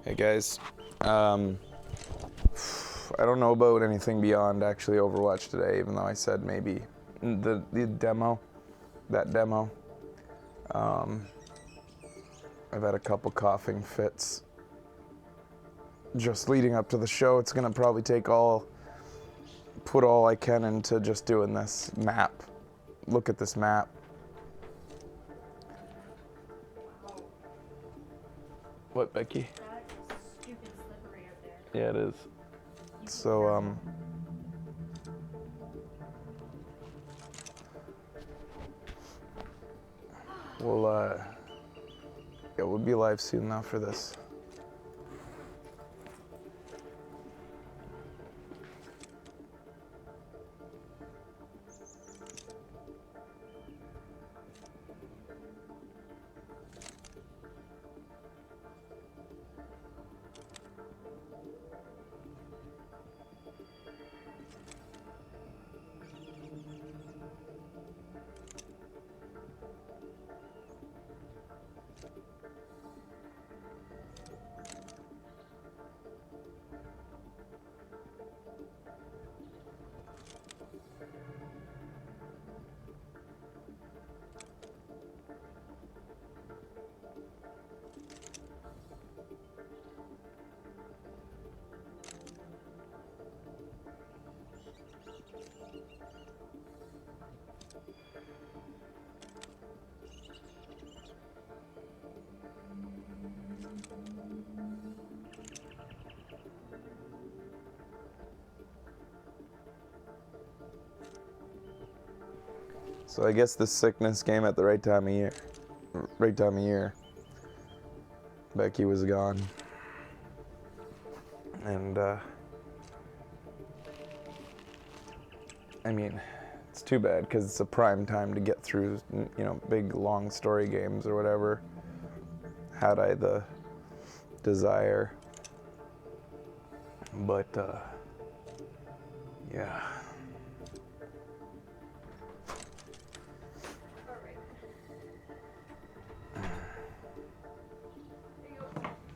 Hey guys, I don't know about anything beyond actually Overwatch today, even though I said maybe the demo, that demo. I've had a couple coughing fits just leading up to the show. It's gonna probably put all I can into just doing this map. Look at this map. What, Becky? That's stupid slippery up there. Yeah, it is. So, we'll, yeah, we'll be live soon now for this. So I guess the sickness came at the right time of year. Right time of year. Becky was gone. And, I mean, it's too bad because it's a prime time to get through, big long story games or whatever. Had I the desire. But, yeah.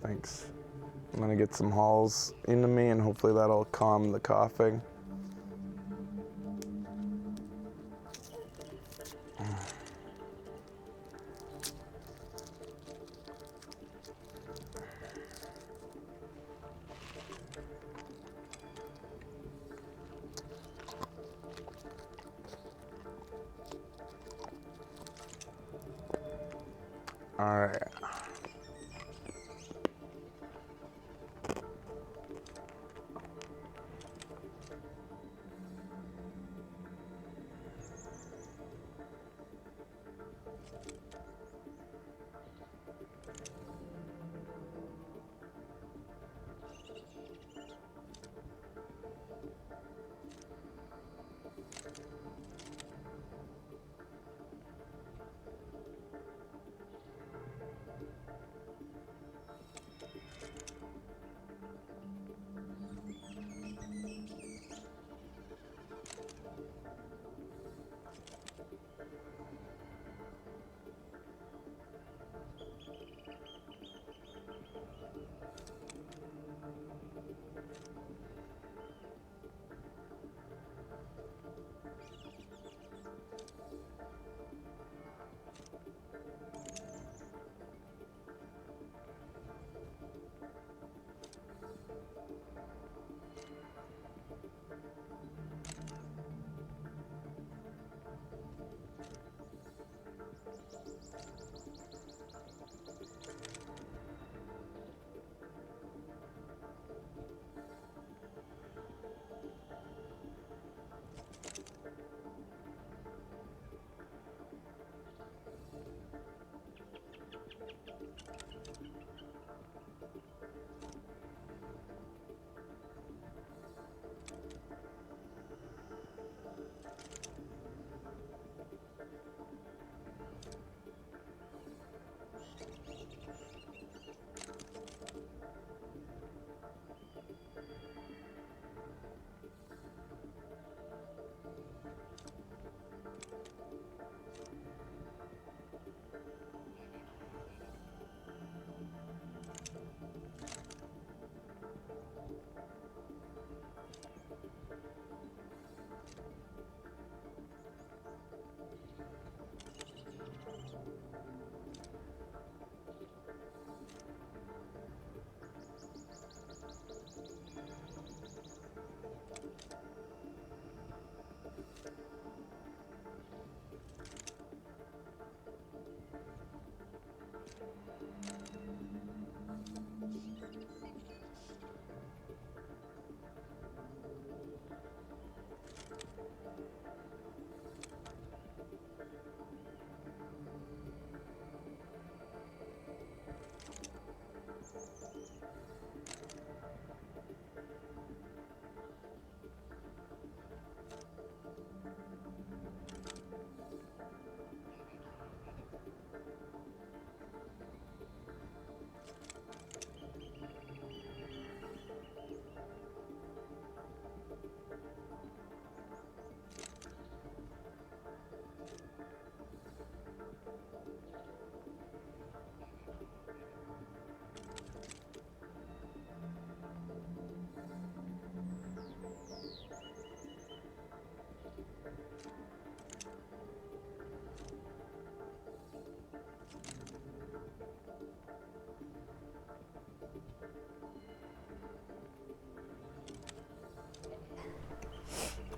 Thanks. I'm gonna get some halls into me and hopefully that'll calm the coughing. All right.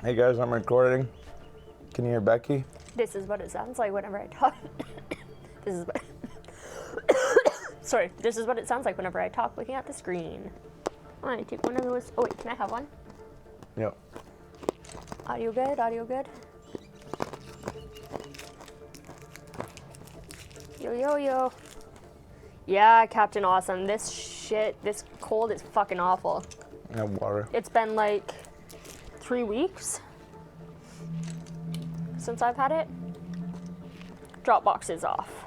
Hey guys, I'm recording. Can you hear Becky? This is what it sounds like whenever I talk. This is what. Sorry, this is what it sounds like whenever I talk looking at the screen. All right, take one of those. Oh, wait, can I have one? Yep. Audio good? Audio good? Yo, yo, yo. Yeah, Captain Awesome. This cold is fucking awful. No water. It's been like 3 weeks since I've had it. Dropbox is off.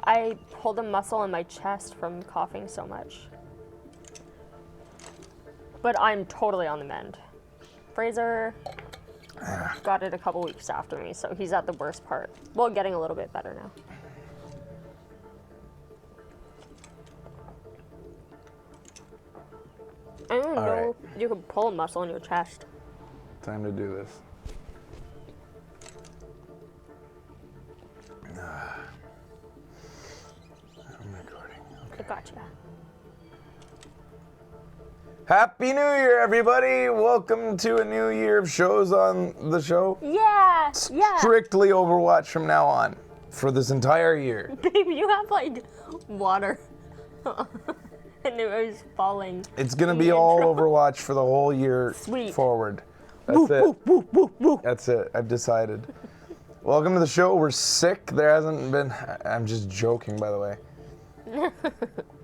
I pulled a muscle in my chest from coughing so much. But I'm totally on the mend. Fraser got it a couple weeks after me, so he's at the worst part. Well, getting a little bit better now. I didn't know you could pull a muscle in your chest. Time to do this. I'm recording. Okay. I gotcha. Happy New Year, everybody! Welcome to a new year of shows on the show. Yeah, yeah. Strictly Overwatch from now on. For this entire year. Babe, you have like water. And it was falling. It's gonna be all Overwatch for the whole year forward. That's it. That's it. I've decided. Welcome to the show. We're sick. There hasn't been. I'm just joking, by the way.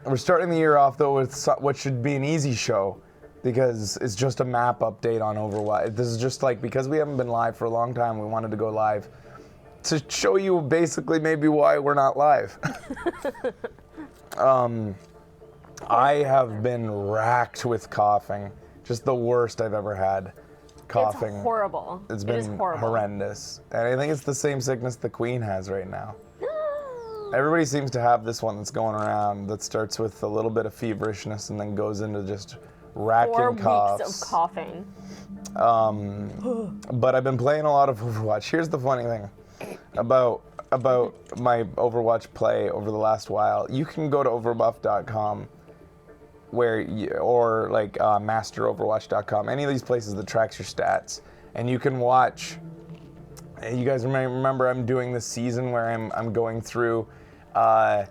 We're starting the year off though with what should be an easy show, because it's just a map update on Overwatch. This is just like, because we haven't been live for a long time, we wanted to go live to show you basically maybe why we're not live. I have been racked with coughing. Just the worst I've ever had. Coughing. It's horrible. It's been horrendous. And I think it's the same sickness the Queen has right now. Everybody seems to have this one that's going around that starts with a little bit of feverishness and then goes into just racking 4 coughs. weeks of coughing. But I've been playing a lot of Overwatch. Here's the funny thing about my Overwatch play over the last while. You can go to overbuff.com or masteroverwatch.com, any of these places that tracks your stats, and you can watch. You guys remember I'm doing this season where I'm going through and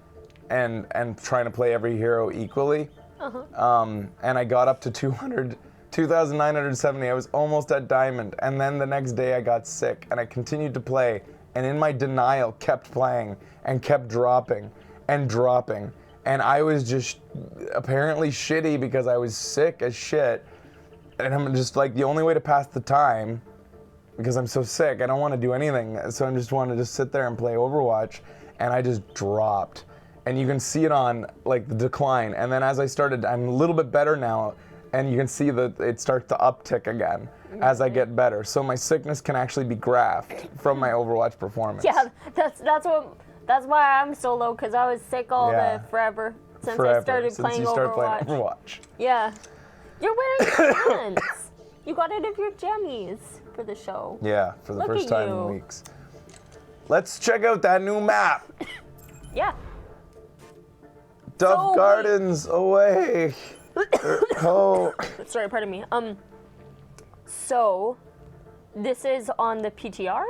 trying to play every hero equally. And I got up to 2,970. I was almost at diamond, and then the next day I got sick and I continued to play, and in my denial kept playing and kept dropping and dropping. And I was just apparently shitty because I was sick as shit. And I'm just like, the only way to pass the time, because I'm so sick, I don't want to do anything. So I just want to just sit there and play Overwatch. And I just dropped. And you can see it on like the decline. And then as I started, I'm a little bit better now. And you can see that it starts to uptick again as I get better. So my sickness can actually be graphed from my Overwatch performance. Yeah, that's why I'm so low, because I was sick forever since I started playing Overwatch. Yeah. You're wearing pants. You got it of your jammies for the show. Yeah, for the first time in weeks. Let's check out that new map. Yeah. Dove Gardens away. Oh. Sorry, pardon me. So, this is on the PTR?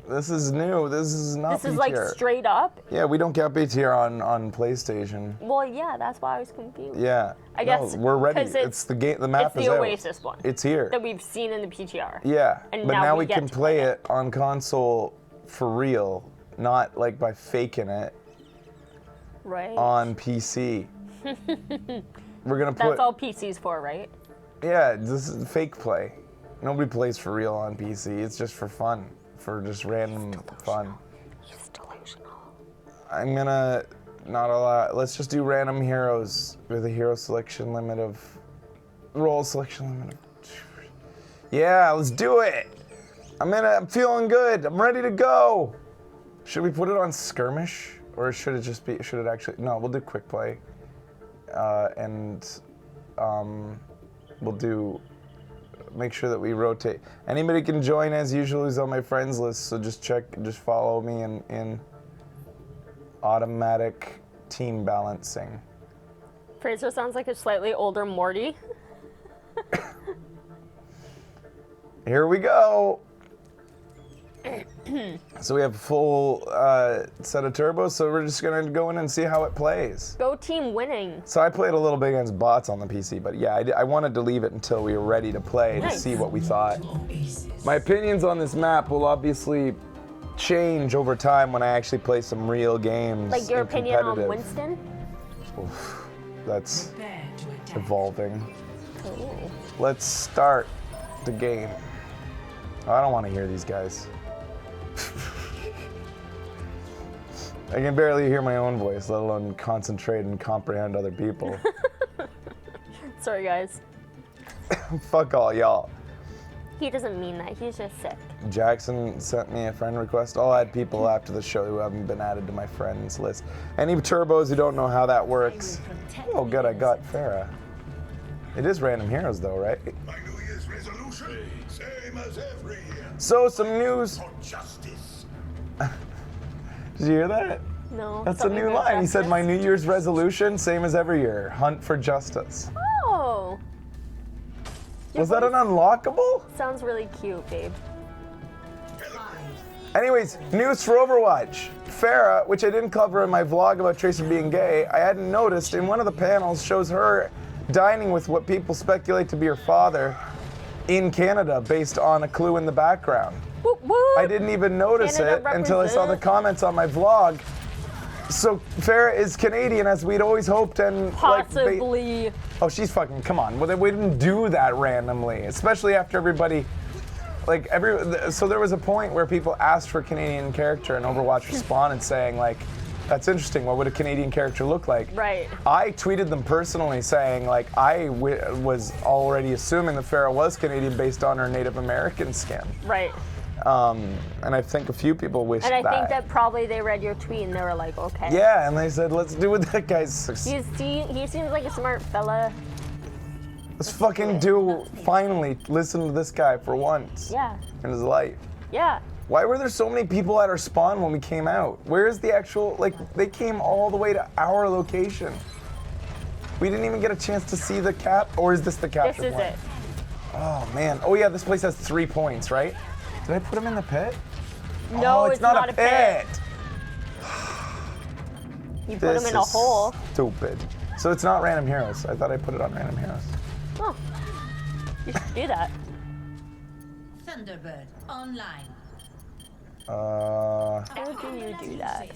This is new. This is not PTR. This is like straight up? Yeah, we don't get PTR on PlayStation. Well, yeah, that's why I was confused. Yeah. I guess we're ready. It's the game. The map is out. It's the Oasis one. It's here. That we've seen in the PTR. Yeah. And but now we get can play it on console for real, not like by faking it. Right. On PC. We're gonna put. That's all PC's for, right? Yeah, this is fake play. Nobody plays for real on PC. It's just for fun, for just random fun. He's delusional. I'm gonna not allow. Let's just do random heroes with a hero selection limit of role selection limit of. Yeah, let's do it. I'm feeling good. I'm ready to go. Should we put it on skirmish, or should it just be? Should it actually? No, we'll do quick play. We'll do. Make sure that we rotate. Anybody can join as usual who's on my friends list. So just follow me in automatic team balancing. Fraser sounds like a slightly older Morty. Here we go. So we have a full set of turbos, so we're just gonna go in and see how it plays. Go team winning. So I played a little bit against bots on the PC, but yeah, I wanted to leave it until we were ready to play to see what we thought. My opinions on this map will obviously change over time when I actually play some real games. Like your opinion on Winston? Oof, that's evolving. Ooh. Let's start the game. Oh, I don't want to hear these guys. I can barely hear my own voice, let alone concentrate and comprehend other people. Sorry, guys. Fuck all y'all. He doesn't mean that. He's just sick. Jackson sent me a friend request. I'll add people after the show who haven't been added to my friends list. Any turbos who don't know how that works. Oh, good, I got Farah. It is random heroes, though, right? My New Year's resolution, same as every year. So, some news. For justice. Did you hear that? No. That's a new line. He said, my New Year's resolution, same as every year, hunt for justice. Oh. Was that an unlockable? Sounds really cute, babe. Anyways, news for Overwatch. Farah, which I didn't cover in my vlog about Tracer being gay, I hadn't noticed, in one of the panels shows her dining with what people speculate to be her father in Canada based on a clue in the background. Whoop, whoop. I didn't even notice Canada it until I saw the comments on my vlog. So Farah is Canadian, as we'd always hoped, and possibly. Like, oh, she's fucking, come on. Well, we didn't do that randomly, especially after everybody, like so there was a point where people asked for a Canadian character and Overwatch responded saying like, that's interesting, what would a Canadian character look like? Right. I tweeted them personally saying like, I was already assuming that Farah was Canadian based on her Native American skin. Right. And I think a few people wished that. And I think that probably they read your tweet and they were like, okay. Yeah, and they said, let's do what that guy's. He seems like a smart fella. Let's fucking finally listen to this guy for once. Yeah. In his life. Yeah. Why were there so many people at our spawn when we came out? Where is the actual, like, they came all the way to our location. We didn't even get a chance to see the cap, or is this the capture This is point? it. Oh man, oh yeah, this place has 3 points, right? Did I put him in the pit? No, oh, it's not a pit. You put him in a hole. Stupid. So it's not random heroes. I thought I put it on random heroes. Oh, you should do that. Thunderbird online. How do you do that?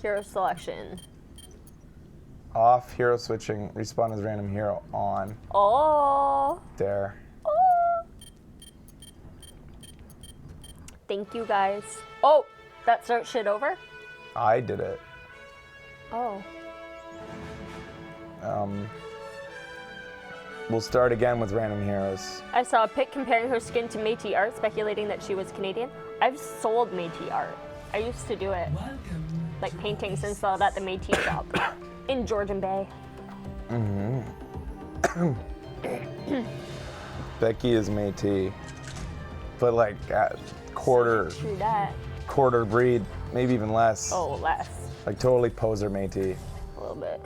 Hero selection. Off, hero switching, respawn as random hero, on. Oh. There. Oh. Thank you, guys. Oh, that starts shit over? I did it. Oh. We'll start again with random heroes. I saw a pic comparing her skin to Métis art, speculating that she was Canadian. I've sold Métis art. I used to do it. Like paintings and sell it at the Métis shop in Georgian Bay. Becky is Métis, but like quarter True that. quarter breed, maybe even less. Oh, less. Like totally poser Métis. A little bit.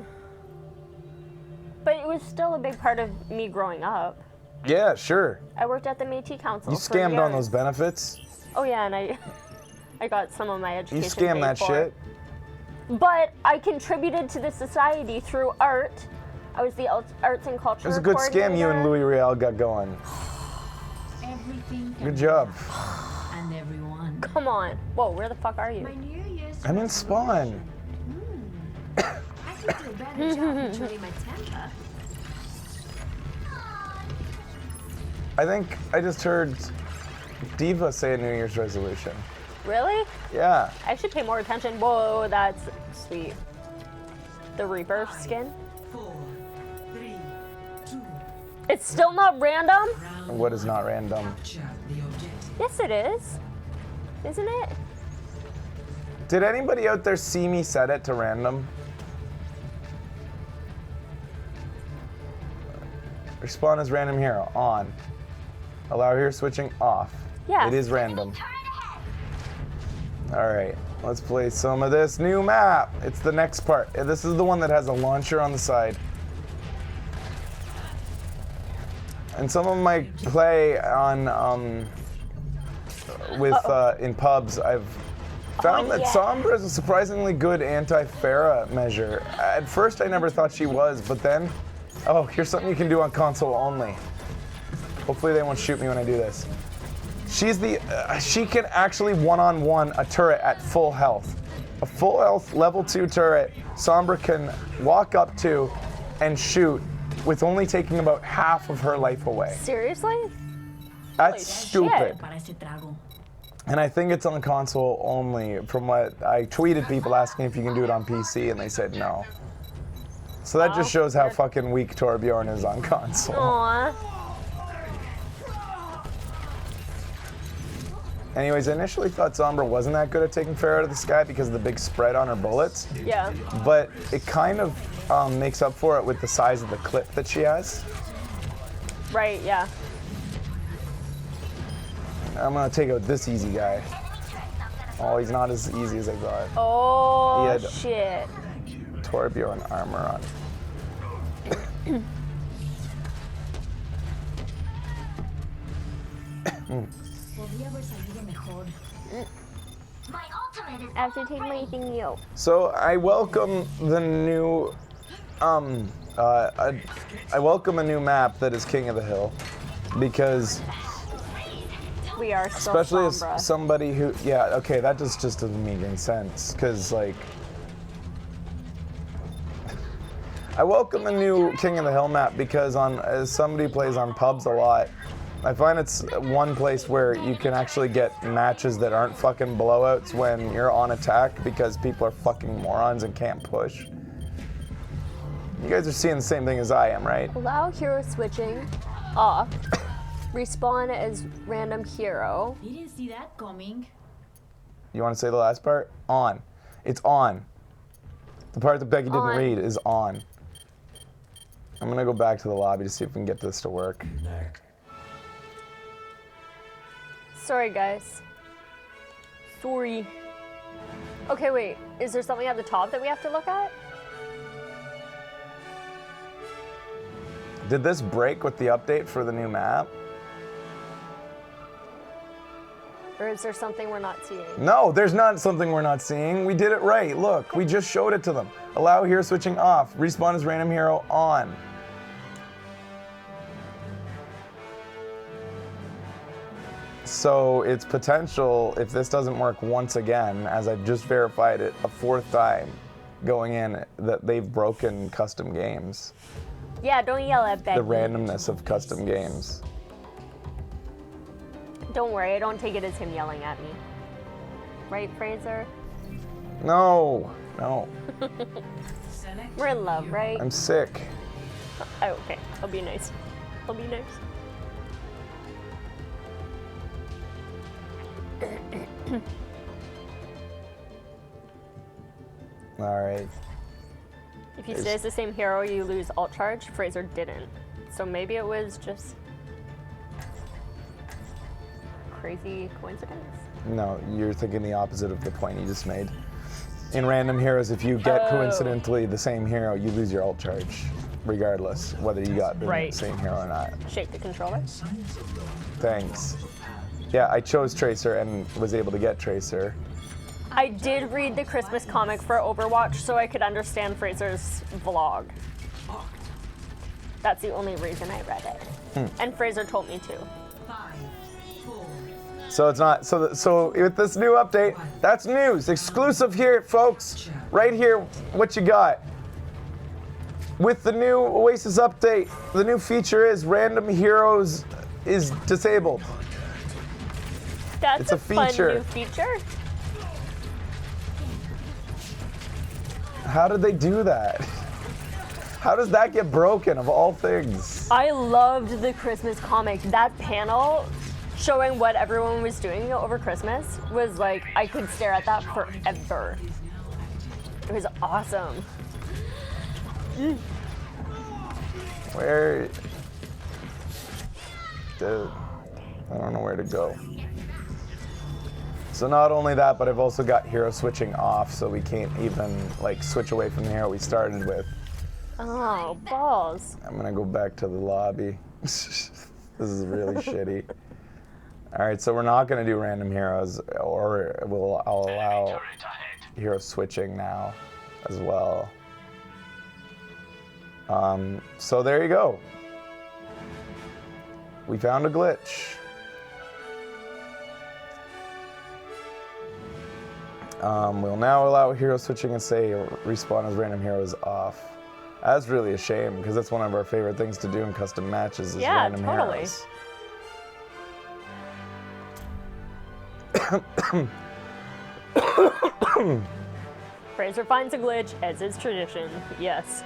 But it was still a big part of me growing up. Yeah, sure. I worked at the Métis Council. You for scammed on years. those benefits. Oh yeah, and I got some of my education. You scammed paid that for. shit. But I contributed to the society through art. I was the arts and culture. It was a good scam you and Louis Real got going. Everything. Good job. And everyone. Come on. Whoa, where the fuck are you? My New Year's. I'm in spawn. I can do a better job controlling my temper. I think I just heard Diva say a New Year's resolution. Really? Yeah. I should pay more attention. Whoa, that's sweet. The Reaper skin. 4, 3, 2. It's still not random? What is not random? Capture the objective. Yes, it is. Isn't it? Did anybody out there see me set it to random? Respawn as random hero, on. Allow hero switching, off. Yeah. It is random. All right, let's play some of this new map. It's the next part. This is the one that has a launcher on the side. And some of my play on in pubs, I've found that Sombra is a surprisingly good anti-Pharah measure. At first, I never thought she was, but then, oh, here's something you can do on console only. Hopefully, they won't shoot me when I do this. She can actually one-on-one a turret at full health. A full health level 2 turret, Sombra can walk up to and shoot with only taking about half of her life away. Seriously? That's stupid. Shit. And I think it's on console only. From what I tweeted people asking if you can do it on PC, and they said no. So that just shows how fucking weak Torbjorn is on console. Aww. Anyways, I initially thought Sombra wasn't that good at taking Pharah out of the sky because of the big spread on her bullets. Yeah. But it kind of makes up for it with the size of the clip that she has. Right, yeah. I'm gonna take out this easy guy. Oh, he's not as easy as I thought. Oh, He had shit. Torbjorn armor on. I have to take my thingy out. So I welcome the new, I welcome a new map that is King of the Hill, because We are still especially Sombra. as somebody who, yeah, okay, that just doesn't make any sense, because like, I welcome a new King of the Hill map because as somebody who plays on pubs a lot, I find it's one place where you can actually get matches that aren't fucking blowouts when you're on attack because people are fucking morons and can't push. You guys are seeing the same thing as I am, right? Allow hero switching off. Respawn as random hero. You didn't see that coming. You want to say the last part? On. It's on. The part that Becky didn't On. read is on. I'm gonna go back to the lobby to see if we can get this to work. Sorry, guys. Sorry. Okay, wait. Is there something at the top that we have to look at? Did this break with the update for the new map? Or is there something we're not seeing? No, there's not something we're not seeing. We did it right. Look, we just showed it to them. Allow hero switching off. Respawn as random hero on. So it's potential, if this doesn't work once again, as I've just verified it a 4th time going in, that they've broken custom games. Yeah, don't yell at Becky. The randomness of custom games. Don't worry, I don't take it as him yelling at me. Right, Fraser? No, no. We're in love, right? I'm sick. Oh, okay. I'll be nice. I'll be nice. All right. If you stay as the same hero, you lose alt charge. Fraser didn't. So maybe it was just crazy coincidence. No, you're thinking the opposite of the point you just made. In random heroes, if you get coincidentally the same hero, you lose your alt charge, regardless whether you got the same hero or not. Shake the controller. Thanks. Yeah, I chose Tracer and was able to get Tracer. I did read the Christmas comic for Overwatch so I could understand Fraser's vlog. That's the only reason I read it. And Fraser told me to. So it's not, so with this new update, that's news. Exclusive here, folks. Right here, what you got. With the new Oasis update, the new feature is random heroes is disabled. That's It's a fun feature. new feature. How did they do that? How does that get broken, of all things? I loved the Christmas comic. That panel showing what everyone was doing over Christmas was like, I could stare at that forever. It was awesome. Where? Dude, I don't know where to go. So not only that, but I've also got hero switching off, so we can't even like switch away from the hero we started with. Oh, balls. I'm gonna go back to the lobby. This is really shitty. All right, so we're not gonna do random heroes, or I'll allow hero switching now as well. So there you go. We found a glitch. We'll now allow hero switching and say respawn as random heroes off. That's really a shame, because that's one of our favorite things to do in custom matches is random heroes. Fraser finds a glitch, as is tradition. Yes.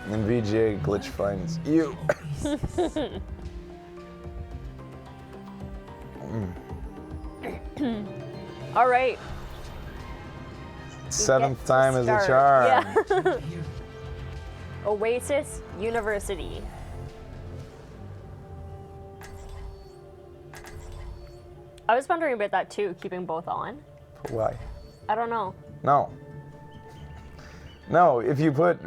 And VGA glitch finds you. All right. Seventh time is a charm. Yeah. Oasis University. I was wondering about that too, keeping both on. Why? I don't know. No, if you put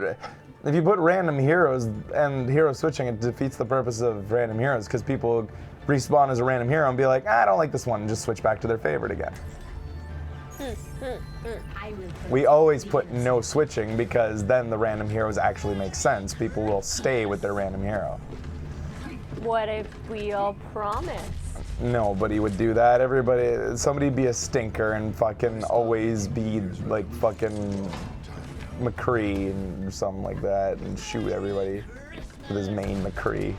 random heroes and hero switching, it defeats the purpose of random heroes, because people respawn as a random hero and be like, I don't like this one, and just switch back to their favorite again. We always put no switching, because then the random heroes actually make sense. People will stay with their random hero. What if we all promise? Nobody would do that. Somebody'd be a stinker and fucking always be like fucking McCree and something like that and shoot everybody with his main McCree.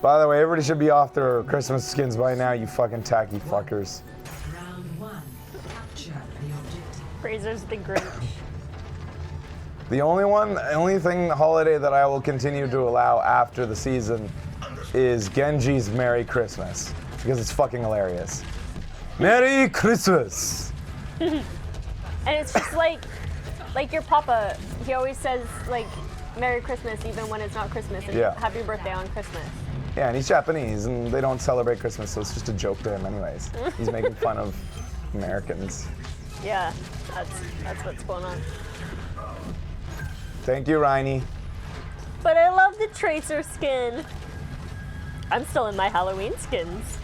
By the way, everybody should be off their Christmas skins by now, you fucking tacky fuckers. Fraser's the Grinch. The only thing holiday that I will continue to allow after the season is Genji's Merry Christmas, because it's fucking hilarious. Merry Christmas! And it's just like your papa, he always says like Merry Christmas even when it's not Christmas, and Happy Birthday on Christmas. Yeah, and he's Japanese and they don't celebrate Christmas, so it's just a joke to him anyways. He's making fun of Americans. Yeah, that's what's going on. Thank you, Reiny. But I love the Tracer skin. I'm still in my Halloween skins.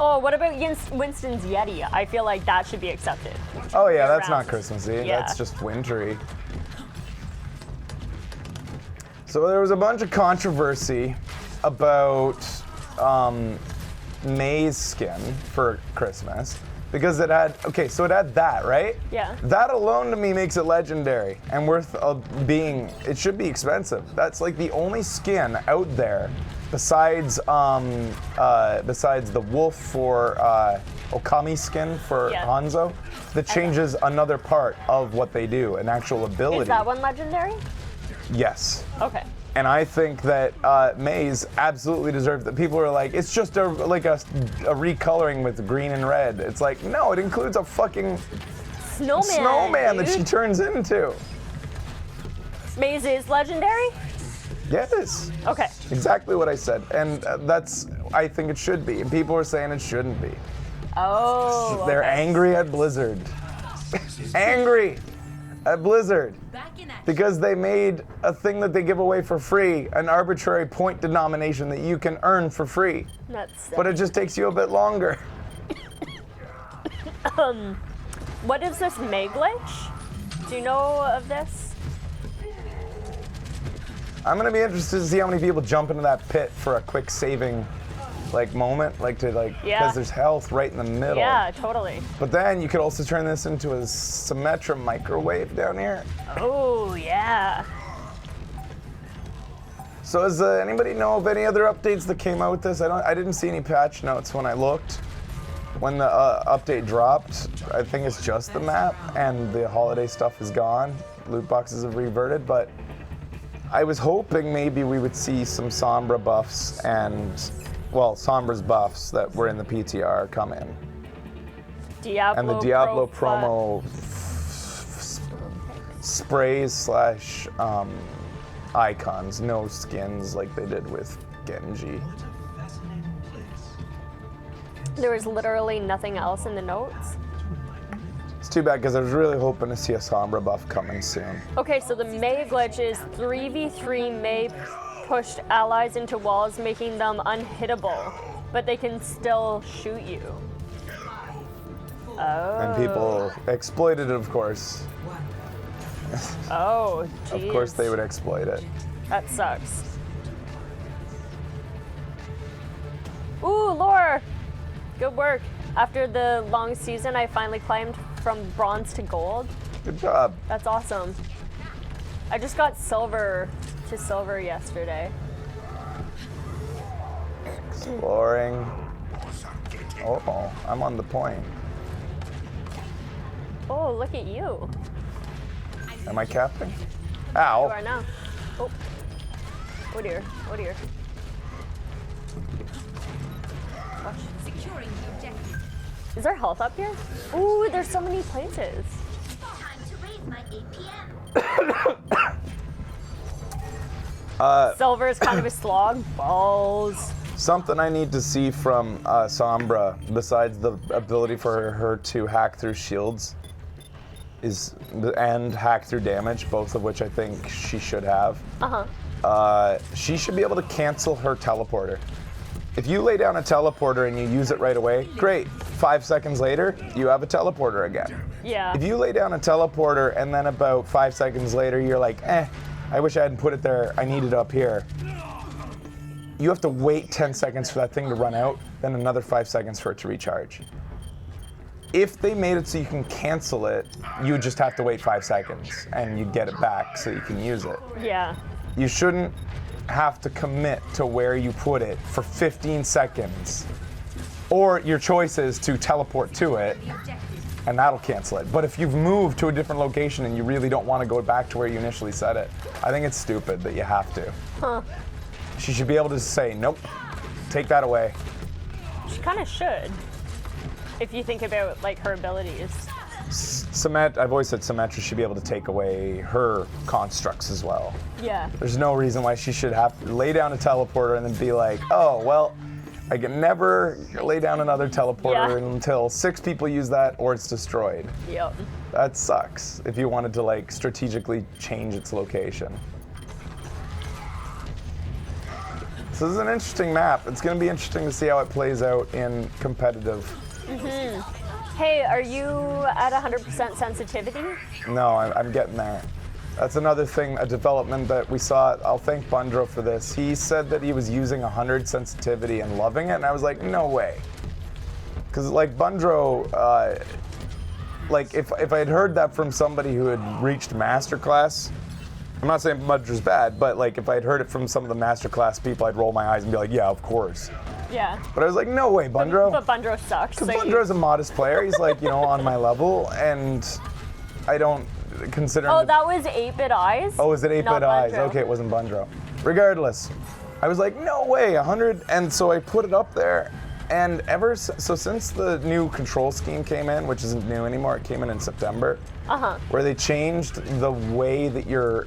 Oh, what about Winston's Yeti? I feel like that should be accepted. Oh yeah, that's not Christmassy. Yeah. That's just wintry. So there was a bunch of controversy about May's skin for Christmas. Because it had that, right? Yeah. That alone to me makes it legendary and worth it should be expensive. That's like the only skin out there besides the wolf for Okami skin for Hanzo that changes another part of what they do, an actual ability. Is that one legendary? Yes. Okay. And I think that Maze absolutely deserves that. People are like, it's just a recoloring with green and red. It's like, no, it includes a fucking snowman that she turns into. Maze is legendary? Yes. Okay. Exactly what I said. And I think it should be. And people are saying it shouldn't be. Oh. They're angry at Blizzard. Angry at Blizzard. Because they made a thing that they give away for free, an arbitrary point denomination that you can earn for free. But it just takes you a bit longer. What is this May glitch? Do you know of this? I'm gonna be interested to see how many people jump into that pit for a quick saving moment, because there's health right in the middle. Yeah, totally. But then you could also turn this into a Symmetra microwave down here. Oh, yeah. So does anybody know of any other updates that came out with this? I didn't see any patch notes when I looked. When the update dropped, I think it's just the map and the holiday stuff is gone. Loot boxes have reverted, but I was hoping maybe we would see some Sombra buffs and Sombra's buffs that were in the PTR come in. And the Diablo promo sprays / icons, no skins like they did with Genji. There was literally nothing else in the notes. It's too bad because I was really hoping to see a Sombra buff coming soon. Okay, so the Mei glitch is 3v3 Mei pushed allies into walls, making them unhittable, but they can still shoot you. Oh. And people exploited it, of course. Oh, geez. Of course they would exploit it. That sucks. Ooh, lore! Good work. After the long season, I finally climbed from bronze to gold. Good job. That's awesome. I just got silver to silver yesterday. Exploring. Oh, I'm on the point. Oh, look at you. Am I capping? You Ow. are now. Oh. Oh dear. Oh dear. Watch. Securing the objective. Is there health up here? Ooh, there's so many places. Time to raise my APM. Silver is kind of a slog. Balls. Something I need to see from Sombra, besides the ability for her to hack through shields, and hack through damage, both of which I think she should have. She should be able to cancel her teleporter. If you lay down a teleporter and you use it right away, great. 5 seconds later, you have a teleporter again. Yeah. If you lay down a teleporter and then about 5 seconds later, you're like, I wish I hadn't put it there. I need it up here. You have to wait 10 seconds for that thing to run out, then another 5 seconds for it to recharge. If they made it so you can cancel it, you would just have to wait 5 seconds and you'd get it back so you can use it. Yeah. You shouldn't have to commit to where you put it for 15 seconds. Or your choice is to teleport to it and that'll cancel it. But if you've moved to a different location and you really don't want to go back to where you initially set it, I think it's stupid that you have to. Huh. She should be able to say, nope, take that away. She kind of should. If you think about like her abilities. I've always said Symmetra should be able to take away her constructs as well. Yeah. There's no reason why she should have to lay down a teleporter and then be like, oh, well, I can never lay down another teleporter until 6 people use that or it's destroyed. Yep. That sucks if you wanted to like strategically change its location. So this is an interesting map. It's going to be interesting to see how it plays out in competitive. Hey, are you at 100% sensitivity? No, I'm getting there. That's another thing, a development that we saw. I'll thank Bundro for this. He said that he was using 100 sensitivity and loving it, and I was like, no way. Because like Bundro, like if I had heard that from somebody who had reached Masterclass, I'm not saying Bundro's bad, but like if I'd heard it from some of the Masterclass people, I'd roll my eyes and be like, yeah, of course. Yeah. But I was like, no way, Bundro. But Bundro sucks. Because Bundro's a modest player. He's like, you know, on my level, and I don't consider him. Oh, that was 8-Bit Eyes? Oh, is it 8-Bit Eyes? Bundro. Okay, it wasn't Bundro. Regardless, I was like, no way, 100. And so I put it up there. And since the new control scheme came in, which isn't new anymore, it came in September, where they changed the way that your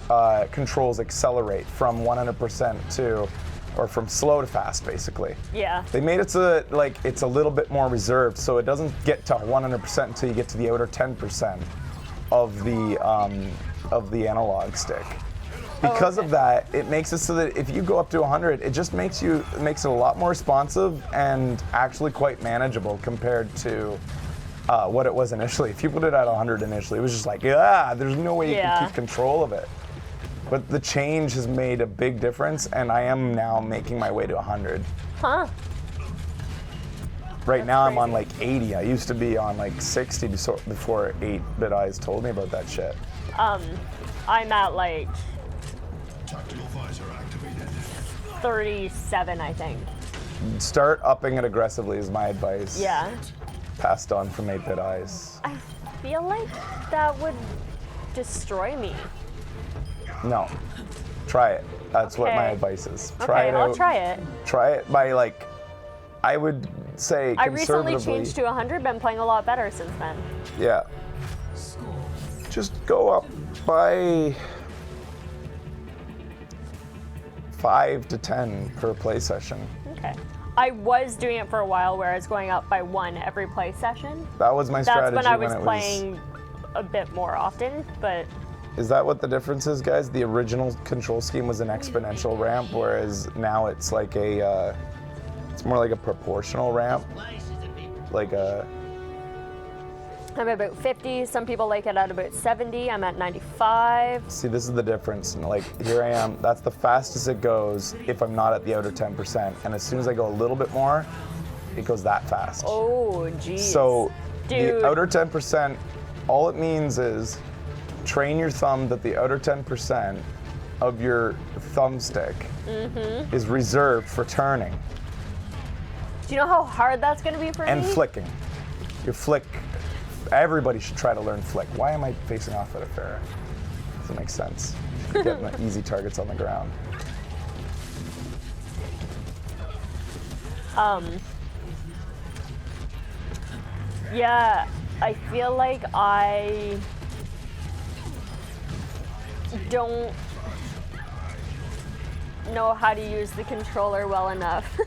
controls accelerate from 100% to, or from slow to fast, basically. Yeah. They made it so that like it's a little bit more reserved, so it doesn't get to 100% until you get to the outer 10% of the analog stick. Because of that, it makes it so that if you go up to 100, it just makes it a lot more responsive and actually quite manageable compared to what it was initially. If you put it at 100 initially, it was just like, there's no way you can keep control of it. But the change has made a big difference, and I am now making my way to 100. Huh. Right now I'm on like 80. I used to be on like 60 before 8-Bit Eyes told me about that shit. I'm at like Tactical visor activated. 37, I think. Start upping it aggressively is my advice. Yeah. Passed on from 8-Bit Eyes. I feel like that would destroy me. No. Try it. That's what my Okay. advice is. Okay, it I'll out. try it. Try it by like, I would say I recently conservatively. changed to 100, been playing a lot better since then. Yeah. Just go up by 5 to 10 per play session. Okay. I was doing it for a while where I was going up by 1 every play session. That was my strategy. That's when I was playing a bit more often, but... Is that what the difference is, guys? The original control scheme was an exponential ramp, whereas now it's like a, it's more like a proportional ramp. Like a... I'm about 50. Some people like it at about 70. I'm at 95. See, this is the difference. Like, here I am. That's the fastest it goes if I'm not at the outer 10%. And as soon as I go a little bit more, it goes that fast. Oh, geez. So, Dude. the outer 10%, all it means is train your thumb that the outer 10% of your thumbstick is reserved for turning. Do you know how hard that's going to be for me? And flicking. Your flick. Everybody should try to learn flick. Why am I facing off at a fair? Doesn't make sense. Getting the easy targets on the ground. Yeah, I feel like I don't know how to use the controller well enough.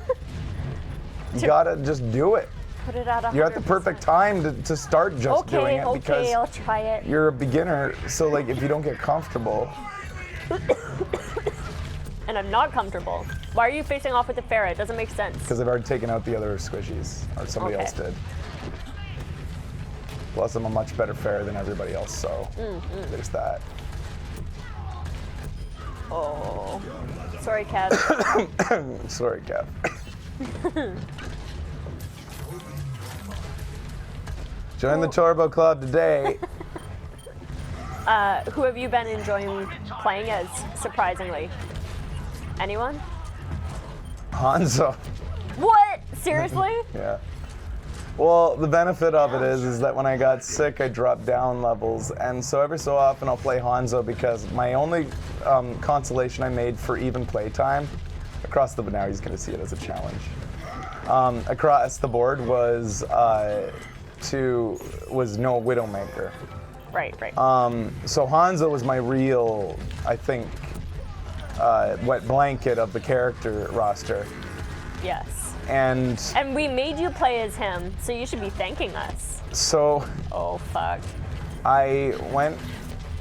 You gotta just do it. Put it at 100%. You're at the perfect time to start just doing it because I'll try it. you're a beginner. So like if you don't get comfortable. And I'm not comfortable. Why are you facing off with the ferret? It doesn't make sense. Because I've already taken out the other squishies, or somebody else did. Plus I'm a much better ferret than everybody else, so there's that. Oh. Sorry, Kev. Sorry, Kev. Join the Turbo Club today. Who have you been enjoying playing as, surprisingly? Anyone? Hanzo. What? Seriously? Yeah. Well, the benefit of it is that when I got sick, I dropped down levels, and so every so often I'll play Hanzo because my only consolation I made for even play time across the now he's going to see it as a challenge. Across the board was no Widowmaker. Right. So Hanzo was my real, I think, wet blanket of the character roster. Yes. And we made you play as him, so you should be thanking us. So Oh, fuck. I went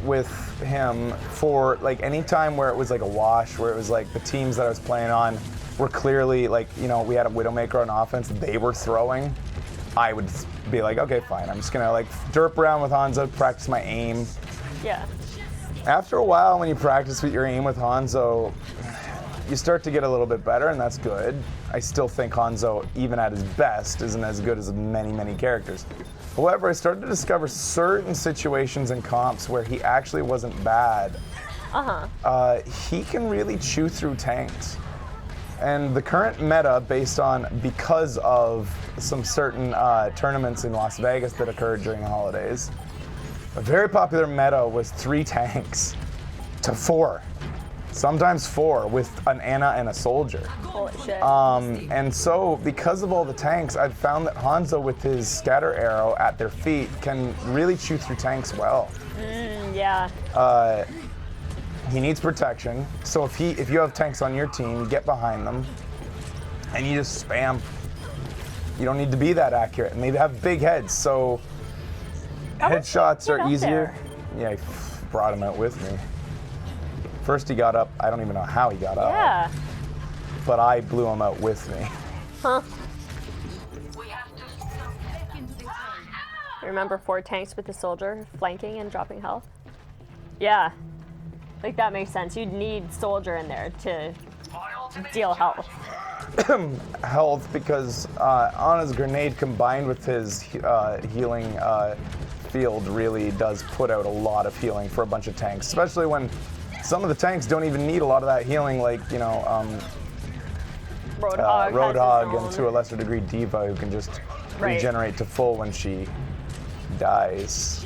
with him for like any time where it was like a wash, where it was like the teams that I was playing on were clearly like, you know, we had a Widowmaker on offense, they were throwing. I would be like, okay, fine. I'm just gonna like derp around with Hanzo, practice my aim. Yeah. After a while, when you practice with your aim with Hanzo, you start to get a little bit better, and that's good. I still think Hanzo, even at his best, isn't as good as many, many characters. However, I started to discover certain situations in comps where he actually wasn't bad. He can really chew through tanks. And the current meta, because of some certain tournaments in Las Vegas that occurred during the holidays, a very popular meta was 3 tanks to 4. Sometimes 4 with an Ana and a soldier. Holy shit. And so, because of all the tanks, I've found that Hanzo with his scatter arrow at their feet can really chew through tanks well. Yeah. He needs protection, so if you have tanks on your team, get behind them, and you just spam. You don't need to be that accurate, and they have big heads, so headshots are easier. Yeah, I brought him out with me. First he got up, I don't even know how he got up. Yeah. But I blew him out with me. Huh. Remember 4 tanks with the soldier flanking and dropping health? Yeah. Like, that makes sense. You'd need soldier in there to deal health. Health, because Ana's grenade combined with his healing field really does put out a lot of healing for a bunch of tanks, especially when some of the tanks don't even need a lot of that healing, like, you know, Roadhog and to a lesser degree Diva, who can just regenerate to full when she dies.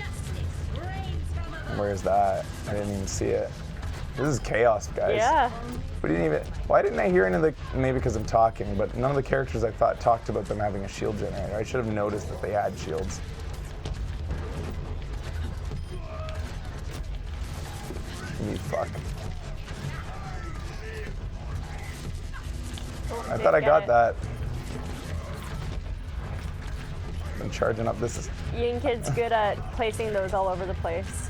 Where is that? I didn't even see it. This is chaos, guys. Yeah. Why didn't I hear any of the, maybe because I'm talking, but none of the characters I thought talked about them having a shield generator. I should have noticed that they had shields. You fuck. I thought I got that. I'm charging up this. Young kid's good at placing those all over the place.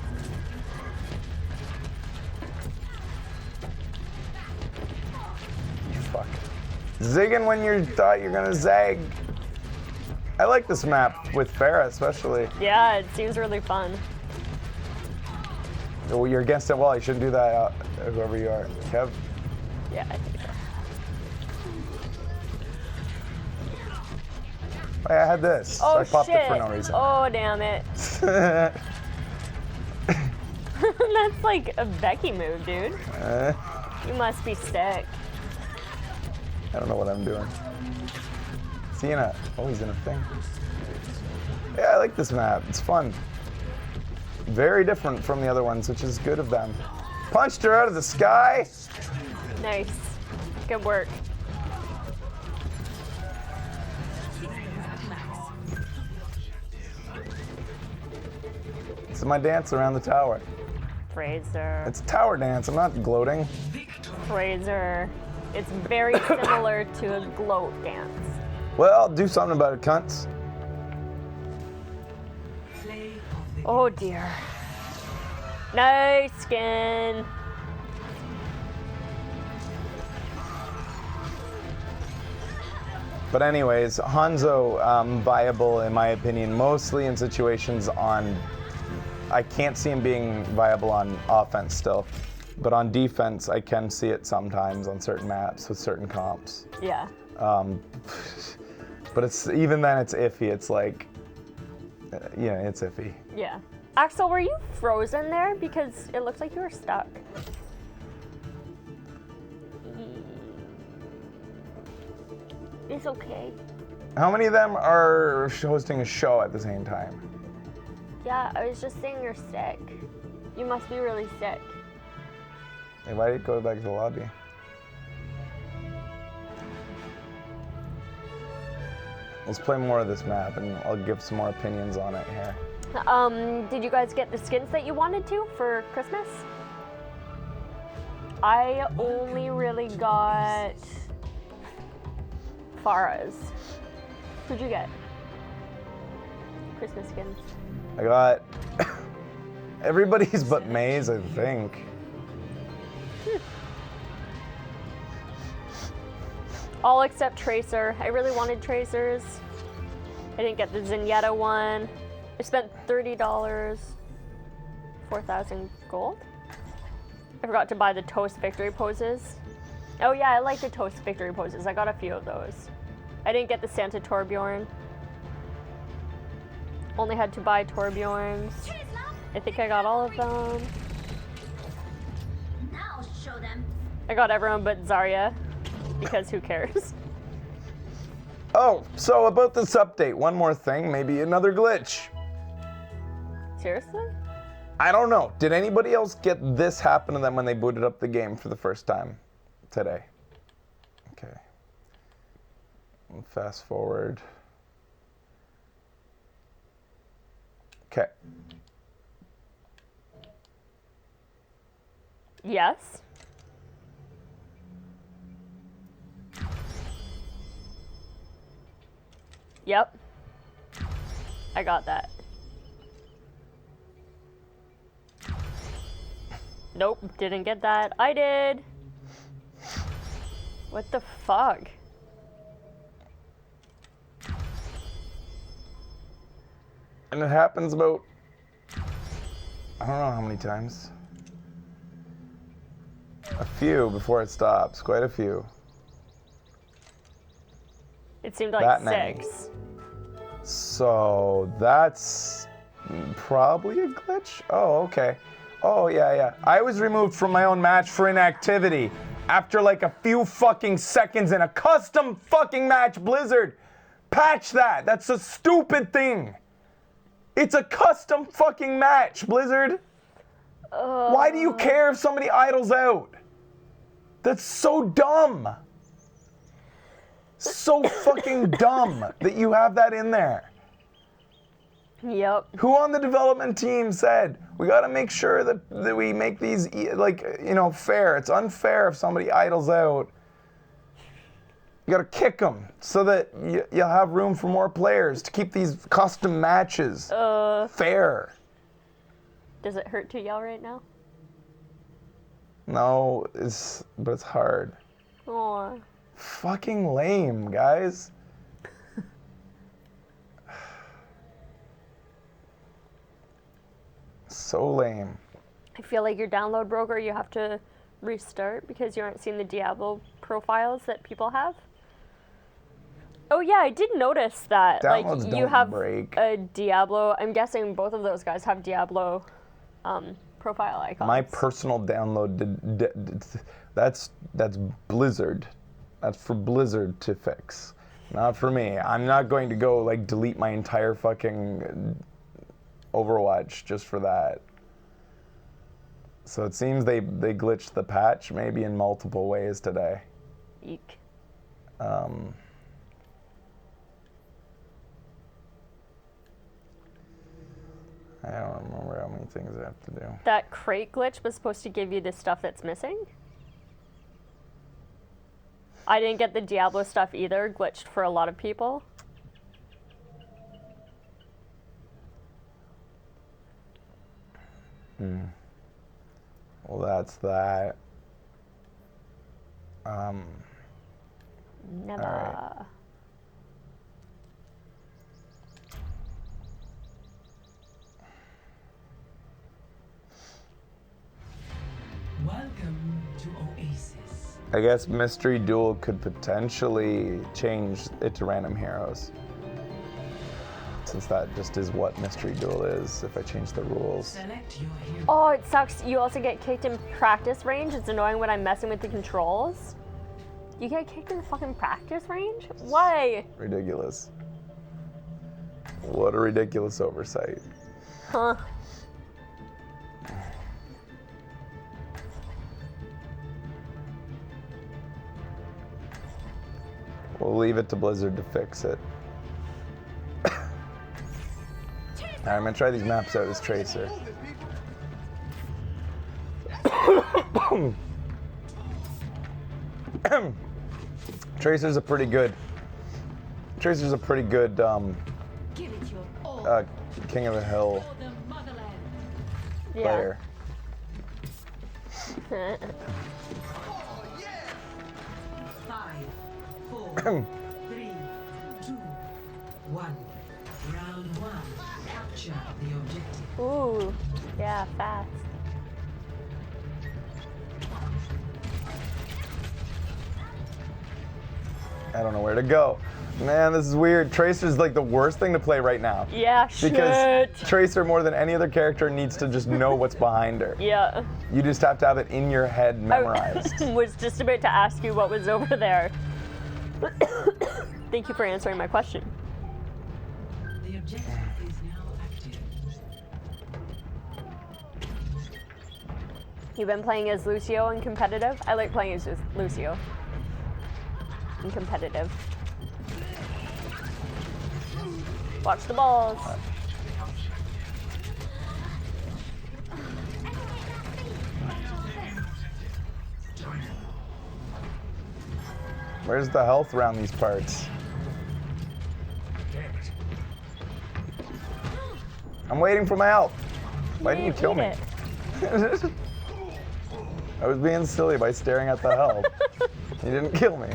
Fuck. Zigging when you thought you're gonna zag. I like this map with Farah especially. Yeah, it seems really fun. Oh, you're against it wall. You shouldn't do that, whoever you are. Kev? Yeah, I think so. I had this. Oh, so I popped shit. it for no reason. Oh, damn it. That's like a Becky move, dude. You must be sick. I don't know what I'm doing. Is he in a... Oh, he's in a thing. Yeah, I like this map. It's fun. Very different from the other ones, which is good of them. Punched her out of the sky. Nice. Good work. This is my dance around the tower. Fraser. It's a tower dance. I'm not gloating. Fraser. It's very similar to a gloat dance. Well, do something about it, cunts. Oh dear. Nice skin. But anyways, Hanzo viable in my opinion, mostly in situations on. I can't see him being viable on offense still, but on defense I can see it sometimes on certain maps with certain comps. Yeah. But it's even then it's iffy. It's like, yeah, it's iffy. Yeah. Axel, were you frozen there? Because it looks like you were stuck. It's okay. How many of them are hosting a show at the same time? Yeah, I was just saying you're sick. You must be really sick. Hey, why did it go back to the lobby? Let's play more of this map and I'll give some more opinions on it here. Did you guys get the skins that you wanted to for Christmas? I only really got Farah's. Who'd you get? Christmas skins. I got everybody's but May's, I think. All except Tracer. I really wanted Tracers. I didn't get the Zenyatta one. I spent $30, 4,000 gold. I forgot to buy the Toast Victory poses. Oh yeah, I like the Toast Victory poses. I got a few of those. I didn't get the Santa Torbjorn. Only had to buy Torbjorns. I think I got all of them. Now show them. I got everyone but Zarya, because who cares? Oh, so about this update, one more thing, maybe another glitch. Seriously? I don't know. Did anybody else get this happen to them when they booted up the game for the first time today? Okay. Fast forward. Okay. Yes. Yep. I got that. Nope, didn't get that. I did. What the fuck? And it happens about, I don't know how many times. A few before it stops, quite a few. It seemed like That many. 6. So that's probably a glitch? Oh, okay. Oh, yeah. I was removed from my own match for inactivity after like a few fucking seconds in a custom fucking match, Blizzard. Patch that. That's a stupid thing. It's a custom fucking match, Blizzard. Why do you care if somebody idles out? That's so dumb. So fucking dumb that you have that in there. Yep. Who on the development team said, we gotta make sure that we make these, like, you know, fair. It's unfair if somebody idles out. You gotta kick them so that you'll have room for more players to keep these custom matches fair. Does it hurt to yell right now? No, but it's hard. Aw. Fucking lame, guys. So lame. I feel like your download broke or you have to restart because you aren't seeing the Diablo profiles that people have. Oh yeah, I did notice that. Downloads like you don't have break. a Diablo. I'm guessing both of those guys have Diablo profile icons. My personal download that's Blizzard. That's for Blizzard to fix, not for me. I'm not going to go like delete my entire fucking Overwatch just for that. So it seems they glitched the patch maybe in multiple ways today. Eek. I don't remember how many things I have to do. That crate glitch was supposed to give you the stuff that's missing? I didn't get the Diablo stuff either, glitched for a lot of people. Well, that's that. Never. All right. Welcome to Oasis. I guess Mystery Duel could potentially change it to random heroes. Since that just is what Mystery Duel is, if I change the rules. Select your hero. Oh, it sucks. You also get kicked in practice range. It's annoying when I'm messing with the controls. You get kicked in the fucking practice range? Why? Ridiculous. What a ridiculous oversight. Huh. We'll leave it to Blizzard to fix it. Alright, I'm gonna try these maps out as Tracer. Tracer's a pretty good Give it your all. King of the Hill For the motherland. player. Yeah. 5, 4, 3, 2, 1. Round 1. Capture the objective. Ooh. Yeah, fast. I don't know where to go. Man, this is weird. Tracer's like the worst thing to play right now. Yeah, shit. Because Tracer, more than any other character, needs to just know what's behind her. Yeah. You just have to have it in your head memorized. I was just about to ask you what was over there. Thank you for answering my question. The objective is now active. You've been playing as Lucio in competitive? I like playing as Lucio in competitive. Watch the balls. Where's the health around these parts? I'm waiting for my health. Why didn't you kill me? I was being silly by staring at the health. You didn't kill me.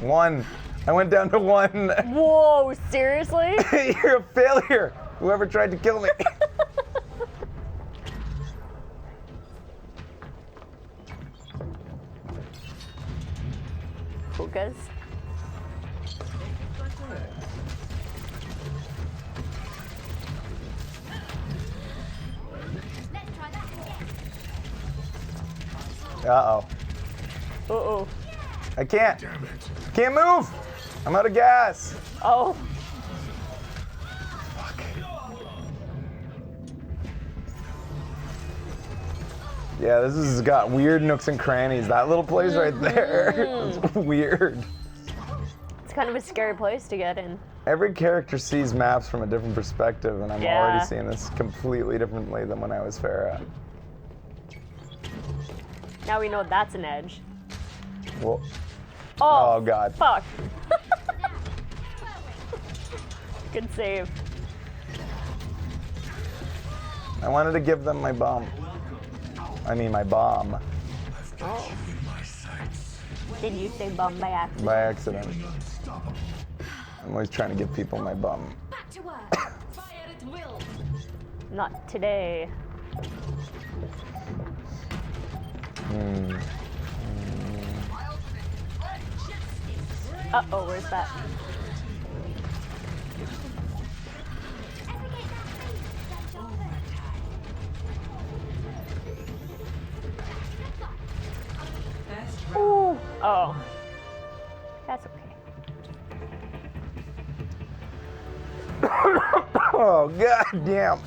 1. I went down to 1. Whoa, seriously? You're a failure. Whoever tried to kill me. Hookahs. Uh-oh. Uh-oh. I can't. Damn it. Can't move. I'm out of gas. Oh. Fuck. Yeah, this has got weird nooks and crannies. That little place right there is weird. It's kind of a scary place to get in. Every character sees maps from a different perspective, and I'm Yeah. already seeing this completely differently than when I was Farah. Now we know that's an edge. Well, Oh, oh God. Fuck. Good save. I wanted to give them my bomb. I mean, my bomb. Oh. Did you say bum by accident? By accident. I'm always trying to give people my bum. Back to work. Fire at will. Not today. Uh-oh, where's that? Ooh. Oh. That's okay. Oh, God damn. 1-0.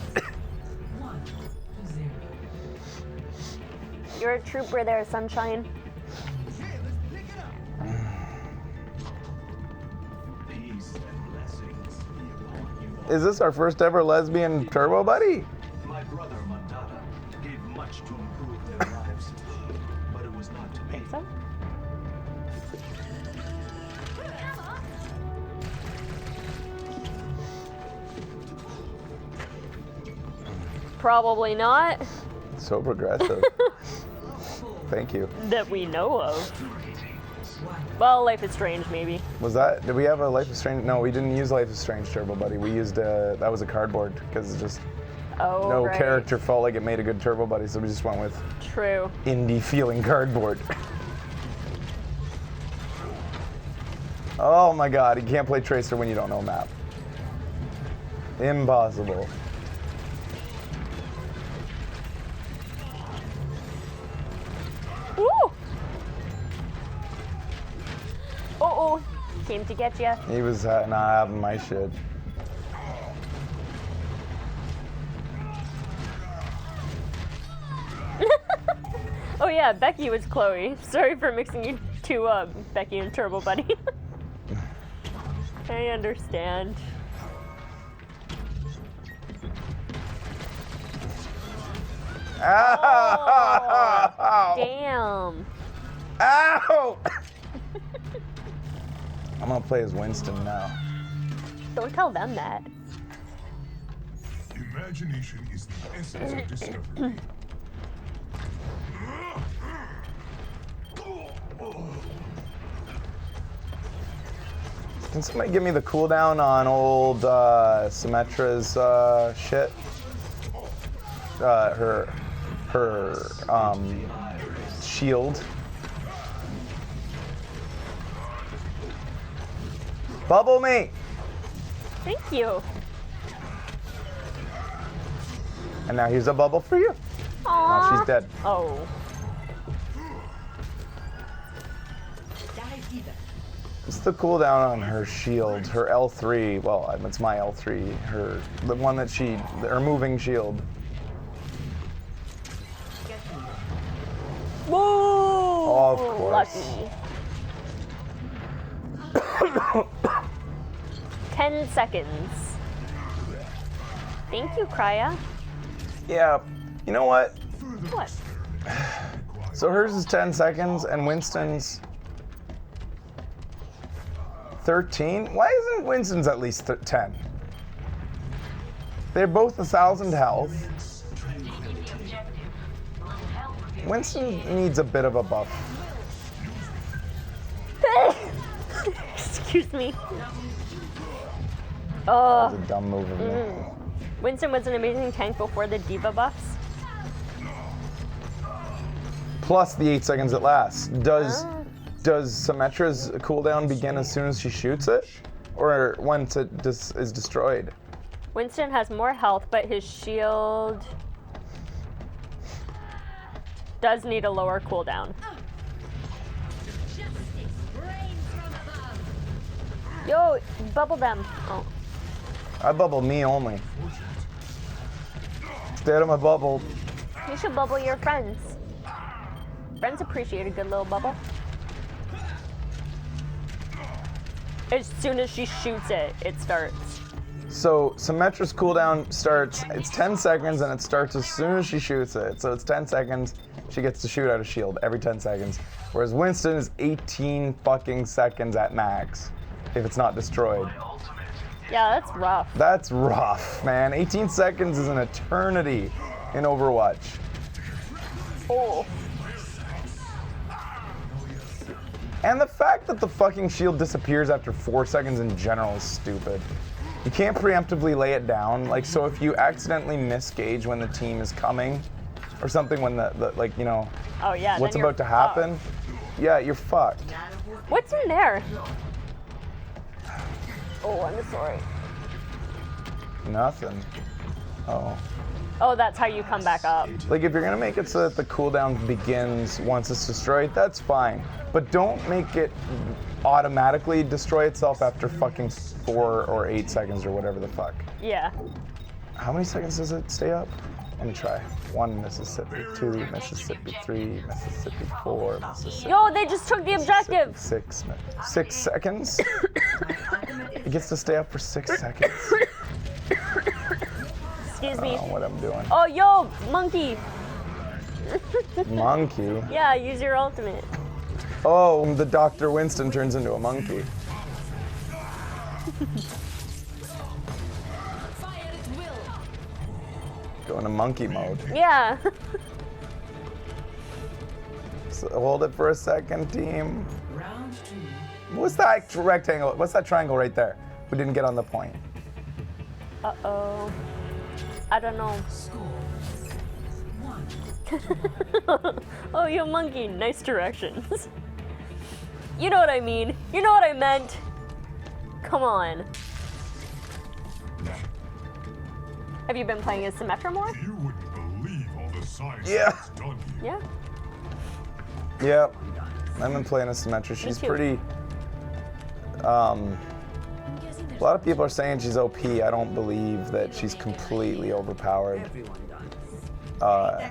You're a trooper there, sunshine. Peace and blessings be upon you all. Is this our first ever lesbian turbo buddy? My brother Mandata gave much to improve their lives, but it was not to me. So? Probably not. So progressive. Thank you. That we know of. Well, Life is Strange, maybe. Was that, did we have a Life is Strange? No, we didn't use Life is Strange Turbo Buddy. We used, that was a cardboard, because it just, Oh, no right. character felt like it made a good Turbo Buddy, so we just went with True. indie feeling cardboard. Oh my God, you can't play Tracer when you don't know map. Impossible. Ooh! Uh-oh. Came to get ya. He was not having my shit. Oh yeah, Becky was Chloe. Sorry for mixing you two up, Becky and Turbo Buddy. I understand. Ow! Damn. Ow! I'm gonna play as Winston now. Don't tell them that. Imagination is the essence of discovery. Can somebody give me the cooldown on old Symmetra's shit? Her shield. Bubble me! Thank you. And now here's a bubble for you. Oh, Aww. she's dead. Oh. What's the cooldown on her shield? Her L3. Well, it's my L3. The one that her moving shield. Whoa! Of course. Lucky. 10 seconds. Thank you, Krya. Yeah. You know what? What? So hers is 10 seconds and Winston's 13? Why isn't Winston's at least 10? They're both 1,000 health. Winston needs a bit of a buff. Excuse me. That was a dumb move of me. Winston was an amazing tank before the diva buffs. Plus the 8 seconds it lasts. Does Symmetra's cooldown begin as soon as she shoots it? Or once it is destroyed? Winston has more health, but his shield does need a lower cooldown. Yo, bubble them. Oh. I bubble me only. Stay out of my bubble. You should bubble your friends. Friends appreciate a good little bubble. As soon as she shoots it, it starts. So Symmetra's cooldown starts, it's 10 seconds and it starts as soon as she shoots it. So it's 10 seconds she gets to shoot out a shield every 10 seconds. Whereas Winston is 18 fucking seconds at max if it's not destroyed. Yeah, that's rough. That's rough, man. 18 seconds is an eternity in Overwatch. Oh. And the fact that the fucking shield disappears after 4 seconds in general is stupid. You can't preemptively lay it down. Like, so if you accidentally misgauge when the team is coming or something, when the like, you know, oh, yeah, what's about to happen, yeah, you're fucked. What's in there? Oh, I'm sorry. Nothing. Oh. Oh, that's how you come back up. Like, if you're gonna make it so that the cooldown begins once it's destroyed, that's fine. But don't make it automatically destroy itself after fucking 4 or 8 seconds or whatever the fuck. Yeah. How many seconds does it stay up? Let me try. 1 Mississippi, 2 Mississippi, 3 Mississippi, 4 Mississippi. Yo, they just took the objective. 6 seconds? It gets to stay up for 6 seconds. Excuse I me. don't know what I'm doing. Oh, yo, monkey. Monkey? Yeah, use your ultimate. Oh, the Dr. Winston turns into a monkey. Go into monkey mode. Yeah. So hold it for a second, team. Round 2. What's that rectangle? What's that triangle right there? We didn't get on the point. Uh-oh. I don't know. Score 1. Oh, you monkey. Nice directions. You know what I mean. You know what I meant. Come on. Have you been playing as Symmetra more? You wouldn't believe all the science Yeah. that's done here. Yeah. Yep. I've been playing as Symmetra. She's too. pretty. A lot of people are saying she's OP. I don't believe that she's completely overpowered. I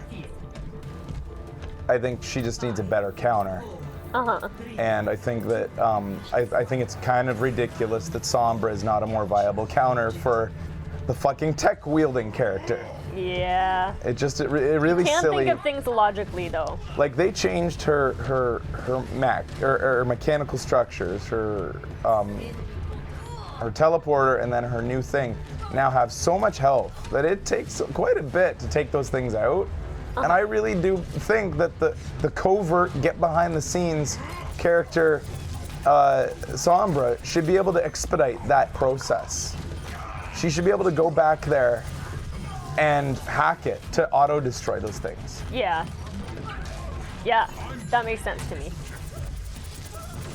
think she just needs a better counter. Uh-huh. And I think that I think it's kind of ridiculous that Sombra is not a more viable counter for the fucking tech wielding character. Yeah. It really Can't silly. think of things logically though. Like they changed her mechanical structures, her teleporter, and then her new thing now have so much health that it takes quite a bit to take those things out. And I really do think that the covert, get behind the scenes character, Sombra, should be able to expedite that process. She should be able to go back there and hack it to auto-destroy those things. Yeah. Yeah, that makes sense to me.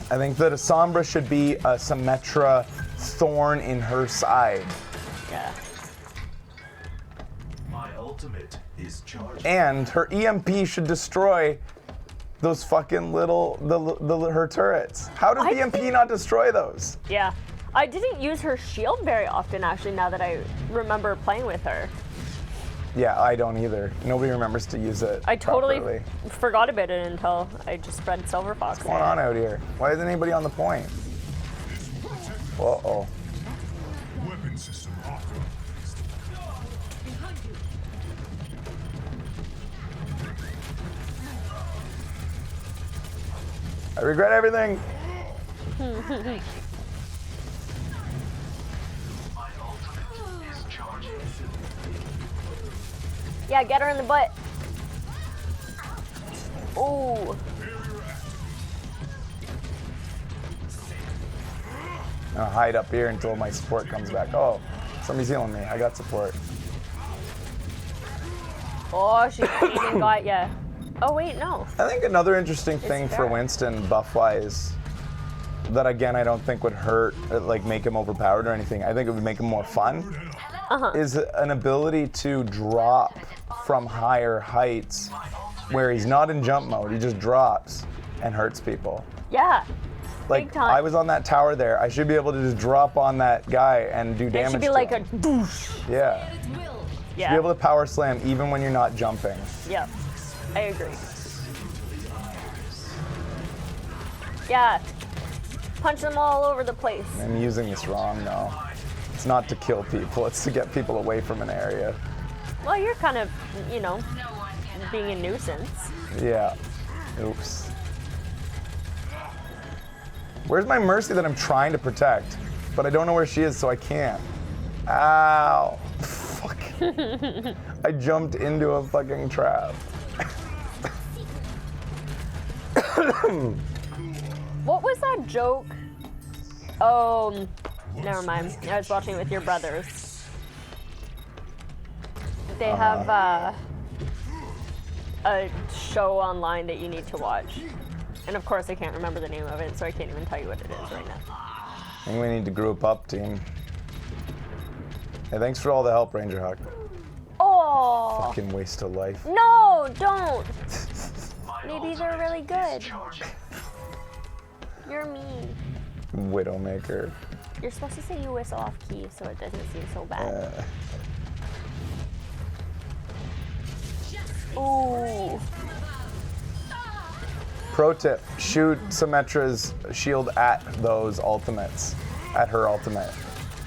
I think that a Sombra should be a Symmetra thorn in her side. Yeah. My ultimate is charged. And her EMP should destroy those fucking her turrets. How does I the EMP think- not destroy those? Yeah. I didn't use her shield very often actually now that I remember playing with her. Yeah, I don't either. Nobody remembers to use it I totally properly. forgot about it until I just read Silver Fox. What's going on out here? Why isn't anybody on the point? Uh-oh. Weapon system authorized. I regret everything. My ultimate is charging. Yeah, get her in the butt. Ooh. I'll hide up here until my support comes back. Oh, somebody's healing me. I got support. Oh, she even got ya. Oh wait, no. I think another interesting thing for fair. Winston buff-wise that again I don't think would hurt, like make him overpowered or anything. I think it would make him more fun. Is an ability to drop from higher heights where he's not in jump mode. He just drops and hurts people. Yeah. Like Big time. I was on that tower there. I should be able to just drop on that guy and do It damage. should be to like him. a doosh. Yeah. Yeah. Be able to power slam even when you're not jumping. Yep. I agree. Yeah. Punch them all over the place. I'm using this wrong though. It's not to kill people, it's to get people away from an area. Well, you're kind of, you know, being a nuisance. Yeah. Oops. Where's my Mercy that I'm trying to protect? But I don't know where she is, so I can't. Ow. Fuck. I jumped into a fucking trap. What was that joke? Oh, never mind. I was watching it with your brothers. They have a show online that you need to watch. And of course I can't remember the name of it, so I can't even tell you what it is right now. I think we need to group up, team. Hey, thanks for all the help, Ranger Hawk. Oh! Fucking waste of life. No, don't! Maybe they're really good. You're mean. Widowmaker. You're supposed to say you whistle off key so it doesn't seem so bad. Ooh. Pro tip, shoot Symmetra's shield at those ultimates. At her ultimate.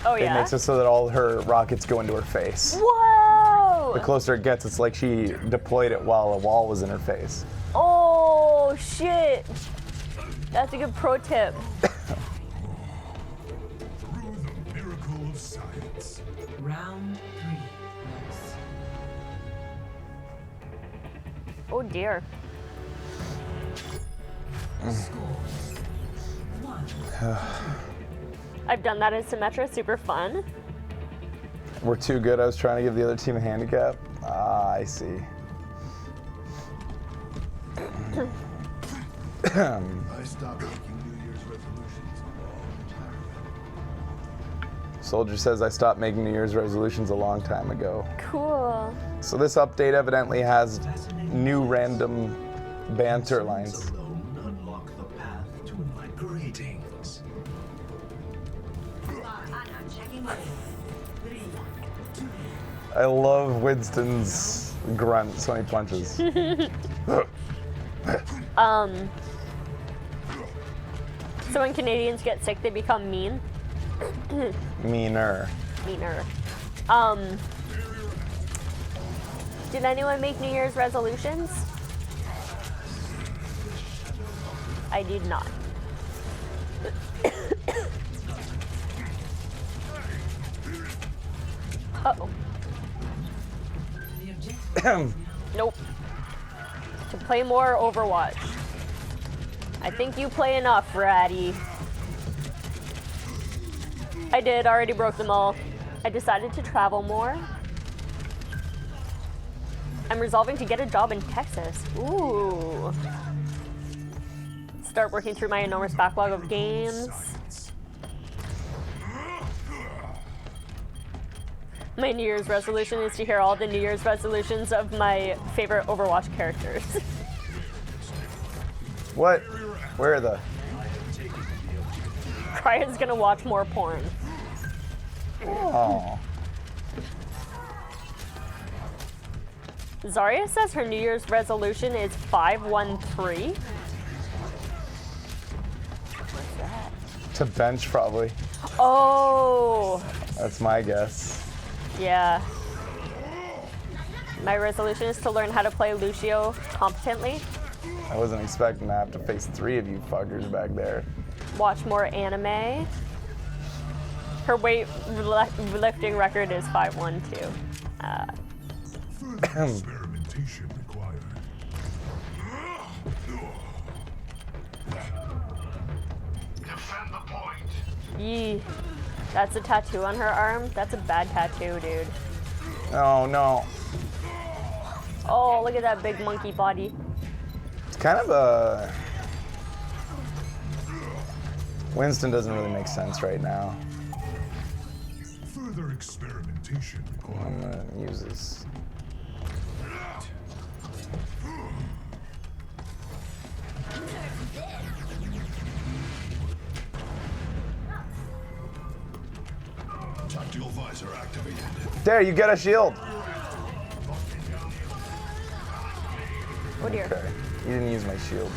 Oh yeah? It makes it so that all her rockets go into her face. Whoa! The closer it gets, it's like she deployed it while a wall was in her face. Oh, shit. That's a good pro tip. Through the miracle of science. Round 3. Oh dear. Score 1. I've done that in Symmetra, super fun. We're too good. I was trying to give the other team a handicap. Ah, I see. I stopped making New Year's resolutions a long time ago. Soldier says I stopped making New Year's resolutions a long time ago. Cool. So this update evidently has new random banter lines. Alone unlock the path to my greetings. I love Winston's grunts when he punches. So when Canadians get sick, they become mean. Meaner. Meaner. Did anyone make New Year's resolutions? I did not. Uh-oh. The objective. Nope. To play more Overwatch. I think you play enough, Ratty. I did, already broke them all. I decided to travel more. I'm resolving to get a job in Texas. Ooh. Start working through my enormous backlog of games. My New Year's resolution is to hear all the New Year's resolutions of my favorite Overwatch characters. What? Where are the? Crya's gonna watch more porn. Oh. Zarya says her New Year's resolution is 513. What's that? To bench, probably. Oh, That's my guess. yeah. My resolution is to learn how to play Lucio competently, I wasn't expecting to have to face 3 of you fuckers back there. watch more anime. Her weightlifting record is 512. Further experimentation required. Defend the point. Yee. That's a tattoo on her arm? That's a bad tattoo, dude. Oh no. Oh, look at that big monkey body. It's kind of a. Winston doesn't really make sense right now. Further experimentation required. I'm gonna use this. Tactical visor activated. There, you get a shield. Oh dear. Okay. You didn't use my shield.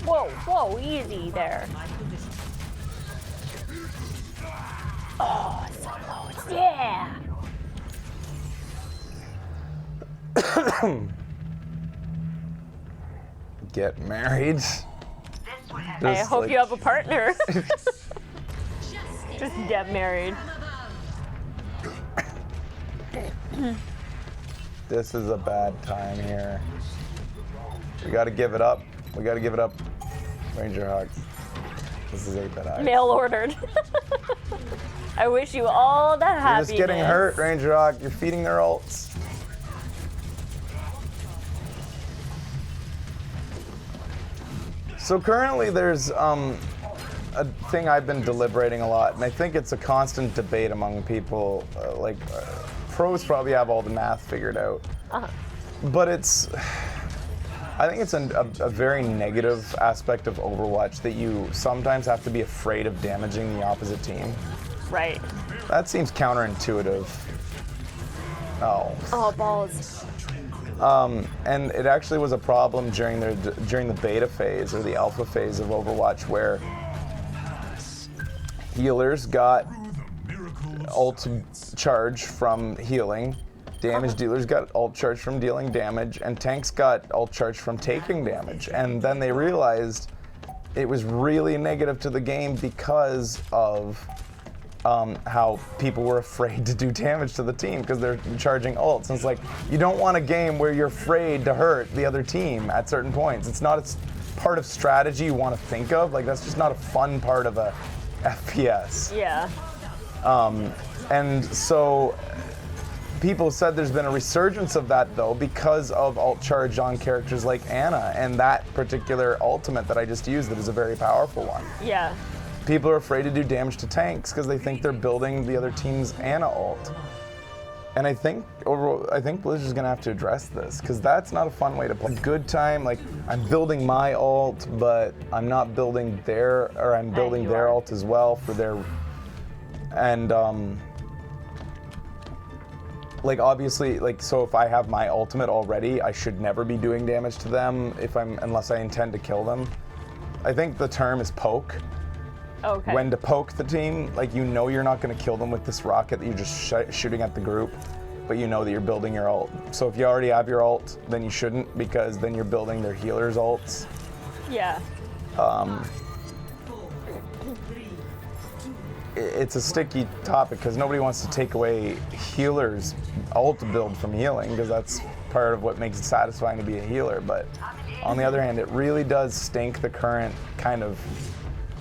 Whoa, whoa, easy there. Get married. I hope you have a partner. Just get married. This is a bad time here. We gotta give it up. We gotta give it up. Ranger Hawk. This is 8-bit eyes. Mail ordered. I wish you all the happiness. You're just getting hurt, Ranger Hawk. You're feeding their ults. So currently there's a thing I've been deliberating a lot, and I think it's a constant debate among people. Pros probably have all the math figured out. But I think it's a very negative aspect of Overwatch that you sometimes have to be afraid of damaging the opposite team. Right. That seems counterintuitive. Oh, balls. And it actually was a problem during the beta phase or the alpha phase of Overwatch, where healers got ult charge from healing, damage dealers got ult charge from dealing damage, and tanks got ult charge from taking damage. And then they realized it was really negative to the game because of how people were afraid to do damage to the team because they're charging ults. And it's like, you don't want a game where you're afraid to hurt the other team at certain points. It's not a part of strategy you want to think of. Like, that's just not a fun part of a FPS. Yeah. And so people said there's been a resurgence of that, though, because of ult charge on characters like Ana and that particular ultimate that I just used that is a very powerful one. Yeah. People are afraid to do damage to tanks because they think they're building the other team's Ana ult. And I think Blizzard's gonna have to address this because that's not a fun way to play. Good time, like I'm building my ult, but I'm not building I'm building their ult as well for their, and like obviously, like so if I have my ultimate already, I should never be doing damage to them unless I intend to kill them. I think the term is poke. Okay. When to poke the team, like you know you're not going to kill them with this rocket that you're just shooting at the group, but you know that you're building your ult. So if you already have your ult, then you shouldn't, because then you're building their healers' ults. Yeah. It's a sticky topic because nobody wants to take away healers' ult build from healing because that's part of what makes it satisfying to be a healer. But on the other hand, it really does stink the current kind of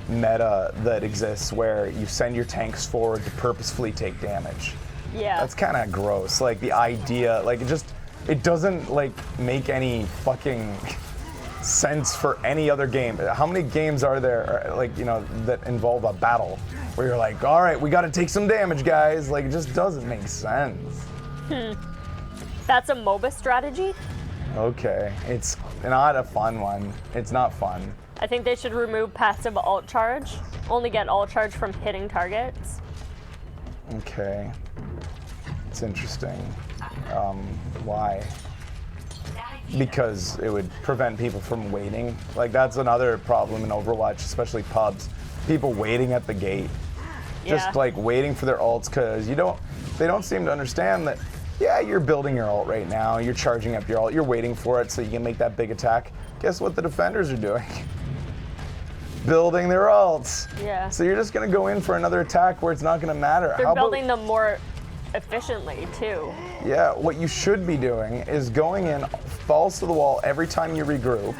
meta that exists where you send your tanks forward to purposefully take damage. Yeah. That's kind of gross. Like the idea, like it doesn't like make any fucking sense for any other game. How many games are there, like, you know, that involve a battle where you're like, all right, we got to take some damage, guys? Like, it just doesn't make sense. That's a MOBA strategy? Okay, it's not a fun one. It's not fun. I think they should remove passive ult charge. Only get ult charge from hitting targets. Okay. It's interesting. Why? Because it would prevent people from waiting. Like, that's another problem in Overwatch, especially pubs. People waiting at the gate. Just like waiting for their ults, because they don't seem to understand that, yeah, you're building your ult right now, you're charging up your ult, you're waiting for it so you can make that big attack. Guess what the defenders are doing? Building their ults. Yeah. So you're just gonna go in for another attack where it's not gonna matter. They're building them more efficiently too. Yeah, what you should be doing is going in, balls to the wall every time you regroup,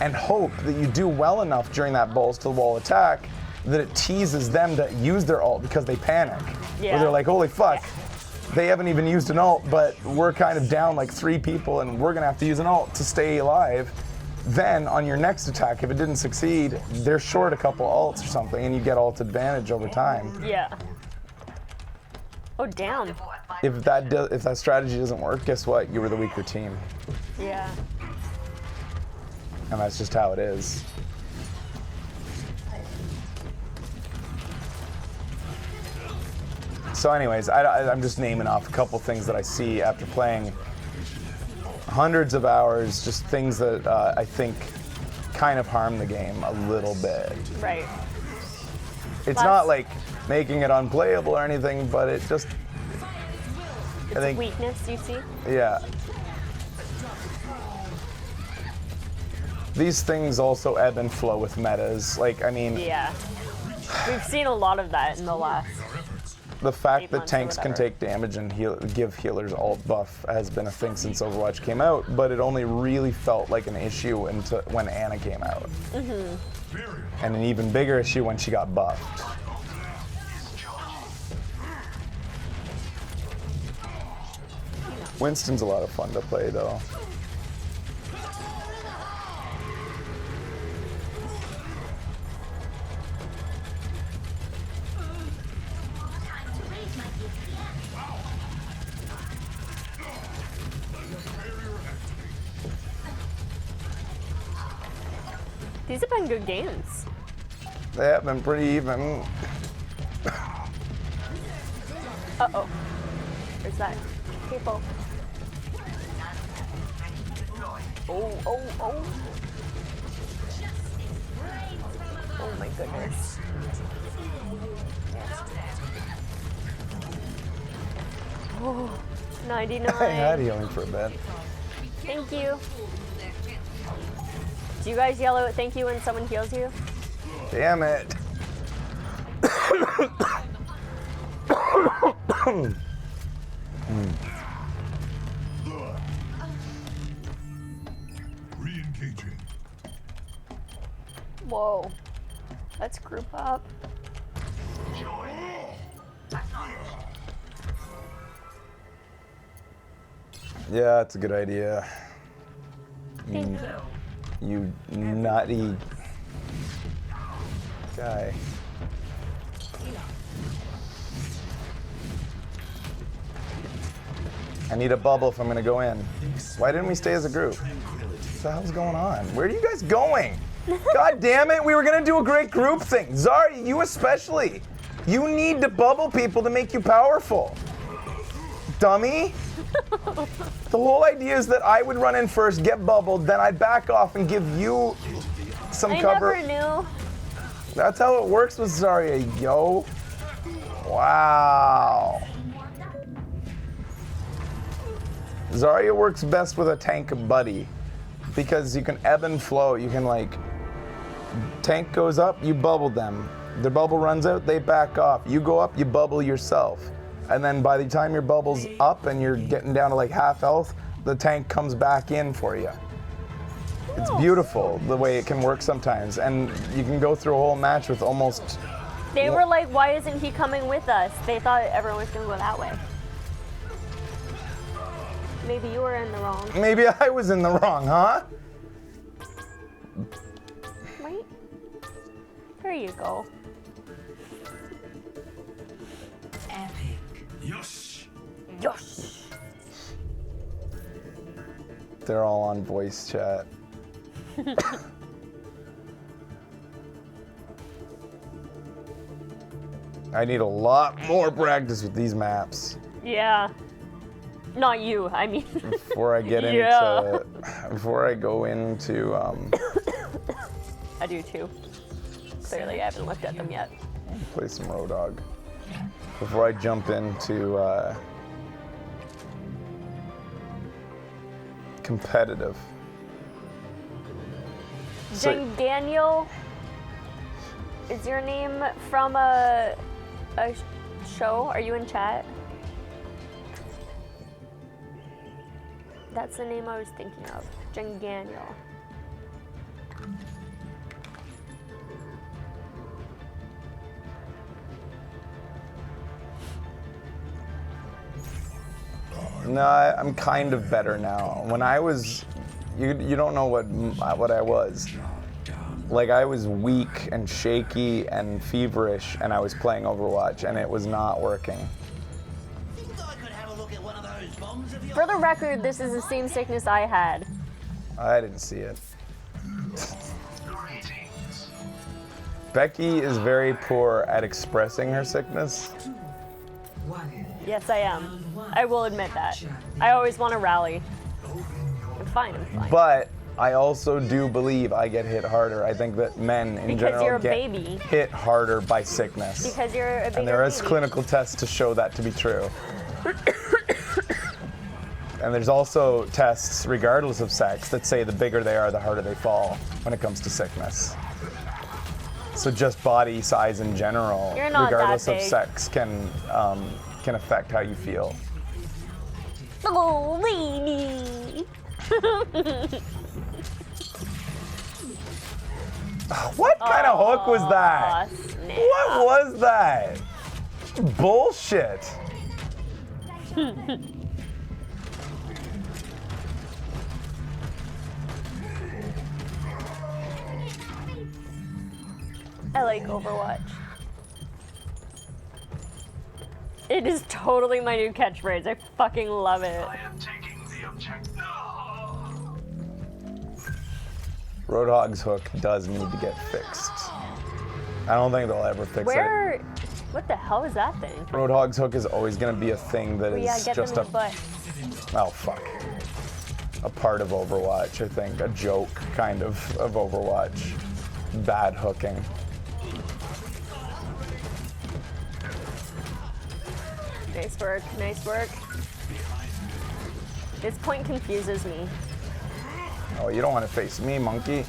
and hope that you do well enough during that balls to the wall attack that it teases them to use their ult because they panic. Yeah. Or they're like, holy fuck, they haven't even used an ult, but we're kind of down like 3 people and we're gonna have to use an ult to stay alive. Then on your next attack, if it didn't succeed, they're short a couple ults or something and you get ult advantage over time. Yeah. Oh, damn. If that strategy doesn't work, guess what? You were the weaker team. Yeah. And that's just how it is. So anyways, I'm just naming off a couple things that I see after playing hundreds of hours, just things that I think kind of harm the game a little bit. Right. It's not like making it unplayable or anything, but it just... It's a weakness, you see? Yeah. these things also ebb and flow with metas. Like, I mean, Yeah. We've seen a lot of that in the last. the fact 8 that months or tanks can whatever. take damage and give healers alt buff has been a thing since Overwatch came out, but it only really felt like an issue until when Ana came out. And an even bigger issue when she got buffed. Winston's a lot of fun to play though. These have been good games. They have been pretty even. Uh-oh. There's that people. Oh, oh, oh. Oh my goodness. Oh, 99. I had healing for a bit. Thank you. Do you guys yell out thank you when someone heals you? Damn it. Re-engaging. Whoa. Let's group up. Yeah, it's a good idea. Thank you. You nutty guy. I need a bubble if I'm gonna go in. Why didn't we stay as a group? What the hell's going on? Where are you guys going? God damn it, we were gonna do a great group thing. Zari, you especially. You need to bubble people to make you powerful. Dummy. The whole idea is that I would run in first, get bubbled, then I'd back off and give you some I cover. never knew. That's how it works with Zarya, yo. Wow. Zarya works best with a tank buddy because you can ebb and flow. You can like, tank goes up, you bubble them. Their bubble runs out, they back off. You go up, you bubble yourself. And then by the time your bubble's up and you're getting down to like half health, the tank comes back in for you. It's beautiful the way it can work sometimes. And you can go through a whole match with almost... They were like, why isn't he coming with us? They thought everyone was gonna go that way. Maybe you were in the wrong. Maybe I was in the wrong, huh? Right? There you go. Epic. Yosh. Yosh. They're all on voice chat. I need a lot more practice with these maps Yeah. Not you, I mean. before I get Yeah. before I go into, I do too. Clearly, I haven't looked at them yet. play some Road Dogg. Before I jump into, competitive. So- Jane Daniel, is your name from a show? Are you in chat? That's the name I was thinking of. Jane Daniel. No, I'm kind of better now. When I was, you don't know what I was. Like I was weak and shaky and feverish, and I was playing Overwatch, and it was not working. For the record, this is the same sickness I had. I didn't see it. Becky is very poor at expressing her sickness. Yes, I am. I will admit that. I always want to rally. I'm fine, I'm fine. But I also do believe I get hit harder. I think that men in Because general you're a get baby. hit harder by sickness. Because you're a bigger And there is baby. clinical tests to show that to be true. And there's also tests, regardless of sex, that say the bigger they are, the harder they fall when it comes to sickness. So just body size in general, You're not regardless that of big. sex, can affect how you feel. Oh, lady. What kind of hook was that? Snap. What was that? Bullshit. I like Overwatch. It is totally my new catchphrase. I fucking love it. I am taking the objective. Roadhog's hook does need to get fixed. I don't think they'll ever fix it. What the hell is that thing? Roadhog's hook is always going to be a thing that Oh, is yeah, get just them in the butt. oh fuck, a part of Overwatch. I think a joke kind of Overwatch. Bad hooking. Nice work, nice work. This point confuses me. Oh, you don't want to face me, monkey.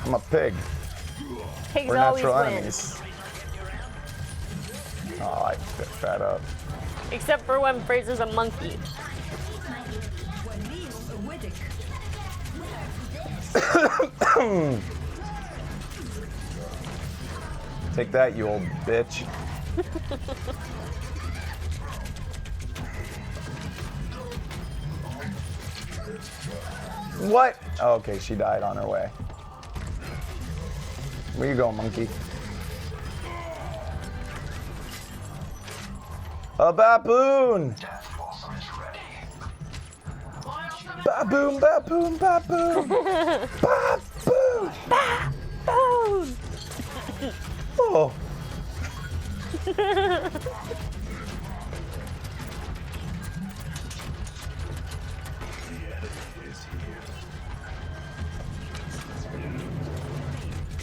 I'm a pig. Pigs We're always natural win. enemies. Oh, I get fed up. Except for when Fraser's a monkey. Take that, you old bitch. What? Oh, okay, she died on her way. Where you go, monkey? A baboon! Baboon, baboon, baboon! Baboon! Baboon! Oh.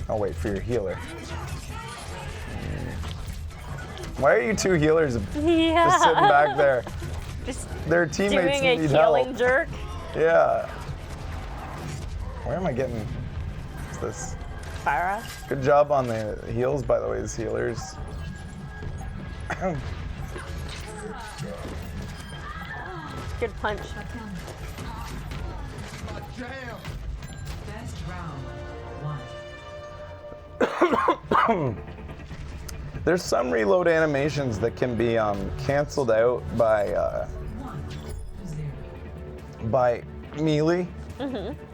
I'll wait for your healer. Why are you two healers just sitting back there? Just Their teammates doing a need healing help. jerk. Yeah. Where am I getting this? Farah. Good job on the heals, by the way, these healers. Good punch. Best round 1. There's some reload animations that can be canceled out by melee.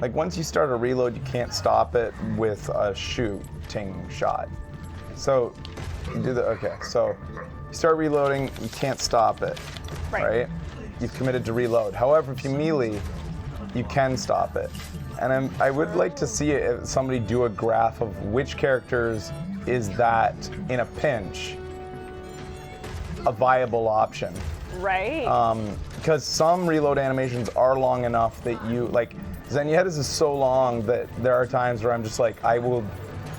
Like once you start a reload, you can't stop it with a shooting shot. So you do the so you start reloading, you can't stop it, right? You've committed to reload. However, if you melee, you can stop it. And I would like to see somebody do a graph of which characters is that in a pinch a viable option. Right. Because some reload animations are long enough that you, like, Zenyatta's is so long that there are times where I'm just like, I will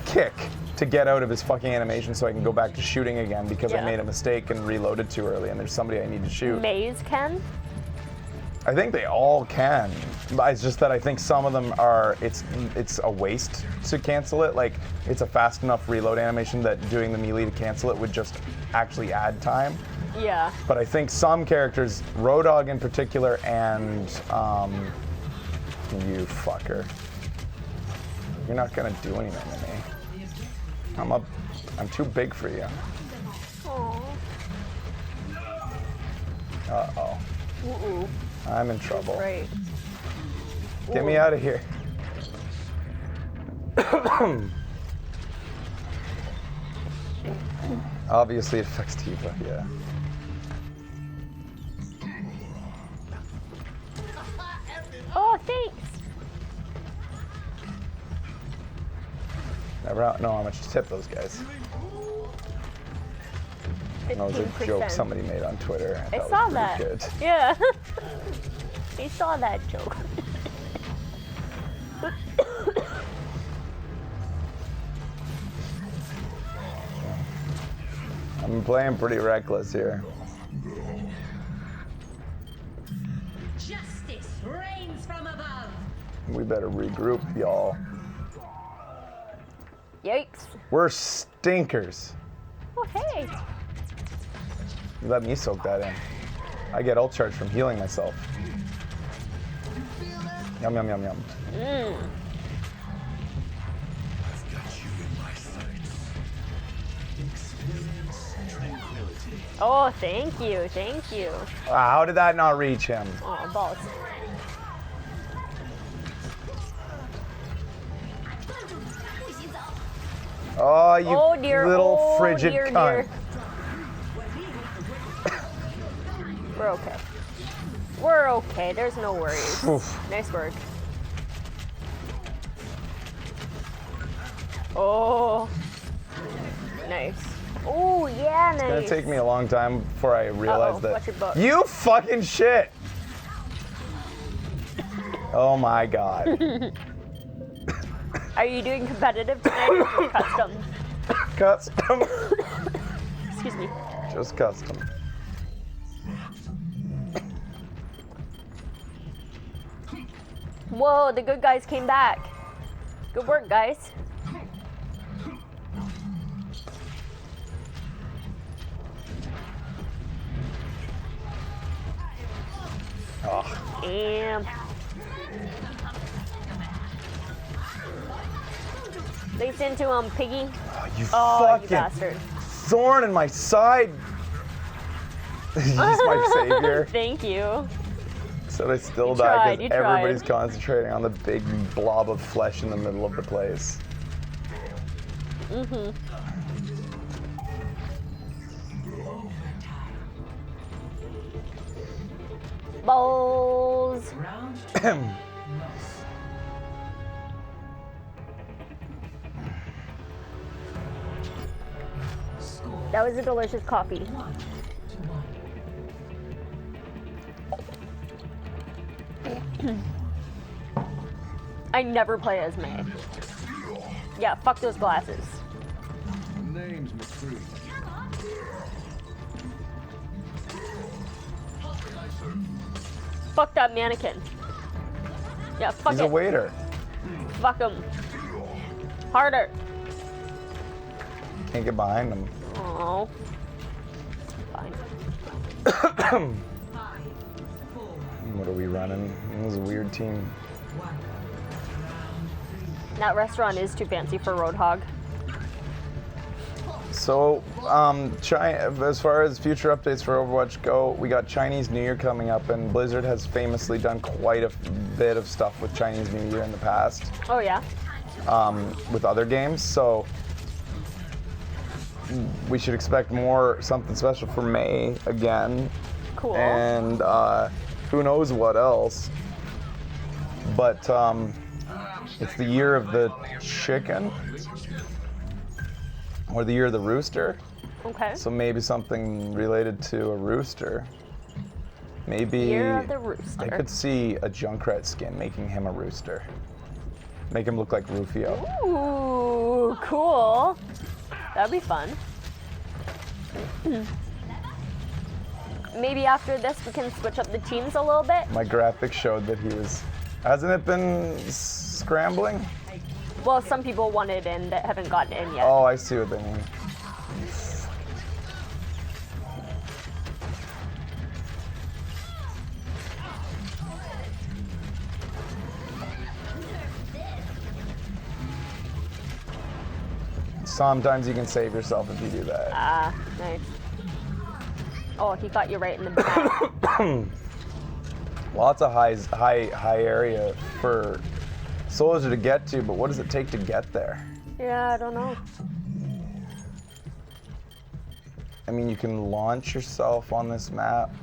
kick to get out of his fucking animation so I can go back to shooting again because I made a mistake and reloaded too early and there's somebody I need to shoot. Maze can? I think they all can. But it's just that I think some of them are, it's a waste to cancel it. Like, it's a fast enough reload animation that doing the melee to cancel it would just actually add time. Yeah. But I think some characters, Roadhog in particular, and you fucker. You're not gonna do anything to me. I'm too big for you. Aww. Uh-oh. Ooh. I'm in trouble. Right. Get me out of here. Obviously it affects Tifa, yeah. Oh, thanks. Never know how much to tip those guys. That was a joke somebody made on Twitter. I saw was that. Good. Yeah. I saw that joke. I'm playing pretty reckless here. Justice. rains from above. We better regroup, y'all. Yikes. We're stinkers. Oh, hey. Let me soak that in. I get ult charge from healing myself. Yum, yum, yum, yum. Mmm. I've got you in my sights. Experience tranquility. Oh, thank you. Thank you. How did that not reach him? Oh, balls. Oh, you Oh, dear. little Oh, frigid dear, cunt. dear. We're okay. We're okay. There's no worries. Oof. Nice work. Oh. Nice. Oh, yeah, nice. It's gonna take me a long time before I realize that. Watch your book. You fucking shit! Oh my god. Are you doing competitive tonight or custom? Custom. Excuse me. Just custom. Whoa, the good guys came back. Good work, guys. Oh, Damn. Thanks into Piggy. you Oh, you fucking bastard. thorn in my side. He's my savior. Thank you. So I still You die tried, because you everybody's tried. concentrating on the big blob of flesh in the middle of the place. Mm-hmm. Balls. Round two. Score That was a delicious coffee. 1-1. I never play as May. Yeah, fuck those glasses. The name's McCree. Fuck that mannequin. Yeah, fuck He's it. a waiter. Fuck him. Harder. Can't get behind him. Oh. Fine. 5, 4, What are we running? This is a weird team. 1. Round That restaurant is too fancy for Roadhog. So, as far as future updates for Overwatch go, we got Chinese New Year coming up, and Blizzard has famously done quite a bit of stuff with Chinese New Year in the past, Oh, yeah? with other games. So, we should expect something special for May again, Cool. and who knows what else. But it's the year of the chicken, or the year of the rooster. Okay. So maybe something related to a rooster. Maybe Year of the rooster. I could see a Junkrat skin making him a rooster. Make him look like Rufio. Ooh, cool. That'd be fun. Maybe after this we can switch up the teams a little bit. My graphic showed that he was. Hasn't it been scrambling? Well, some people want it in that haven't gotten it in yet. Oh, I see what they mean. Sometimes you can save yourself if you do that. Ah, nice. Oh, he got you right in the back. Lots of high area for Soldier to get to, but what does it take to get there? Yeah, I don't know. I mean, you can launch yourself on this map.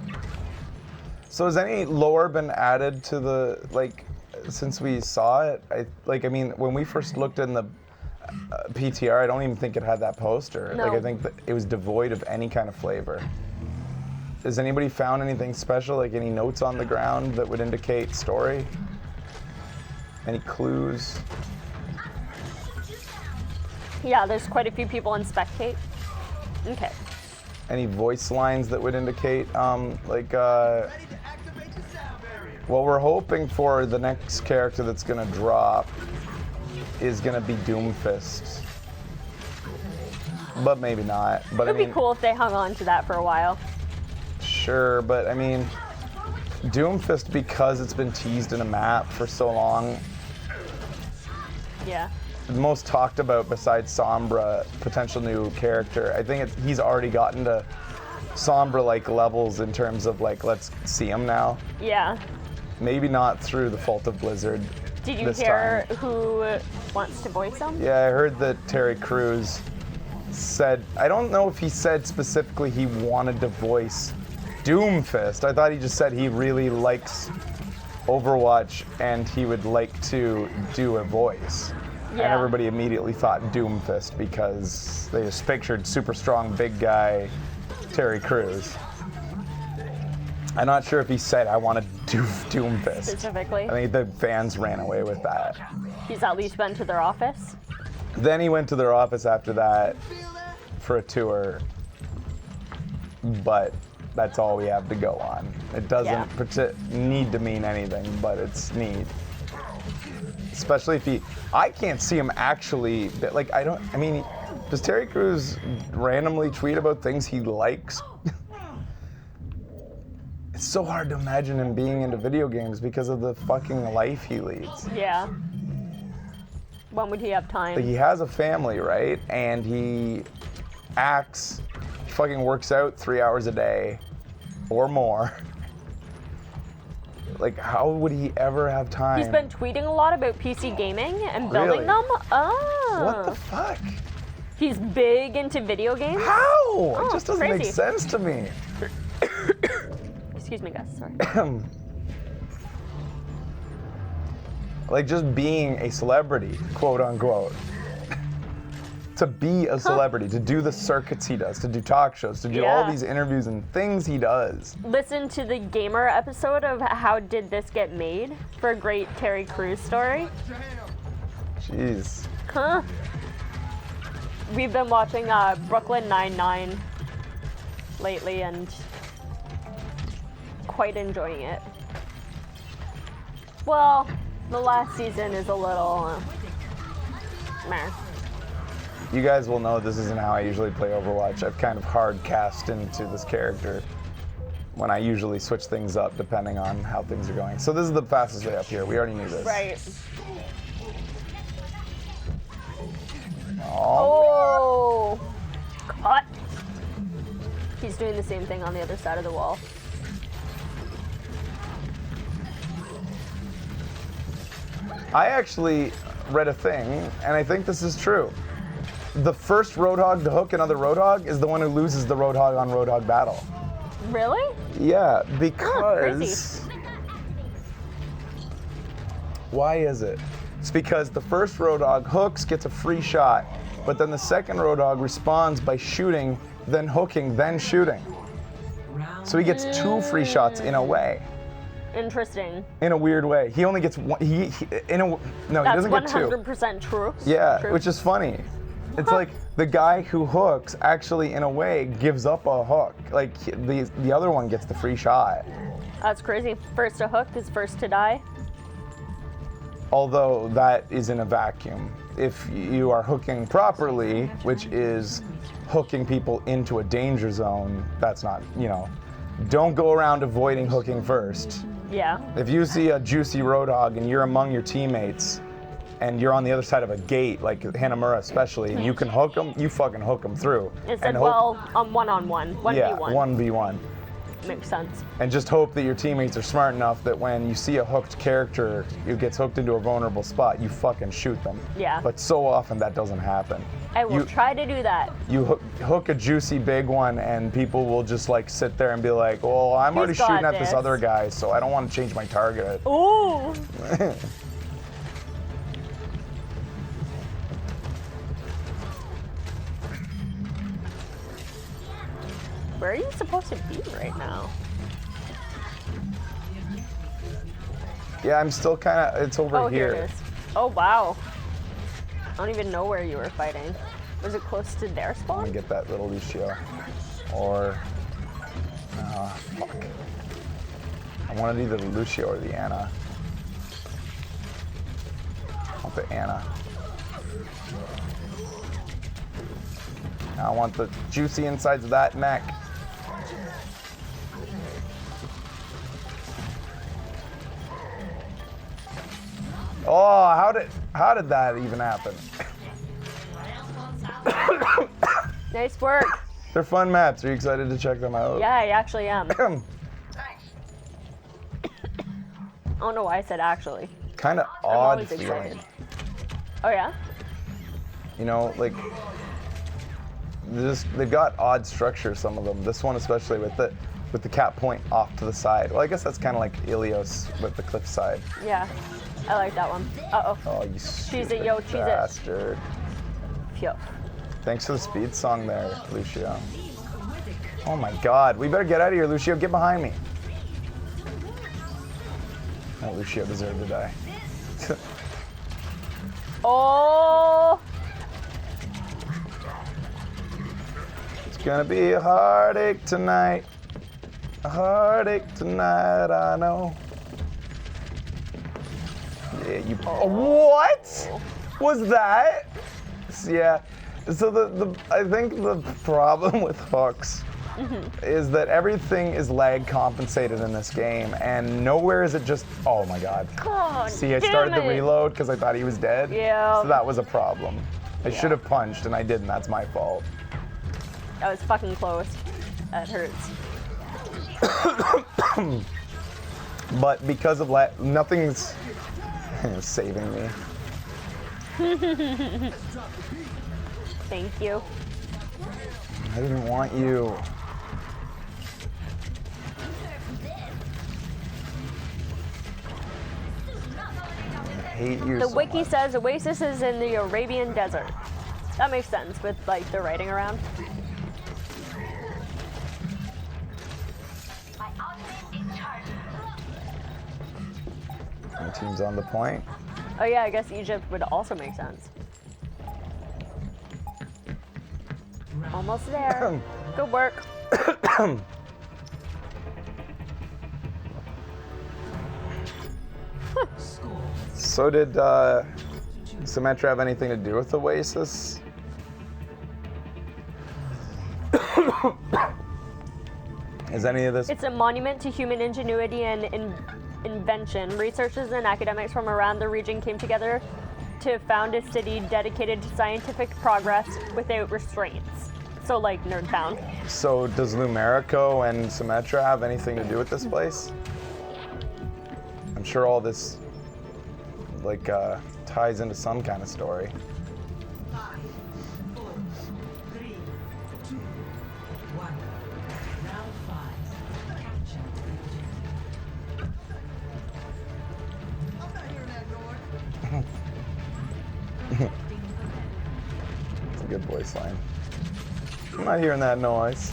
So has any lore been added to the, like, since we saw it? I mean, when we first looked in the PTR, I don't even think it had that poster. No. Like, I think that it was devoid of any kind of flavor. Has anybody found anything special, like any notes on the ground that would indicate story? Any clues? Yeah, there's quite a few people in spectate. Okay. Any voice lines that would indicate, Well, we're hoping for the next character that's gonna drop is gonna be Doomfist. But maybe not. But It'd be cool if they hung on to that for a while. Sure, but I mean, Doomfist, because it's been teased in a map for so long, yeah. The most talked about besides Sombra, potential new character, I think he's already gotten to Sombra-like levels in terms of like, let's see him now. Yeah. Maybe not through the fault of Blizzard. Did you hear who wants to voice him? Yeah, I heard that Terry Crews said, I don't know if he said specifically he wanted to voice Doomfist. I thought he just said he really likes Overwatch and he would like to do a voice. Yeah. And everybody immediately thought Doomfist because they just pictured super strong big guy Terry Crews. I'm not sure if he said I want to do Doomfist. Specifically? I think the fans ran away with that. He's at least been to their office? Then he went to their office after that for a tour, but that's all we have to go on. It doesn't need to mean anything, but it's neat. Especially if I can't see him actually, like does Terry Crews randomly tweet about things he likes? It's so hard to imagine him being into video games because of the fucking life he leads. Yeah. When would he have time? Like, he has a family, right? And he acts, he fucking works out 3 hours a day or more. Like, how would he ever have time? He's been tweeting a lot about PC gaming and building them. Oh. What the fuck? He's big into video games? How? Oh, it just doesn't make sense to me. Excuse me, guys. Sorry. Like, just being a celebrity, quote unquote. To be a celebrity, to do the circuits he does, to do talk shows, to do all these interviews and things he does. Listen to the Gamer episode of How Did This Get Made for a great Terry Crews story. Jeez. Huh? We've been watching Brooklyn Nine-Nine lately and quite enjoying it. Well, the last season is a little meh. You guys will know this isn't how I usually play Overwatch. I've kind of hard cast into this character when I usually switch things up depending on how things are going. So this is the fastest way up here. We already knew this. Right. Oh. Cut. He's doing the same thing on the other side of the wall. I actually read a thing, and I think this is true. The first Roadhog to hook another Roadhog is the one who loses the Roadhog on Roadhog battle. Really? Yeah, because... crazy. Why is it? It's because the first Roadhog hooks, gets a free shot, but then the second Roadhog responds by shooting, then hooking, then shooting. So he gets 2 free shots in a way. Interesting. In a weird way. He only gets one, he doesn't get 2. That's 100% true. Yeah, True. which is funny. It's like the guy who hooks actually, in a way, gives up a hook. Like the other one gets the free shot. That's crazy. First to hook is first to die. Although that is in a vacuum. If you are hooking properly, which is hooking people into a danger zone, that's not, don't go around avoiding hooking first. Yeah. If you see a juicy Roadhog and you're among your teammates, and you're on the other side of a gate, like Hanamura especially, and you can hook them, you fucking hook them through. It said, one-on-one, 1v1. Yeah, 1v1. Makes sense. And just hope that your teammates are smart enough that when you see a hooked character who gets hooked into a vulnerable spot, you fucking shoot them. Yeah. But so often that doesn't happen. I will try to do that. You hook a juicy big one and people will just like sit there and be like, well, I'm already shooting at this other guy, so I don't want to change my target. Ooh. Where are you supposed to be right now? Yeah, I'm still kind of, it's over here. Here it is. Oh, wow. I don't even know where you were fighting. Was it close to their I'm spawn? gonna get that little Lucio. Or, fuck. I wanted either the Lucio or the Ana. I want the Ana. I want the juicy insides of that neck. Oh, how did that even happen? Nice work. They're fun maps. Are you excited to check them out? Yeah, I actually am. I don't know why I said actually. Kind of I'm odd always feeling. excited. Oh yeah? You know, like they've got odd structure. Some of them. This one especially with the cap point off to the side. Well, I guess that's kind of like Ilios with the cliff side. Yeah, I like that one. Uh-oh. Oh, you Cheese it, yo, cheese it. bastard. Phew. Thanks for the speed song there, Lucio. Oh my god, we better get out of here, Lucio. Get behind me. Oh, Lucio deserved to die. Oh! It's gonna be a heartache tonight. A heartache tonight, I know. Yeah, you. Oh, what was that? Yeah. So I think the problem with hooks is that everything is lag compensated in this game, and nowhere is it just. Oh my god. God, See, I started the reload because I thought he was dead. Yeah. So that was a problem. I should have punched, and I didn't. That's my fault. That was fucking close. That hurts. But because of nothing's saving me. Thank you. I didn't want you. I hate you The so wiki much. says Oasis is in the Arabian desert. That makes sense with like the writing around. My team's on the point. Oh yeah, I guess Egypt would also make sense. Almost there. Good work. So did Symmetra have anything to do with Oasis? Is any of this? It's a monument to human ingenuity and invention. Researchers and academics from around the region came together to found a city dedicated to scientific progress without restraints. So like Nerdtown. So does Lumerico and Symmetra have anything to do with this place? I'm sure all this like ties into some kind of story. 5, 4, 3, 2, 1. Round 5. Capture the objective. It's a good voice line. I'm not hearing that noise.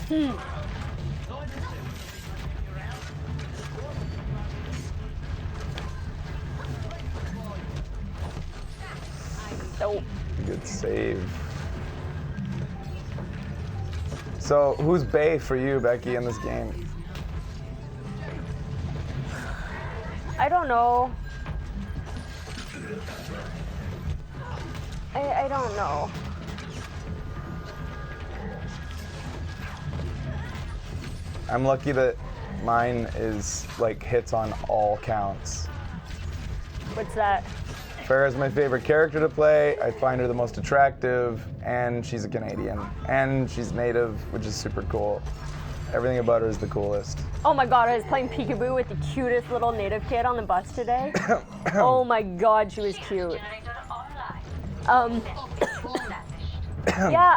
Nope. Good save. So who's Bae for you, Becky, in this game? I don't know. I don't know. I'm lucky that mine is like hits on all counts. What's that? Farrah's my favorite character to play. I find her the most attractive, and she's a Canadian. And she's native, which is super cool. Everything about her is the coolest. Oh my god, I was playing peekaboo with the cutest little native kid on the bus today. Oh my god, she was cute. Yeah,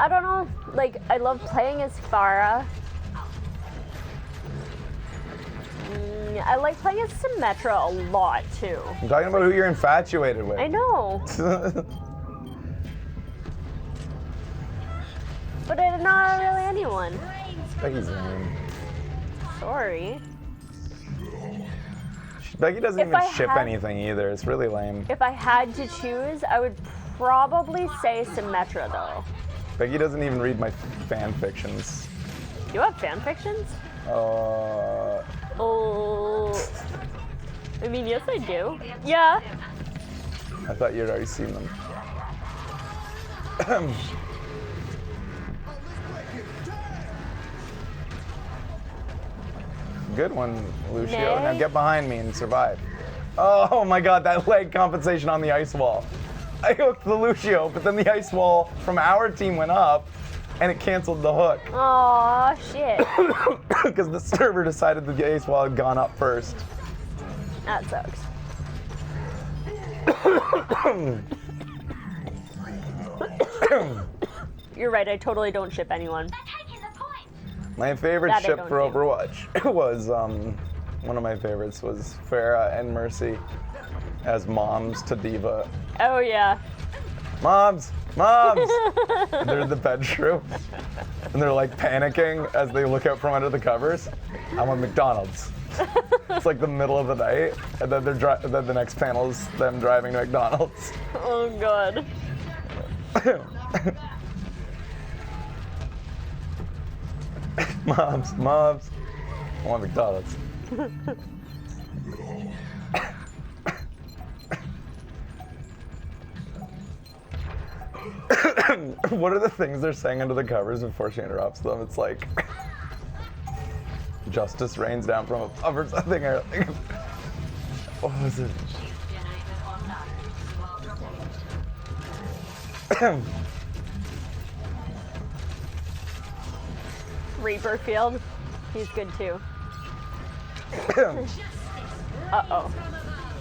I don't know. Like, I love playing as Farrah. I like playing as Symmetra a lot too. I'm talking about who you're infatuated with. I know. But I'm not really anyone. Becky's lame. Sorry. Becky doesn't If even I ship had- anything either. It's really lame. If I had to choose, I would probably say Symmetra though. Becky doesn't even read my fan fictions. You have fan fictions? Oh. I mean, yes, I do. Yeah. I thought you'd already seen them. Good one, Lucio. Nay. Now get behind me and survive. Oh my god, that leg compensation on the ice wall. I hooked the Lucio, but then the ice wall from our team went up and it canceled the hook. Aw, shit. Because the server decided the ice wall had gone up first. That sucks. You're right, I totally don't ship anyone. My favorite That I ship don't for do. Overwatch was, one of my favorites was Farah and Mercy as moms to Diva. Oh, yeah. Moms! Moms! And they're in the bedroom. And they're like panicking as they look out from under the covers. I'm at McDonald's. It's like the middle of the night, and then then the next panel is them driving to McDonald's. Oh, God. Moms, moms. I want McDonald's. What are the things they're saying under the covers before she interrupts them? It's like justice rains down from above or something. Or like, what was it? Reaper Field. He's good, too. Uh-oh.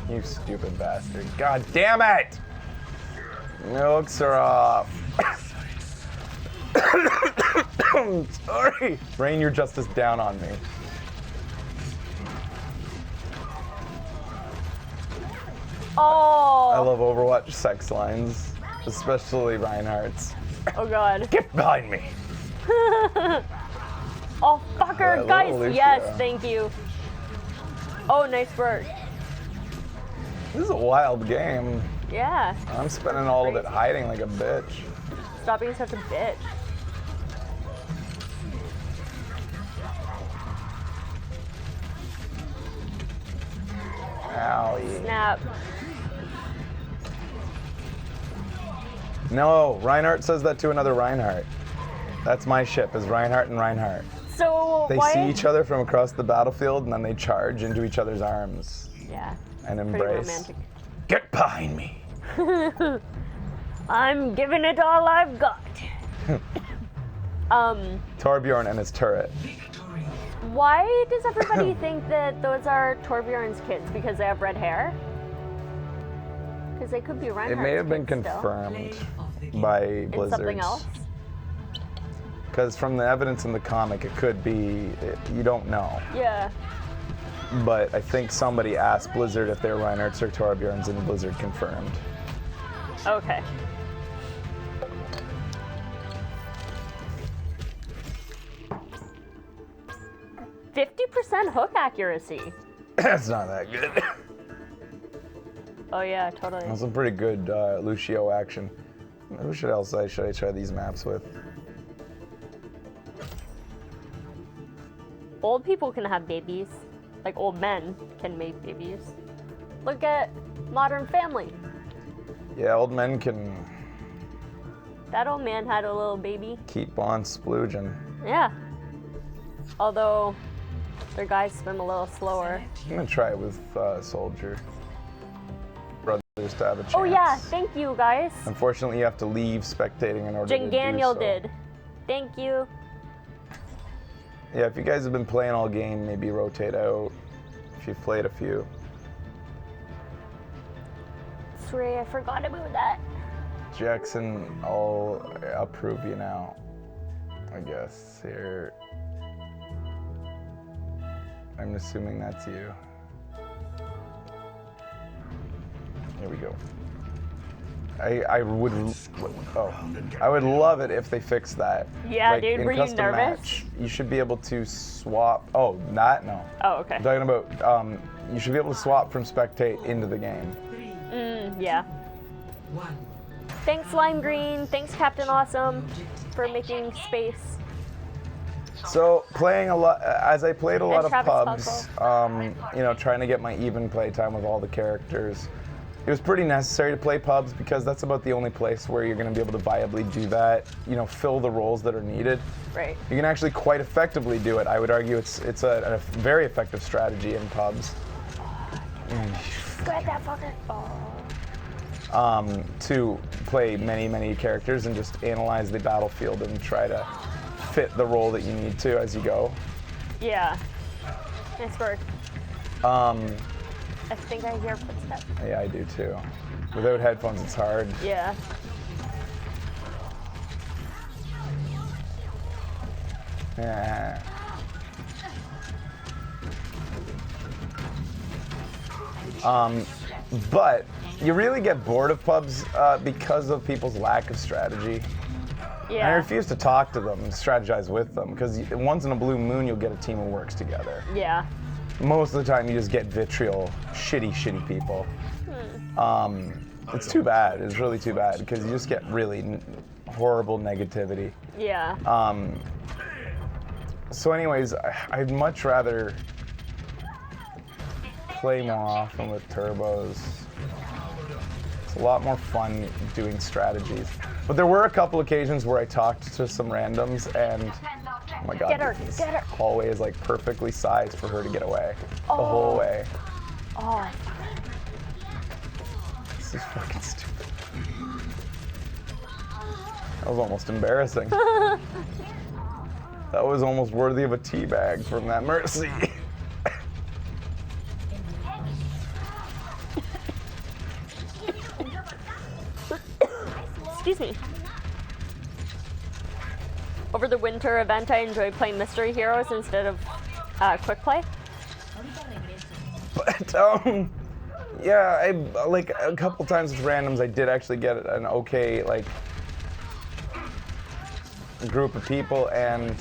You stupid bastard. God damn it! Milks are off. Sorry. Rain your justice down on me. Oh. I love Overwatch sex lines, especially Reinhardt's. Oh, God. Get behind me. Oh, fucker. Little Guys, Lucio. yes, thank you. Oh, nice work. This is a wild game. Yeah. I'm spending all of it hiding like a bitch. Stop being such a bitch. Owie. Snap. No, Reinhardt says that to another Reinhardt. That's my ship, is Reinhardt and Reinhardt. So, They why? see each other from across the battlefield and then they charge into each other's arms Yeah. and Pretty embrace. romantic. Get behind me. I'm giving it all I've got. Torbjorn and his turret. Why does everybody think that those are Torbjorn's kids? Because they have red hair? Because they could be Reinhardt's It may have been kids still. confirmed by In Blizzard. something else? Because from the evidence in the comic, it could be, you don't know. Yeah. But I think somebody asked Blizzard if they're Reinhardt's or Torbjorn's, and Blizzard confirmed. Okay. %50 hook accuracy. That's not that good. Oh yeah, totally. That's some pretty good Lucio action. Who should I try these maps with? Old people can have babies. Like old men can make babies. Look at Modern Family. Yeah, old men can That old man had a little baby. keep on splooging. Yeah. Although their guys swim a little slower. I'm gonna try it with Soldier. Brothers to have a chance. Oh yeah, thank you guys. Unfortunately, you have to leave spectating in order to do Daniel so. did. Thank you. Yeah, if you guys have been playing all game, maybe rotate out. If you've played a few. Sorry, I forgot about that. Jackson, I'll approve you now. I guess here. I'm assuming that's you. Here we go. I would love it if they fixed that. Yeah, like, dude, in were you custom nervous? match, you should be able to swap. Oh, that no. Oh, okay. I'm talking about you should be able to swap from spectate into the game. Yeah. Thanks, Lime Green. Thanks, Captain Awesome, for making space. So playing a lot, as I played a lot of Travis pubs, you know, trying to get my even play time with all the characters, it was pretty necessary to play pubs because that's about the only place where you're going to be able to viably do that, you know, fill the roles that are needed. Right. You can actually quite effectively do it. I would argue it's a very effective strategy in pubs. Grab that fucker. To play many characters and just analyze the battlefield and try to fit the role that you need to as you go. Yeah. Nice work. I think I hear footsteps. Yeah, I do too. Without headphones, it's hard. Yeah. Yeah. But you really get bored of pubs because of people's lack of strategy. Yeah. And I refuse to talk to them and strategize with them because once in a blue moon you'll get a team who works together. Yeah. Most of the time you just get vitriol, shitty people. It's too bad. It's really too bad because you just get really horrible negativity. Yeah. So anyways, I'd much rather play more often with turbos. It's a lot more fun doing strategies. But there were a couple occasions where I talked to some randoms and oh my god, Get her, this get her. hallway is like perfectly sized for her to get away. The whole way. Oh. This is fucking stupid. That was almost embarrassing. That was almost worthy of a teabag from that Mercy. Excuse me. Over the winter event, I enjoyed playing Mystery Heroes instead of Quick Play. But yeah, I like a couple times with randoms. I did actually get an okay like group of people, and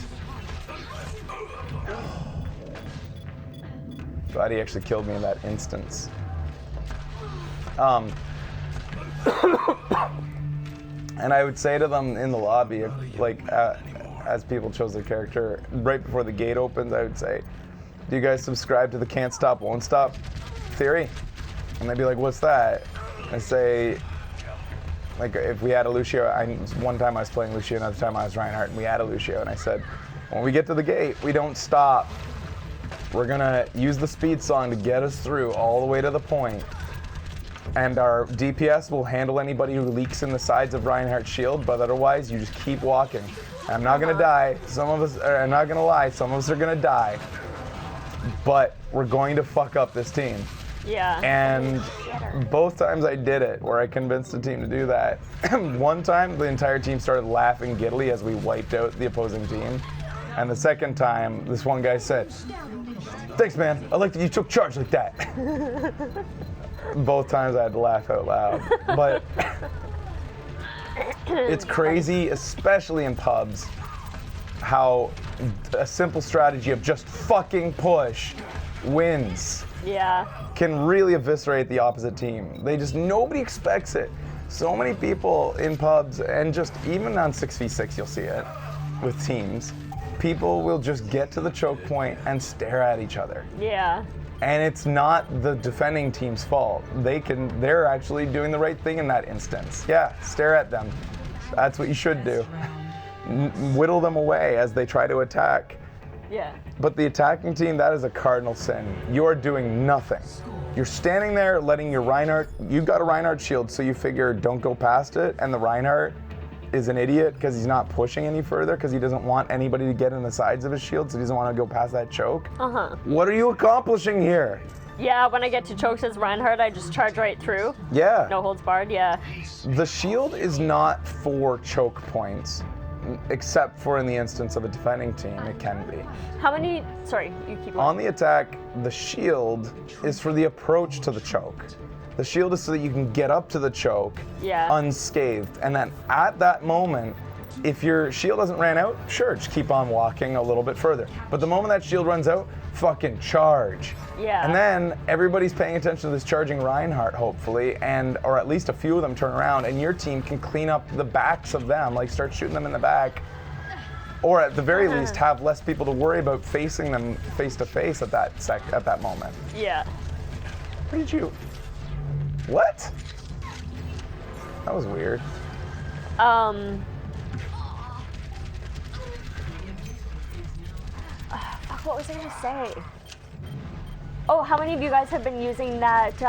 glad he actually killed me in that instance. And I would say to them in the lobby, like as people chose their character, right before the gate opens, I would say, do you guys subscribe to the can't stop, won't stop theory? And they'd be like, what's that? I say, like if we had a Lucio, one time I was playing Lucio, another time I was Reinhardt, and we had a Lucio, and I said, when we get to the gate, we don't stop. We're gonna use the speed song to get us through all the way to the point. And our DPS will handle anybody who leaks in the sides of Reinhardt's shield, but otherwise you just keep walking. I'm not gonna die. I'm not gonna lie, some of us are gonna die. But we're going to fuck up this team. Yeah. And both times I did it, where I convinced the team to do that. One time, the entire team started laughing giddily as we wiped out the opposing team. And the second time, this one guy said, thanks man, I like that you took charge like that. Both times I had to laugh out loud. But it's crazy, especially in pubs, how a simple strategy of just fucking push wins. Yeah. Can really eviscerate the opposite team. Nobody expects it. So many people in pubs, and just even on 6v6 you'll see it with teams, people will just get to the choke point and stare at each other. Yeah. And it's not the defending team's fault. They're actually doing the right thing in that instance. Yeah, stare at them. That's what you should do. Whittle them away as they try to attack. Yeah. But the attacking team, that is a cardinal sin. You're doing nothing. You're standing there letting your Reinhardt, you've got a Reinhardt shield, so you figure don't go past it, and the Reinhardt is an idiot because he's not pushing any further because he doesn't want anybody to get in the sides of his shield, so he doesn't want to go past that choke. Uh-huh. What are you accomplishing here? Yeah, when I get to chokes as Reinhardt, I just charge right through. Yeah. No holds barred, yeah. The shield is not for choke points, except for in the instance of a defending team, it can be. How many, sorry, you keep going. On the attack, the shield is for the approach to the choke. The shield is so that you can get up to the choke unscathed. And then at that moment, if your shield hasn't ran out, sure, just keep on walking a little bit further. But the moment that shield runs out, fucking charge. Yeah. And then everybody's paying attention to this charging Reinhardt, hopefully, or at least a few of them turn around, and your team can clean up the backs of them, like start shooting them in the back. Or at the very least, have less people to worry about facing them face to face at that moment. Yeah. What did you? What? That was weird. Fuck, what was I gonna say? Oh, how many of you guys have been using that,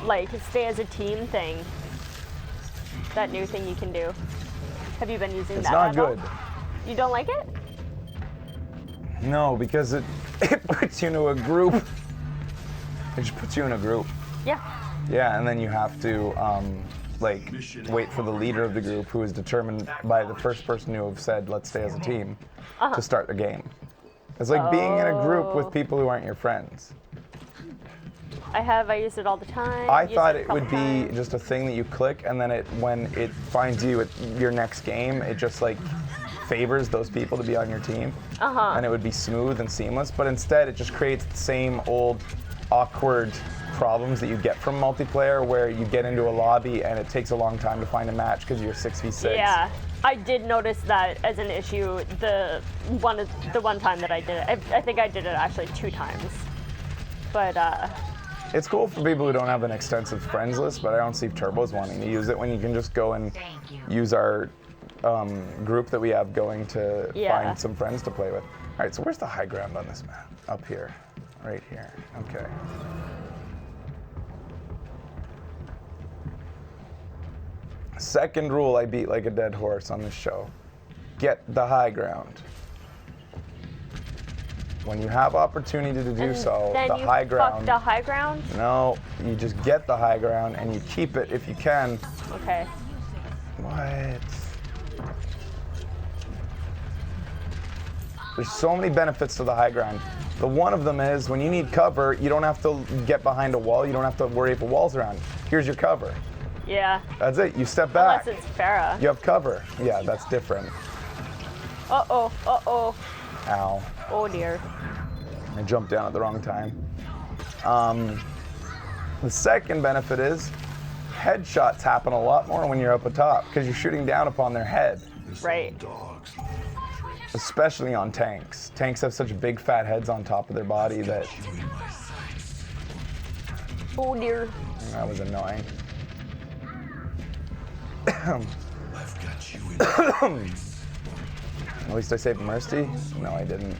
like, stay as a team thing? That new thing you can do. Have you been using that? It's not good. You don't like it? No, because it puts you into a group. It just puts you in a group. Yeah. Yeah, and then you have to like wait for the leader of the group, who is determined by the first person who have said, let's stay as a team, to start the game. It's like being in a group with people who aren't your friends. I use it all the time. I thought it would be just a thing that you click, and then when it finds you at your next game, it just like favors those people to be on your team. And it would be smooth and seamless, but instead it just creates the same old awkward problems that you get from multiplayer, where you get into a lobby and it takes a long time to find a match because you're 6v6. Yeah, I did notice that as an issue the one time that I did it. I think I did it actually 2 times. But it's cool for people who don't have an extensive friends list, but I don't see Turbos wanting to use it when you can just go and use our group that we have going to find some friends to play with. All right, so where's the high ground on this map? Up here, right here. Okay. Second rule I beat like a dead horse on this show. Get the high ground. When you have opportunity to do so, then the you high ground. Fuck the high ground? No, you just get the high ground and you keep it if you can. Okay. What? There's so many benefits to the high ground. The one of them is when you need cover, you don't have to get behind a wall. You don't have to worry if a wall's around. Here's your cover. Yeah. That's it. You step back. Unless it's Farah. You have cover. Yeah, that's different. Uh-oh. Uh-oh. Ow. Oh, dear. I jumped down at the wrong time. The second benefit is headshots happen a lot more when you're up atop because you're shooting down upon their head. Right. Especially on tanks. Tanks have such big fat heads on top of their body that... Oh, dear. That was annoying. I've got you in At least I saved Mercy? No, I didn't.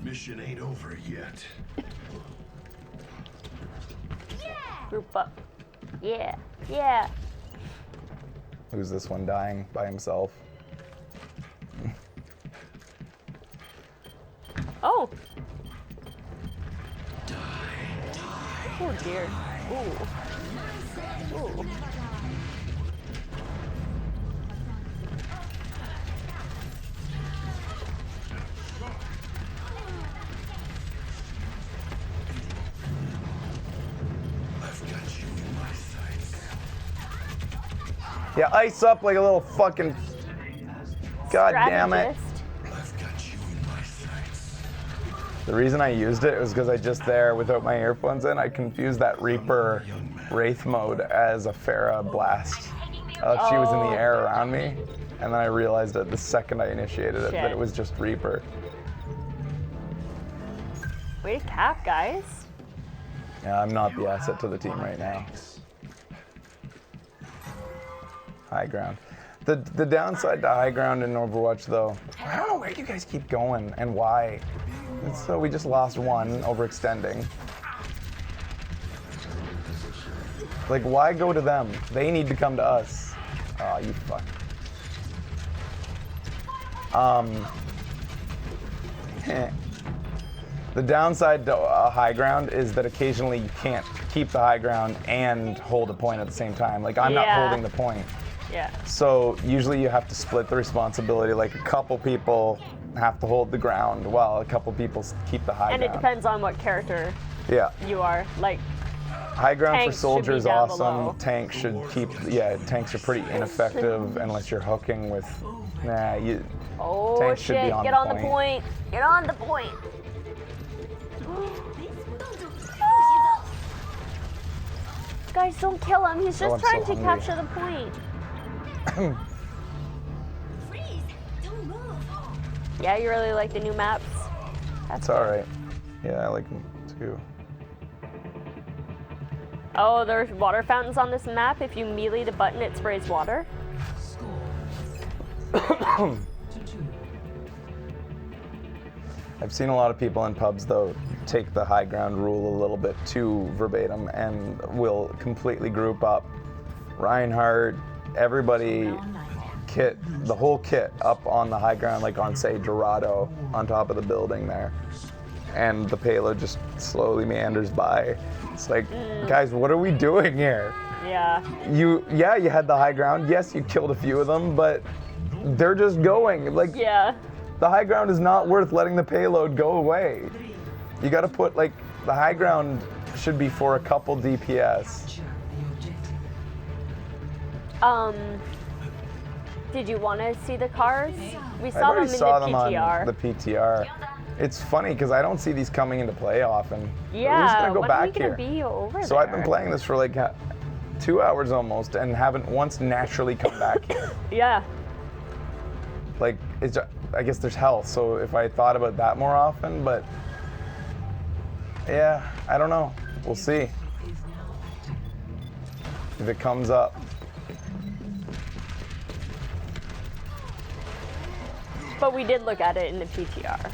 Mission ain't over yet. Group up. Yeah. Yeah. Who's this one dying by himself? Oh. Oh, dear. Ooh. Ooh. Yeah, ice up like a little fucking... God damn it. I've got you in my sights. The reason I used it was because I just there, without my earphones in, I confused that Reaper Wraith mode as a Farah blast. She was in the air around me, and then I realized it the second I initiated it that it was just Reaper. Way to cap, guys. Yeah, I'm not the asset to the team right now. High ground. The downside to high ground in Overwatch, though, I don't know where you guys keep going and why. And so we just lost one overextending. Like, why go to them? They need to come to us. Oh, you fuck. The downside to high ground is that occasionally you can't keep the high ground and hold a point at the same time. Like, I'm not holding the point. Yeah. So usually you have to split the responsibility. Like, a couple people have to hold the ground while a couple people keep the high ground. And it depends on what character you are. Like, high ground for soldiers awesome. Below. Tanks should keep. Yeah, tanks are pretty ineffective unless you're hooking with. Nah, you. Oh tanks shit! Should be on Get the on point. the point. Get on the point. Guys, don't kill him. He's just I'm trying so to hungry. capture the point. Yeah, you really like the new maps? It's alright. Yeah, I like them too. Oh, there's water fountains on this map. If you melee the button, it sprays water. Score 2-2. I've seen a lot of people in pubs, though, take the high ground rule a little bit too verbatim and will completely group up Reinhardt, everybody, kit, the whole kit up on the high ground, like on, say, Dorado, on top of the building there. And the payload just slowly meanders by. It's like, guys, what are we doing here? Yeah. You had the high ground. Yes, you killed a few of them, but they're just going. Like, Yeah. the high ground is not worth letting the payload go away. You gotta put, like, the high ground should be for a couple DPS. Did you want to see the cars? We I saw them already in saw the them PTR. on the PTR. It's funny because I don't see these coming into play often. Yeah, We're just gonna go when back are we gonna here. be over So there? I've been playing this for like 2 hours almost and haven't once naturally come back here. Yeah. Like, I guess there's health, so if I thought about that more often, but yeah, I don't know. We'll see if it comes up. But we did look at it in the PTR.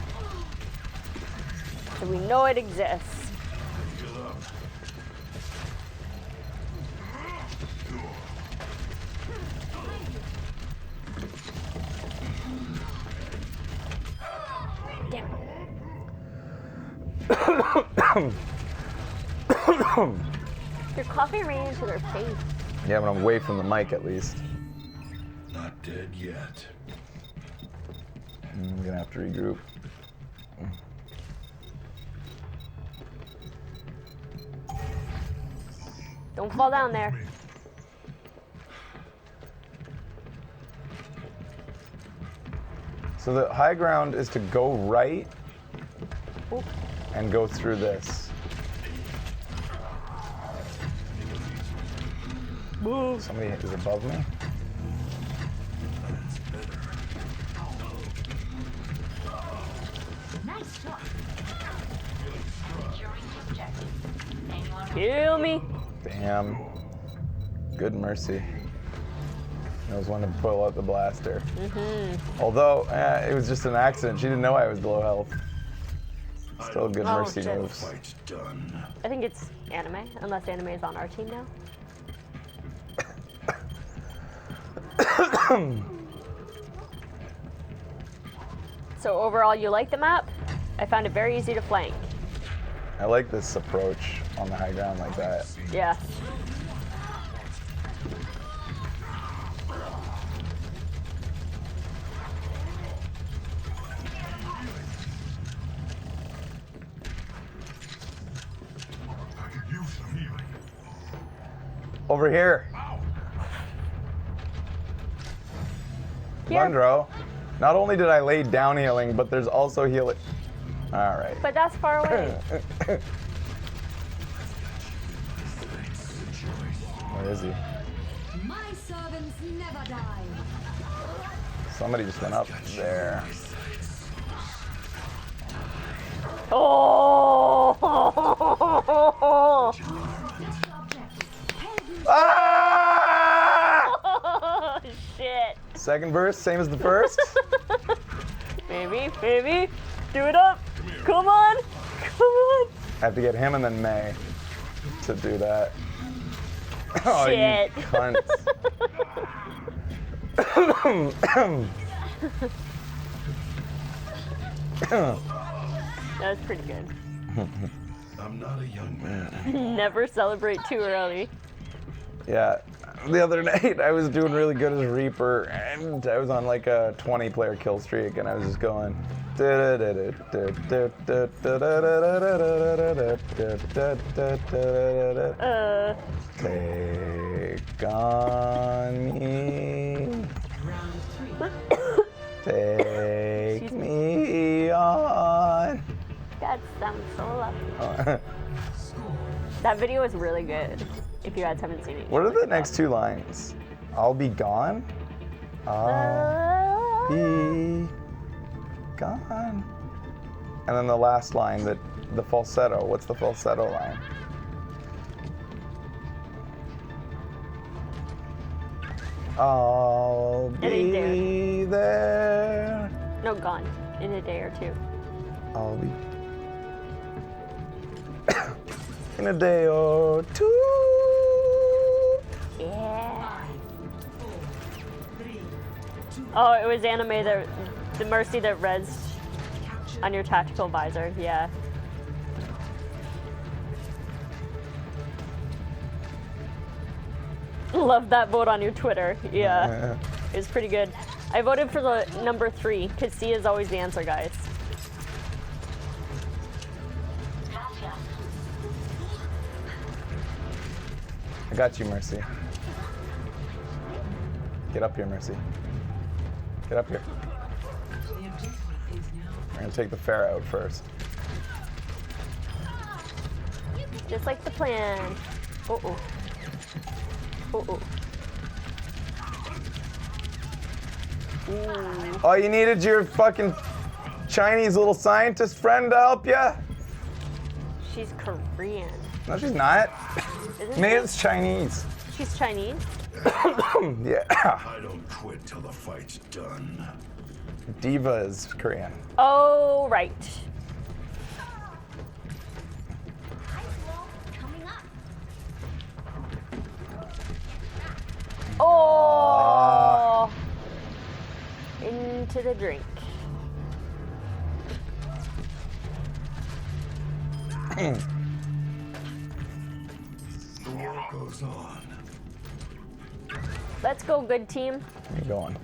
So we know it exists. Damn. You're coughing right into their face. Yeah, but I'm away from the mic at least. Not dead yet. I'm gonna have to regroup. Don't fall down there. So the high ground is to go right Ooh. and go through this. Somebody is above me. Nice shot. Kill me. Damn. Good mercy. Knows when to pull out the blaster. Although, it was just an accident. She didn't know I was low health. Still good Oh, mercy shit. moves. Fight's done. I think it's anime, unless anime is on our team now. So overall, you like the map? I found it very easy to flank. I like this approach on the high ground like that. Yeah. I could use some healing. Over here. Here. Lundro. Not only did I lay down healing, but there's also healing. All right. But that's far away. Where is he? My servants never die. Somebody just went up there. Oh! Ah! Oh, shit. Second verse, same as the first. Maybe. Do it up. Come on. I have to get him and then May to do that. Oh, Shit. you cunt. That was pretty good. I'm not a young man. Never celebrate too early. Yeah, the other night I was doing really good as Reaper, and I was on like a 20-player kill streak, and I was just going. Take on me. Take me on. That sounds so lovely. That video is really good. If you guys haven't seen it. What are the next two lines? I'll be gone. I'll be gone. And then the last line, the falsetto. What's the falsetto line? I'll be there. No, gone. In a day or two. I'll be in a day or two. Yeah. Oh, it was anime that the Mercy that rests on your tactical visor. Yeah. Love that vote on your Twitter. Yeah. It was pretty good. I voted for the number 3 because C is always the answer, guys. I got you, Mercy. Get up here, Mercy. Get up here. The objective is now We're gonna take the fair out first. Just like the plan. Uh-oh. Uh-oh. Ooh. Oh, you needed your fucking Chinese little scientist friend to help you? She's Korean. No, she's not. Isn't Nia's Chinese. She's Chinese? Yeah. I don't quit till the fight's done. Diva is Korean. Oh, right. Oh! Into the drink. The war goes on. Let's go, good team. Where you going?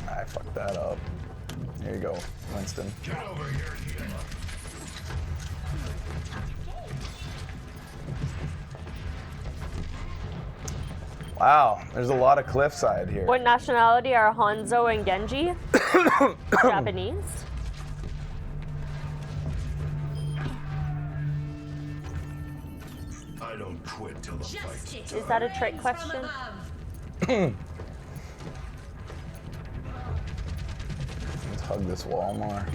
I fucked that up. Here you go, Winston. Get over here, Nina. Wow, there's a lot of cliffside here. What nationality are Hanzo and Genji? Japanese. I don't quit till the fight's done. Is that a trick question? Let's hug this wall more.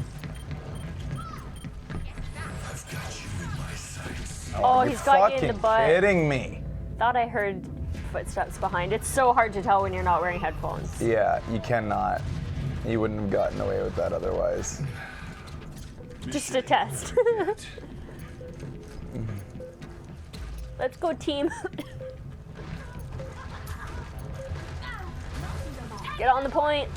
I've got you in my sights. Oh, You're he's got you in the fucking butt. kidding me. Thought I heard footsteps behind. It's so hard to tell when you're not wearing headphones. Yeah, you cannot. You wouldn't have gotten away with that otherwise. Just a test. Let's go, team. Get on the point.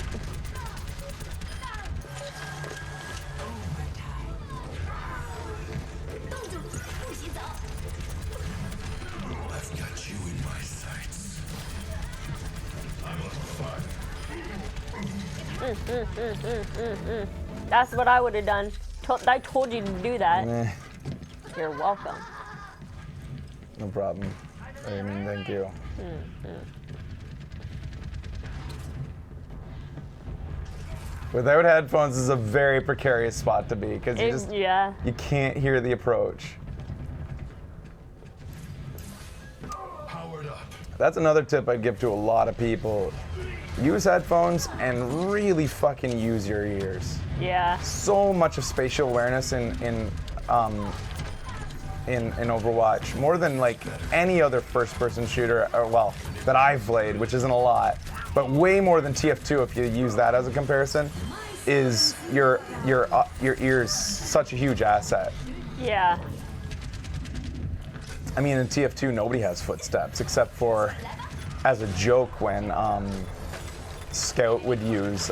I've got you in my sights. I'm on fire. That's what I would have done. I told you to do that. Eh, You're welcome. no problem. I mean, thank you. Without headphones is a very precarious spot to be because Yeah. you can't hear the approach. Powered up. That's another tip I'd give to a lot of people. Use headphones and really fucking use your ears. Yeah. So much of spatial awareness in Overwatch, more than like any other first-person shooter, or well, that I've played, which isn't a lot, but way more than TF2 if you use that as a comparison, is your ears such a huge asset. Yeah. I mean, in TF2 nobody has footsteps except for as a joke when Scout would use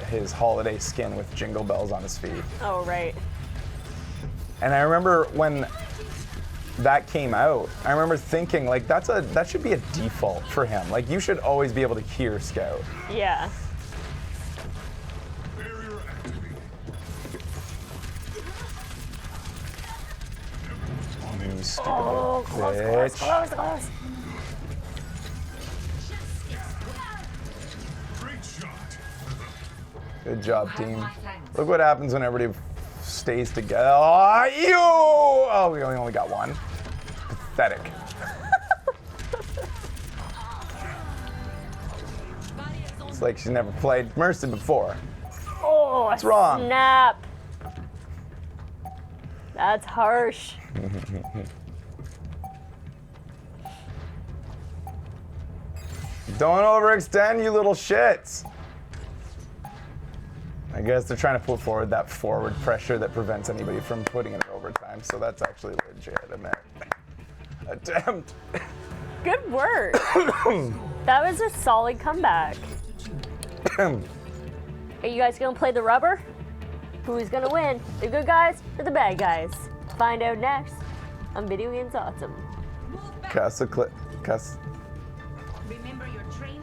his holiday skin with jingle bells on his feet. Oh, right. And I remember when that came out, I remember thinking like that should be a default for him. Like you should always be able to hear Scout. Yeah. Barrier activated. You stupid Oh, little close. Great shot. Good job, team. Look what happens when everybody stays together. Oh, you! Oh, we only got one. Pathetic. like she's never played Mercy before. Oh, What's wrong? Snap. That's harsh. Don't overextend, you little shits. I guess they're trying to put forward that forward pressure that prevents anybody from putting it in overtime, so that's actually legitimate attempt. Good work. That was a solid comeback. Are you guys gonna play the rubber? Who's gonna win? The good guys or the bad guys? Find out next on Video Games Awesome.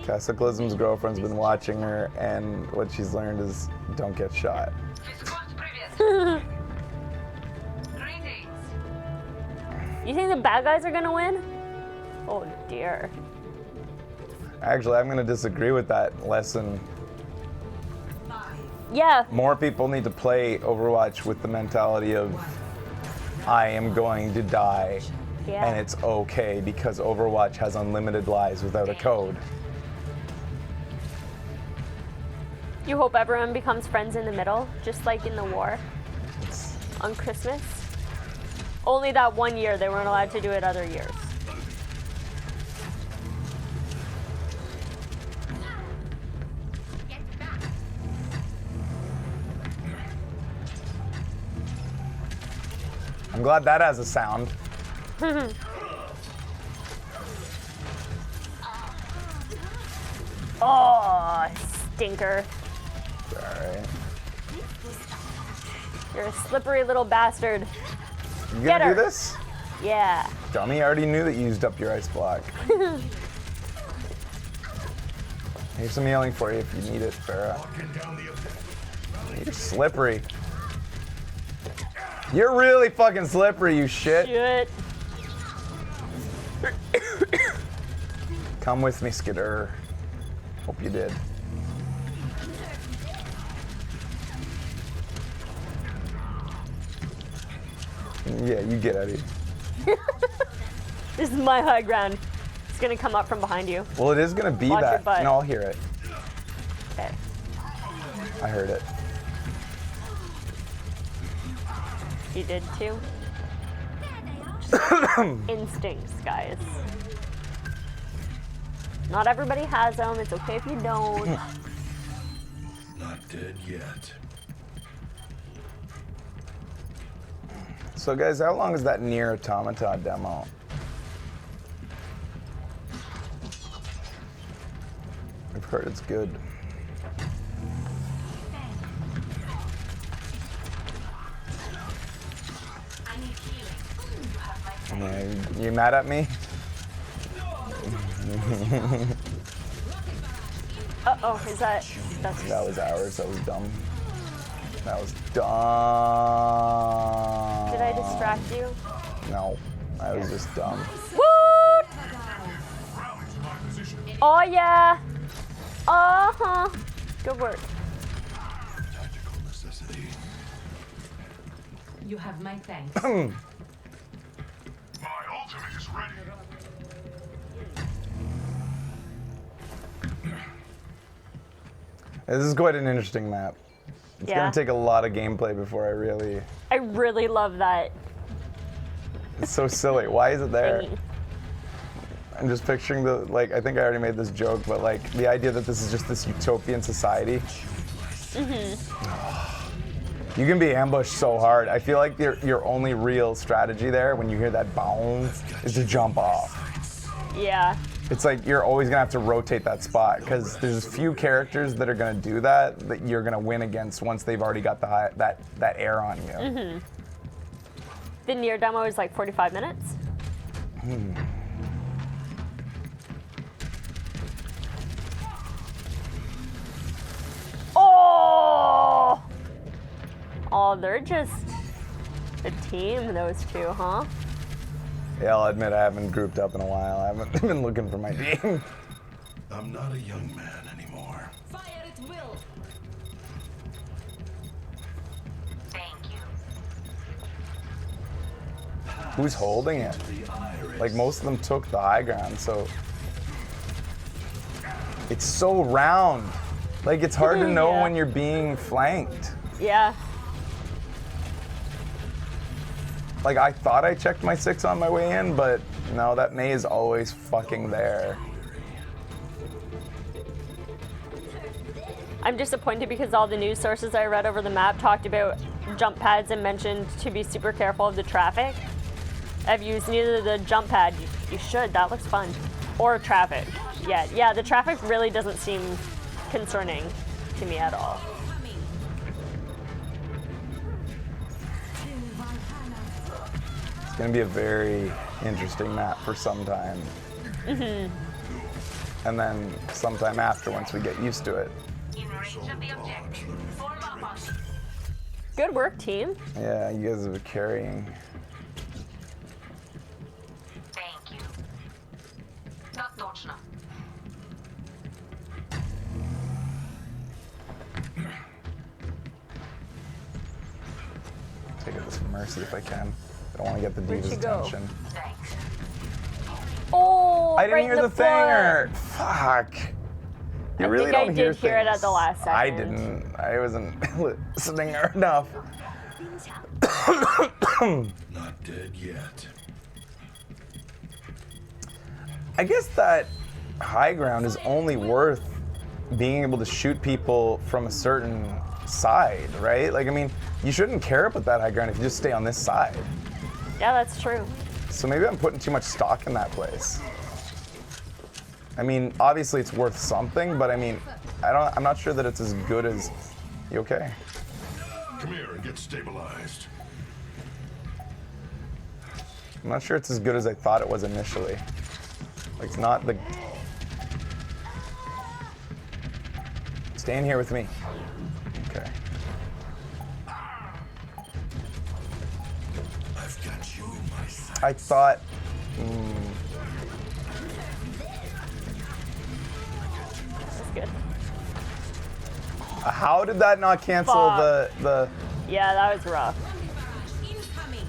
Cataclysm's girlfriend's been watching her, and what she's learned is don't get shot. You think the bad guys are gonna win? Oh dear. Actually, I'm gonna disagree with that lesson. Yeah. More people need to play Overwatch with the mentality of I am going to die, Yeah. and it's okay because Overwatch has unlimited lives without a code. You hope everyone becomes friends in the middle, just like in the war on Christmas. Only that 1 year, they weren't allowed to do it other years. I'm glad that has a sound. Oh, stinker. Alright. You're a slippery little bastard. You Get gonna her. do this? Yeah. Dummy, I already knew that you used up your ice block. Here's some healing for you if you need it, Farah. You're slippery. You're really fucking slippery, you shit. Shit. Come with me, Skidder. Hope you did. Yeah, you get out of here. This is my high ground. It's gonna come up from behind you. Well, it is gonna be Watch your that. butt. No, I'll hear it. Okay. I heard it. You did too? Instincts, guys. Not everybody has them. It's okay if you don't. Not dead yet. So, guys, how long is that NieR Automata demo? I've heard it's good. Yeah, you mad at me? Uh-oh, is that... That's... That was ours. That was dumb. That was dumb. Did I distract you? No, that was just dumb. Woo! Oh, yeah. Uh-huh. Good work. Tactical necessity. You have my thanks. My ultimate is ready. This is quite an interesting map. It's Yeah. gonna take a lot of gameplay before I really... I really love that It's so silly. Why is it there? thingy. I'm just picturing the, like, I think I already made this joke, but like the idea that this is just this utopian society. You can be ambushed so hard. I feel like your only real strategy there when you hear that boom is to jump off. Yeah. It's like you're always gonna have to rotate that spot because there's few characters that are gonna do that you're gonna win against once they've already got the that air on you. The NieR demo is like 45 minutes. Oh! Oh, they're just a team, those two, huh? Yeah, I'll admit I haven't grouped up in a while. I haven't been looking for my team. I'm not a young man anymore. Fire at will. Who's holding it? Like most of them took the high ground, so it's so round. Like, it's hard to know when you're being flanked. Yeah. Like, I thought I checked my 6 on my way in, but no, that May is always fucking there. I'm disappointed because all the news sources I read over the map talked about jump pads and mentioned to be super careful of the traffic. I've used neither the jump pad, you should, that looks fun, or traffic. Yeah, the traffic really doesn't seem concerning to me at all. It's gonna be a very interesting map for some time. And then sometime after, once we get used to it. Good work, team. Yeah, you guys are carrying. Thank you. Так точно. Take it with mercy if I can. I don't want to get the Where'd diva's she go? attention. Thanks. Oh, I didn't right hear in the foot. thinger. Fuck. You really think I don't hear did hear it at things. the last I second. didn't. I wasn't listening enough. Not dead yet. I guess that high ground is only worth being able to shoot people from a certain side, right? Like, I mean, you shouldn't care about that high ground if you just stay on this side. Yeah, that's true. So maybe I'm putting too much stock in that place. I mean, obviously it's worth something, but I mean, I'm not sure that it's as good as. You okay? Come here and get stabilized. I'm not sure it's as good as I thought it was initially. Like, it's not the. Stay in here with me. Okay. I've got you in my sight. I thought. That's good. How did that not cancel Fuck. the? Yeah, that was rough. Incoming.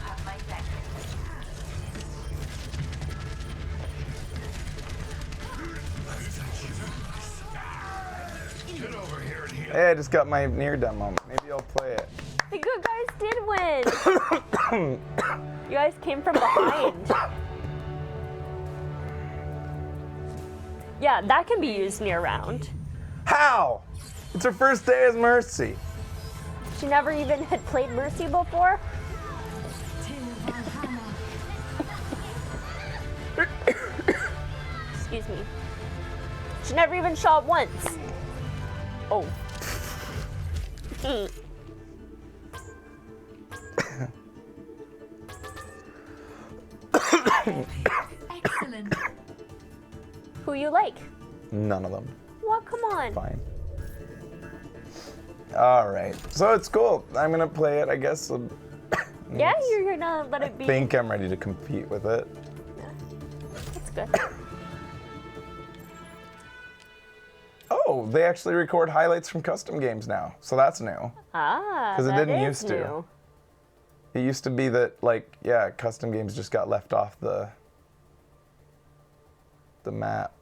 Have my back. Get over here and heal. Hey, I just got my NieR demo. Maybe I'll play it. The good guys did win. You guys came from behind. Yeah, that can be used near round. How? It's her first day as Mercy. She never even had played Mercy before. Excuse me. She never even shot once. Oh. Excellent. Who you like? None of them. What? Come on. Fine. All right. So it's cool. I'm gonna play it, I guess. Yeah, you're gonna let it be. I think I'm ready to compete with it. That's good. Oh, they actually record highlights from custom games now, so that's new. Ah, 'Cause it that didn't is used to. new. It used to be that, like, yeah, custom games just got left off the map.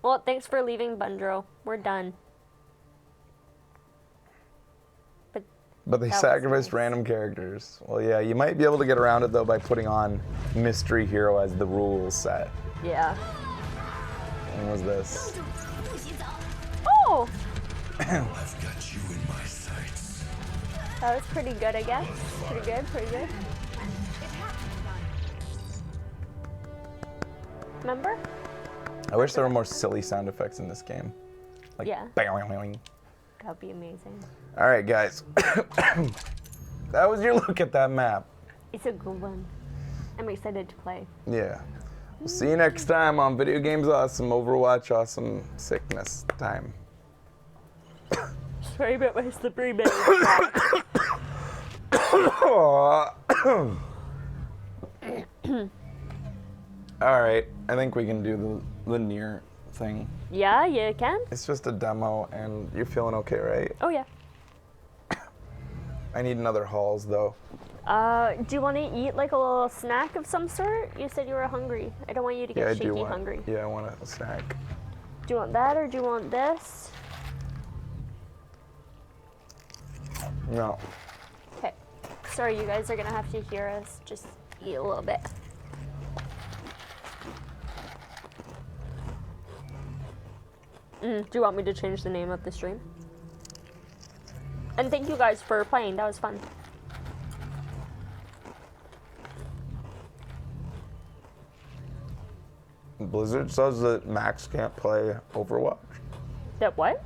Well, thanks for leaving, Bundro. We're done. But they That was sacrificed nice. random characters. Well, yeah, you might be able to get around it though by putting on Mystery Hero as the rules set. Yeah. When was this? Oh, I've got you in my sights. that was pretty good, I guess. Pretty good, pretty good. Remember? I wish there were more silly sound effects in this game. Like, Yeah. bang. That'd be amazing. All right, guys. That was your look at that map. It's a good one. I'm excited to play. Yeah. We'll see you next time on Video Games Awesome, Overwatch Awesome Sickness time. Sorry about my slippery bag. All right, I think we can do the NieR thing. Yeah, you can? It's just a demo, and you're feeling okay, right? Oh, yeah. I need another halls, though. Do you want to eat like a little snack of some sort? You said you were hungry. I don't want you to get shaky hungry. Yeah, I want a snack. Do you want that or do you want this? No. Okay. Sorry, you guys are gonna have to hear us just eat a little bit. Do you want me to change the name of the stream? And thank you guys for playing. That was fun. Blizzard says that Max can't play Overwatch. That what?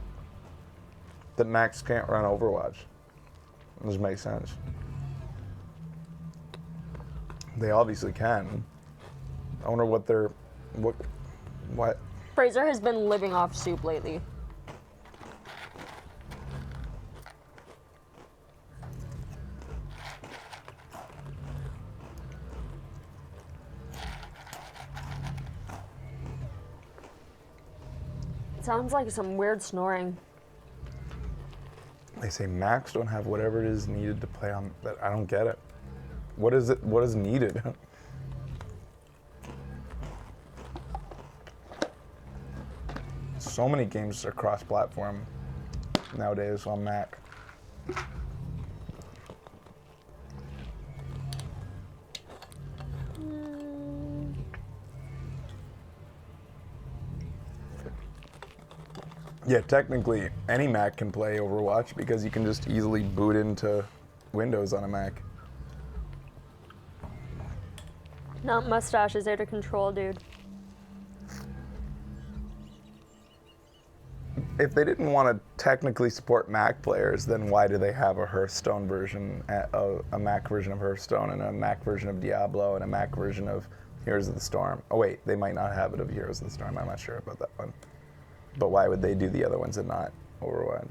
That Max can't run Overwatch. This makes sense. They obviously can. I wonder what they're... What? Fraser has been living off soup lately. Sounds like some weird snoring. They say Macs don't have whatever it is needed to play on that. I don't get it. What is it? What is needed? So many games are cross-platform nowadays on Mac. Yeah, technically, any Mac can play Overwatch because you can just easily boot into Windows on a Mac. Not mustache is out of control, dude. If they didn't want to technically support Mac players, then why do they have a Hearthstone version, a Mac version of Hearthstone, and a Mac version of Diablo, and a Mac version of Heroes of the Storm? Oh wait, they might not have it of Heroes of the Storm. I'm not sure about that one. But why would they do the other ones and not Overwatch?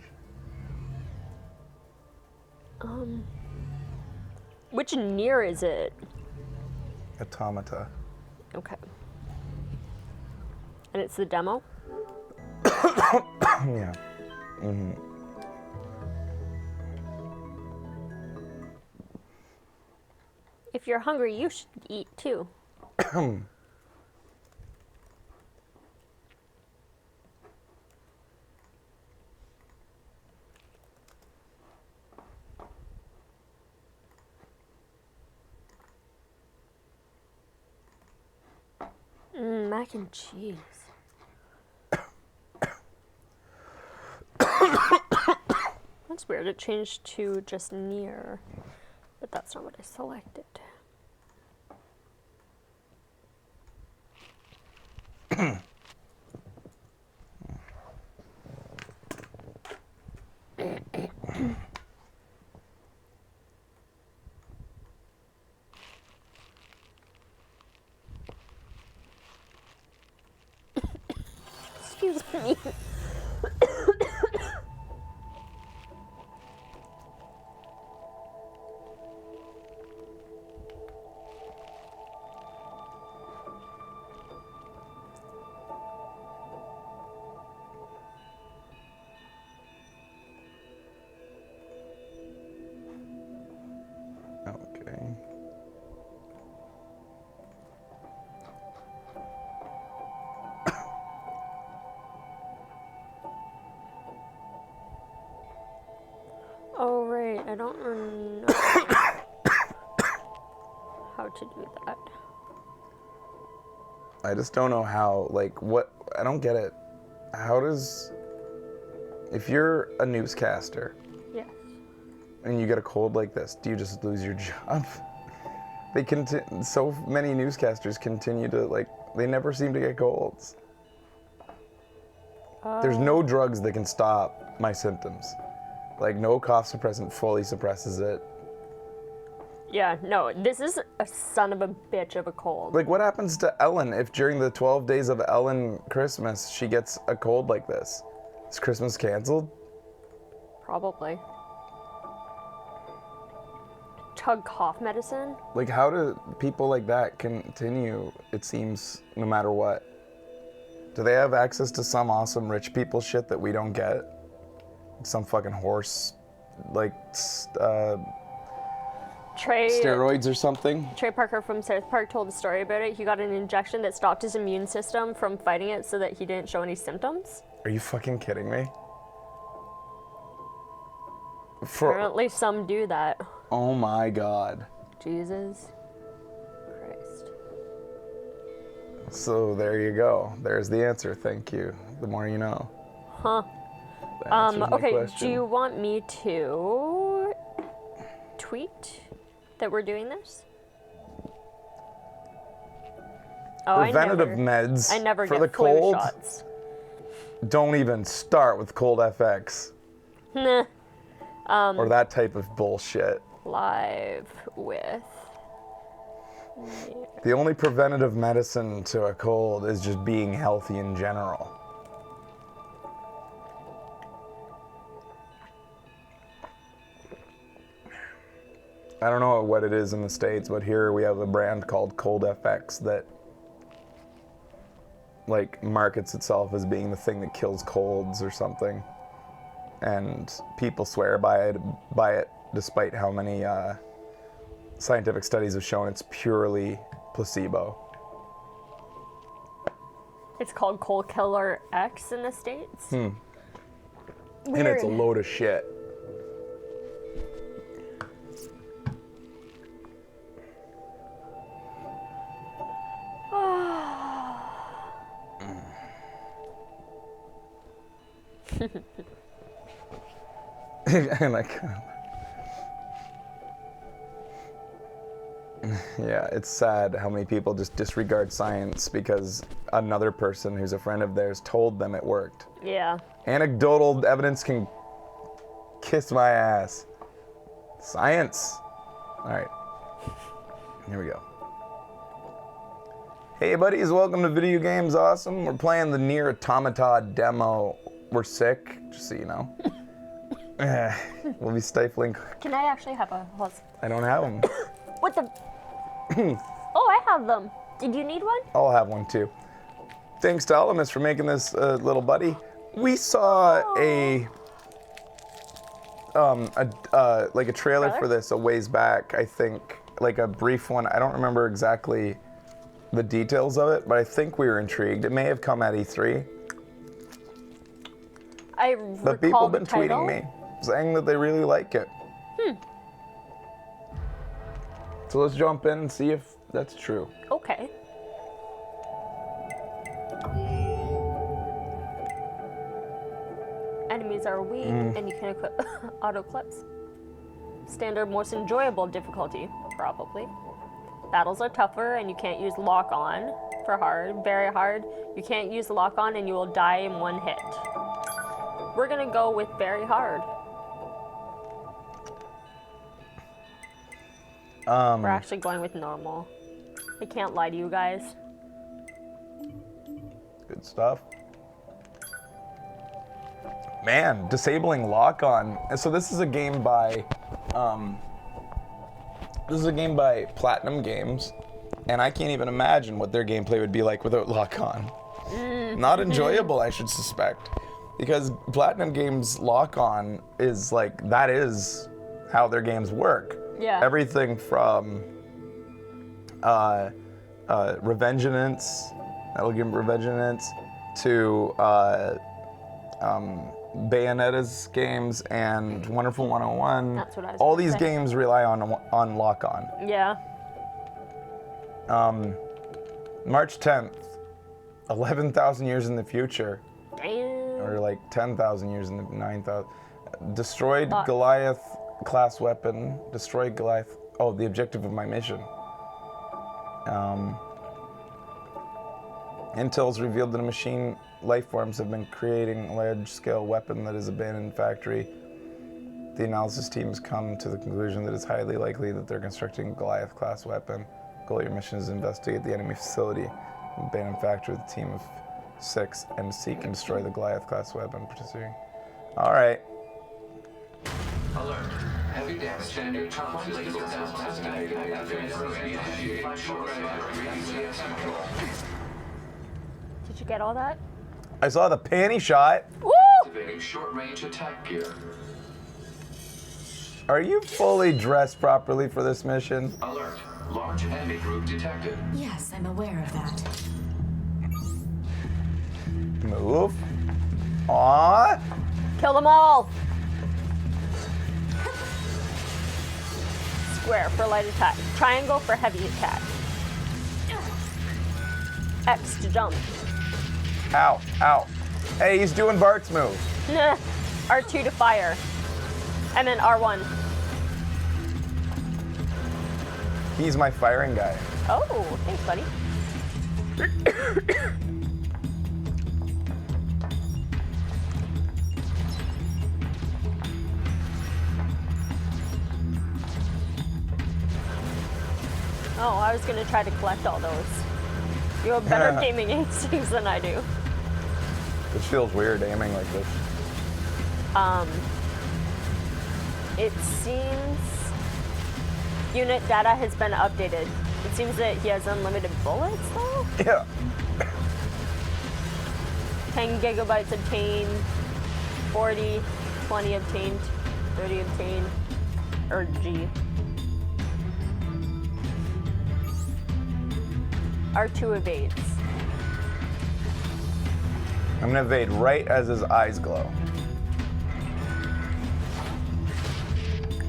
Which NieR is it? Automata. Okay. And it's the demo? Yeah. Mm-hmm. If you're hungry, you should eat too. Mac and cheese. That's weird. It changed to just NieR, but that's not what I selected. Excuse me. Okay. Oh, right. I don't know how to do that. I just don't know how, like, what, I don't get it. How does, if you're a newscaster, Yes. and you get a cold like this, do you just lose your job? They so many newscasters continue to, like, they never seem to get colds. There's no drugs that can stop my symptoms. Like, no cough suppressant fully suppresses it. Yeah, no, this is a son of a bitch of a cold. Like, what happens to Ellen if during the 12 days of Ellen Christmas she gets a cold like this? Is Christmas canceled? Probably. Chug cough medicine? Like, how do people like that continue, it seems, no matter what? Do they have access to some awesome rich people shit that we don't get? Some fucking horse, like, steroids or something. Trey Parker from South Park told a story about it. He got an injection that stopped his immune system from fighting it so that he didn't show any symptoms. Are you fucking kidding me? Apparently some do that. Oh my god. Jesus Christ. So there you go. There's the answer. Thank you. The more you know. Huh. That answers my Okay, question. do you want me to tweet that we're doing this? Oh, Preventative meds I never for get the flu cold. shots. Don't even start with cold FX. Nah. Or that type of bullshit. Live with. The only preventative medicine to a cold is just being healthy in general. I don't know what it is in the States, but here we have a brand called Cold FX that like markets itself as being the thing that kills colds or something. And people swear by it despite how many scientific studies have shown it's purely placebo. It's called Cold Killer X in the States. And it's a load of shit. And yeah, it's sad how many people just disregard science because another person who's a friend of theirs told them it worked. Yeah. Anecdotal evidence can kiss my ass. Science. All right. Here we go. Hey buddies, welcome to Video Games Awesome. We're playing the NieR Automata demo. We're sick, just so you know. We'll be stifling. Can I actually have a horse? I don't have them. What the? Oh, I have them. Did you need one? I'll have one too. Thanks to Alamus for making this little buddy. We saw a trailer for this a ways back, I think, like a brief one. I don't remember exactly the details of it, but I think we were intrigued. It may have come at E3. But people have been tweeting me saying that they really like it. So let's jump in and see if that's true. Okay. Enemies are weak, and you can equip auto clips. Standard, most enjoyable difficulty, probably. Battles are tougher, and you can't use lock on for hard. Very hard, you can't use lock on, and you will die in one hit. We're gonna go with very hard. We're actually going with normal. I can't lie to you guys. Good stuff. Man, disabling lock-on. So this is a game by, Platinum Games, and I can't even imagine what their gameplay would be like without lock-on. Not enjoyable, I should suspect, because Platinum Games lock-on is like, that is how their games work. Yeah. Everything from Revengeance, that'll give Revengeance, to Bayonetta's games and Wonderful 101. That's what I was All gonna these say. games rely on lock-on. Yeah. March 10th, 11,000 years in the future, Damn. or like 10,000 years in the 9,000. Destroyed Fuck. Goliath class weapon. Destroyed Goliath. Oh, the objective of my mission. Intel's revealed that a machine life forms have been creating a large-scale weapon that is abandoned factory. The analysis team has come to the conclusion that it's highly likely that they're constructing a Goliath-class weapon. The goal of your mission is to investigate the enemy facility, abandoned factory with a team of 6, and seek and destroy the Goliath-class weapon. Participating. All right. Alert. Heavy damage and new lethal Did you get all that? I saw the panty shot. Woo! Activating short-range attack gear. Are you fully dressed properly for this mission? Alert. Large enemy group detected. Yes, I'm aware of that. Move. Aww. Kill them all. Square for light attack. Triangle for heavy attack. X to jump. Ow, ow. Hey, he's doing Bart's move. R2 to fire. And then R1. He's my firing guy. Oh, thanks, buddy. Oh, I was gonna try to collect all those. You have better gaming instincts than I do. This feels weird aiming like this. It seems unit data has been updated. It seems that he has unlimited bullets though? Yeah. 10 gigabytes obtained, 40, 20 obtained, 30 obtained, or G. R2 evades. I'm gonna evade right as his eyes glow.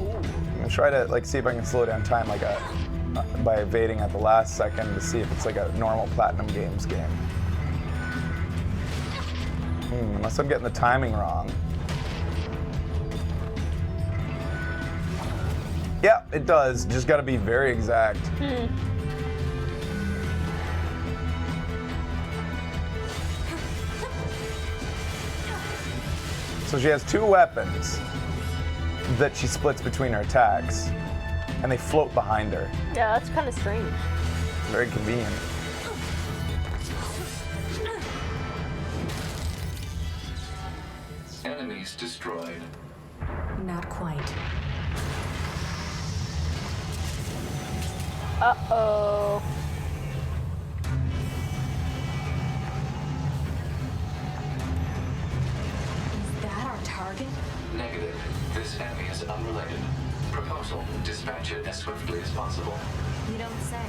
I'm gonna try to like see if I can slow down time like by evading at the last second to see if it's like a normal Platinum Games game. Unless I'm getting the timing wrong. Yeah, it does. Just gotta be very exact. So she has two weapons that she splits between her attacks, and they float behind her. Yeah, that's kind of strange. Very convenient. Enemies destroyed. Not quite. Uh-oh. Is that our target? Negative. This enemy is unrelated. Proposal. Dispatch it as swiftly as possible. You don't say.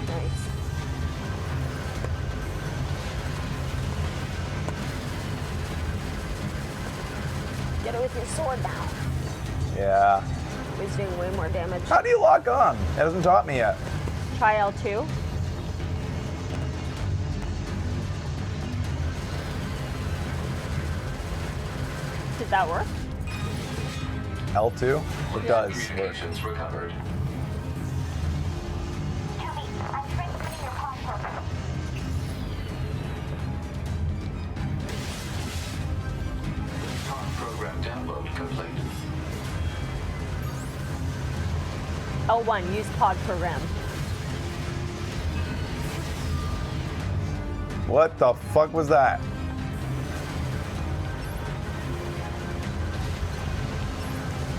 Nice. Get it with your sword now. Yeah. He's doing way more damage. How do you lock on? It hasn't taught me yet. Try L2. Did that work? L2? It does work. Communications recovered. Program download complete. L1, use pod program. What the fuck was that?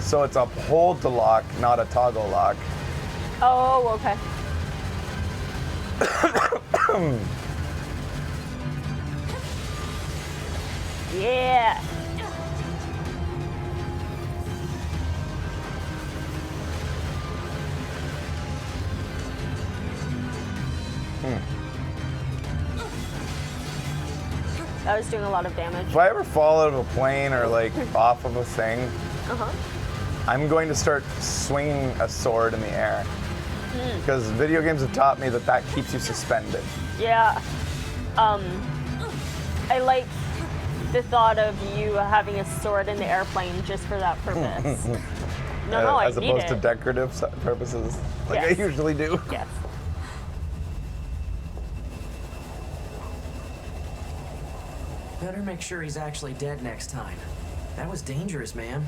So it's a hold to lock, not a toggle lock. Oh, okay. Yeah. That was doing a lot of damage. If I ever fall out of a plane or like off of a thing, I'm going to start swinging a sword in the air. Because video games have taught me that that keeps you suspended. Yeah. I like the thought of you having a sword in the airplane just for that purpose. No, I as need opposed to it. decorative purposes, like Yes. I usually do. Yes. Better make sure he's actually dead next time. That was dangerous, man.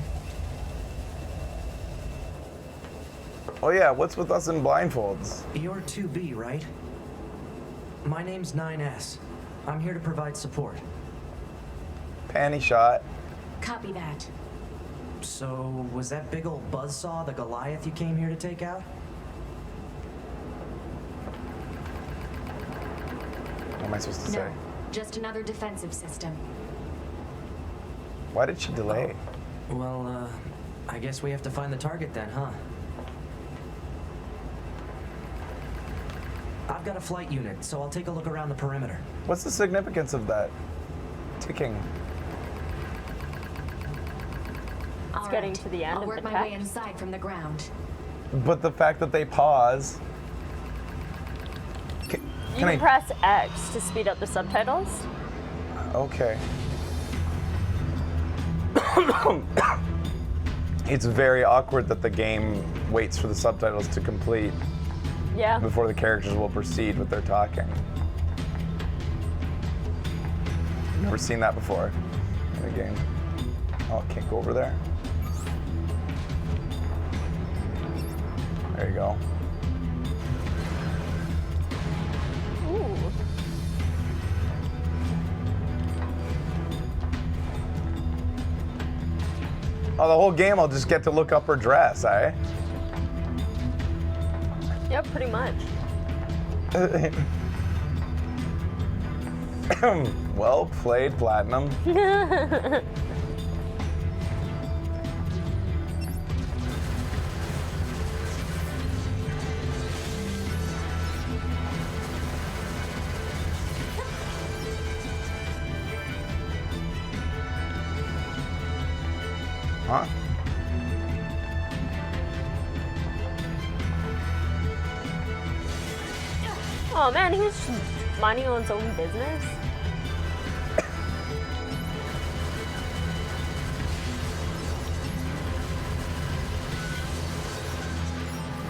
Oh yeah, what's with us in blindfolds? You're 2B, right? My name's 9S. I'm here to provide support. Panty shot. Copy that. So, was that big old buzzsaw the Goliath you came here to take out? am I supposed to No, say? just another defensive system. Why did she delay? Well, I guess we have to find the target then, huh? I've got a flight unit, so I'll take a look around the perimeter. What's the significance of that ticking? It's getting to the end I'll of work the my text. way inside from the ground. But the fact that they pause. You can press X to speed up the subtitles. Okay. It's very awkward that the game waits for the subtitles to complete before the characters will proceed with their talking. Never seen that before in a game. Oh, I can't go over there. There you go. Ooh. Oh, the whole game I'll just get to look up her dress, eh? Yep, pretty much. Well played, Platinum. Huh? Oh man, he was just minding his own business.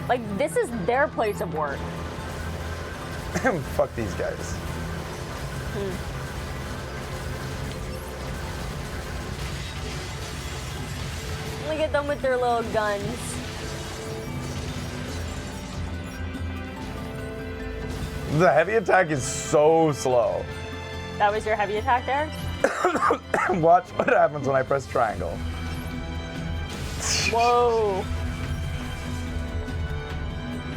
Like, this is their place of work. Fuck these guys. Look at them with their little guns. The heavy attack is so slow. That was your heavy attack there? Watch what happens when I press triangle. Whoa.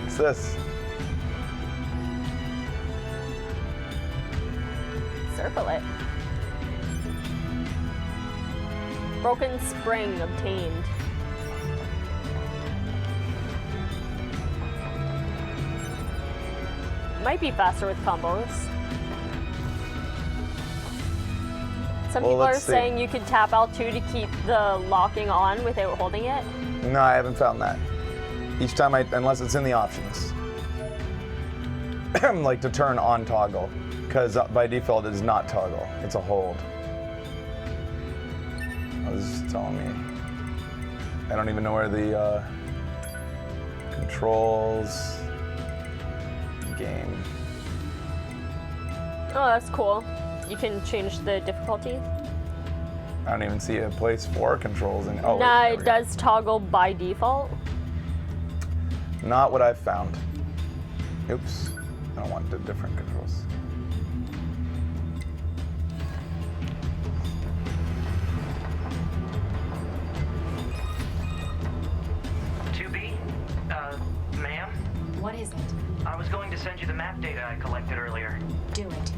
What's this? Circle it. Broken spring obtained. Might be faster with combos. Some people are saying you could tap L2 to keep the locking on without holding it. No, I haven't found that. Each time unless it's in the options. Like to turn on toggle, because by default it is not toggle, it's a hold. I was just telling me. I don't even know where the controls game. Oh, that's cool. You can change the difficulty. I don't even see a place for controls in. Oh, nah, wait, it does toggle by default. Not what I've found. Oops. I don't want the different controls. Ma'am? What is it? I was going to send you the map data I collected earlier. Do it.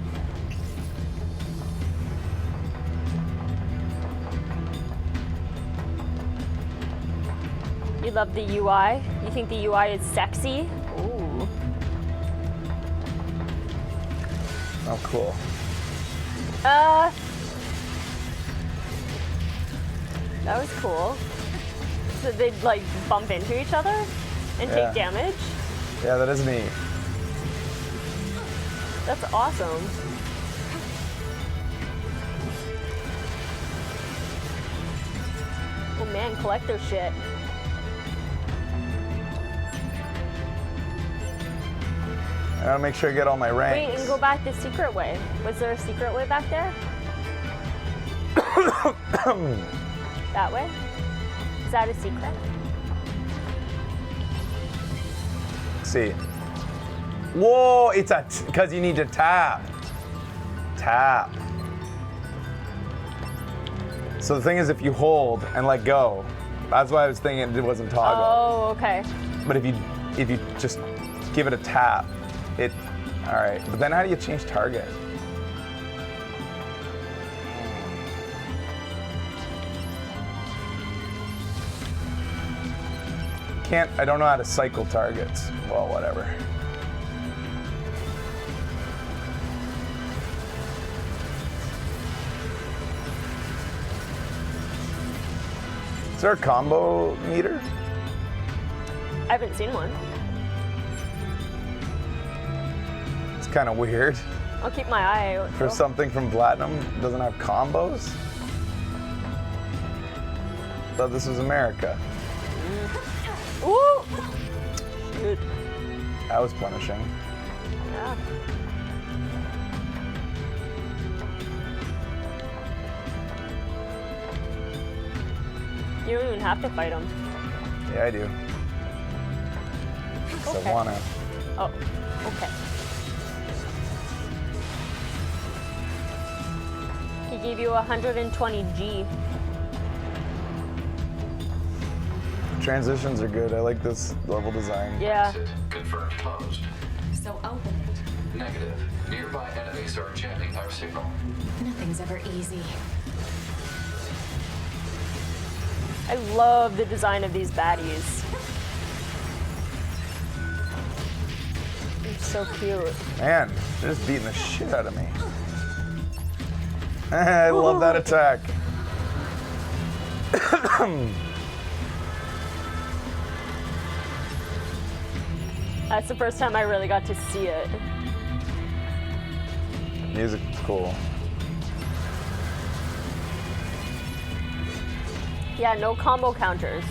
You love the UI? You think the UI is sexy? Ooh. Oh, cool. That was cool. So they'd like bump into each other and take damage? Yeah, that is neat. That's awesome. Oh man, collect their shit. I gotta make sure I get all my ranks. Wait, and go back the secret way. Was there a secret way back there? That way? Is that a secret? See. Whoa, it's because you need to tap. Tap. So the thing is, if you hold and let go, that's why I was thinking it wasn't toggle. Oh, okay. But if you just give it a tap, all right. But then how do you change target? I don't know how to cycle targets. Well, whatever. Is there a combo meter? I haven't seen one. It's kind of weird. I'll keep my eye out. For something from Platinum, doesn't have combos? Thought this was America. Ooh! Shoot. That was punishing. Yeah. You don't even have to fight him. Yeah, I do. 'Cause I wanna. Oh, okay. He gave you 120 G. Transitions are good. I like this level design. Yeah. Exit confirmed closed. So open it. Negative. Nearby enemies are jamming our signal. Nothing's ever easy. I love the design of these baddies. They're so cute. Man, they're just beating the shit out of me. I love that attack. That's the first time I really got to see it. Music's cool. Yeah, no combo counters.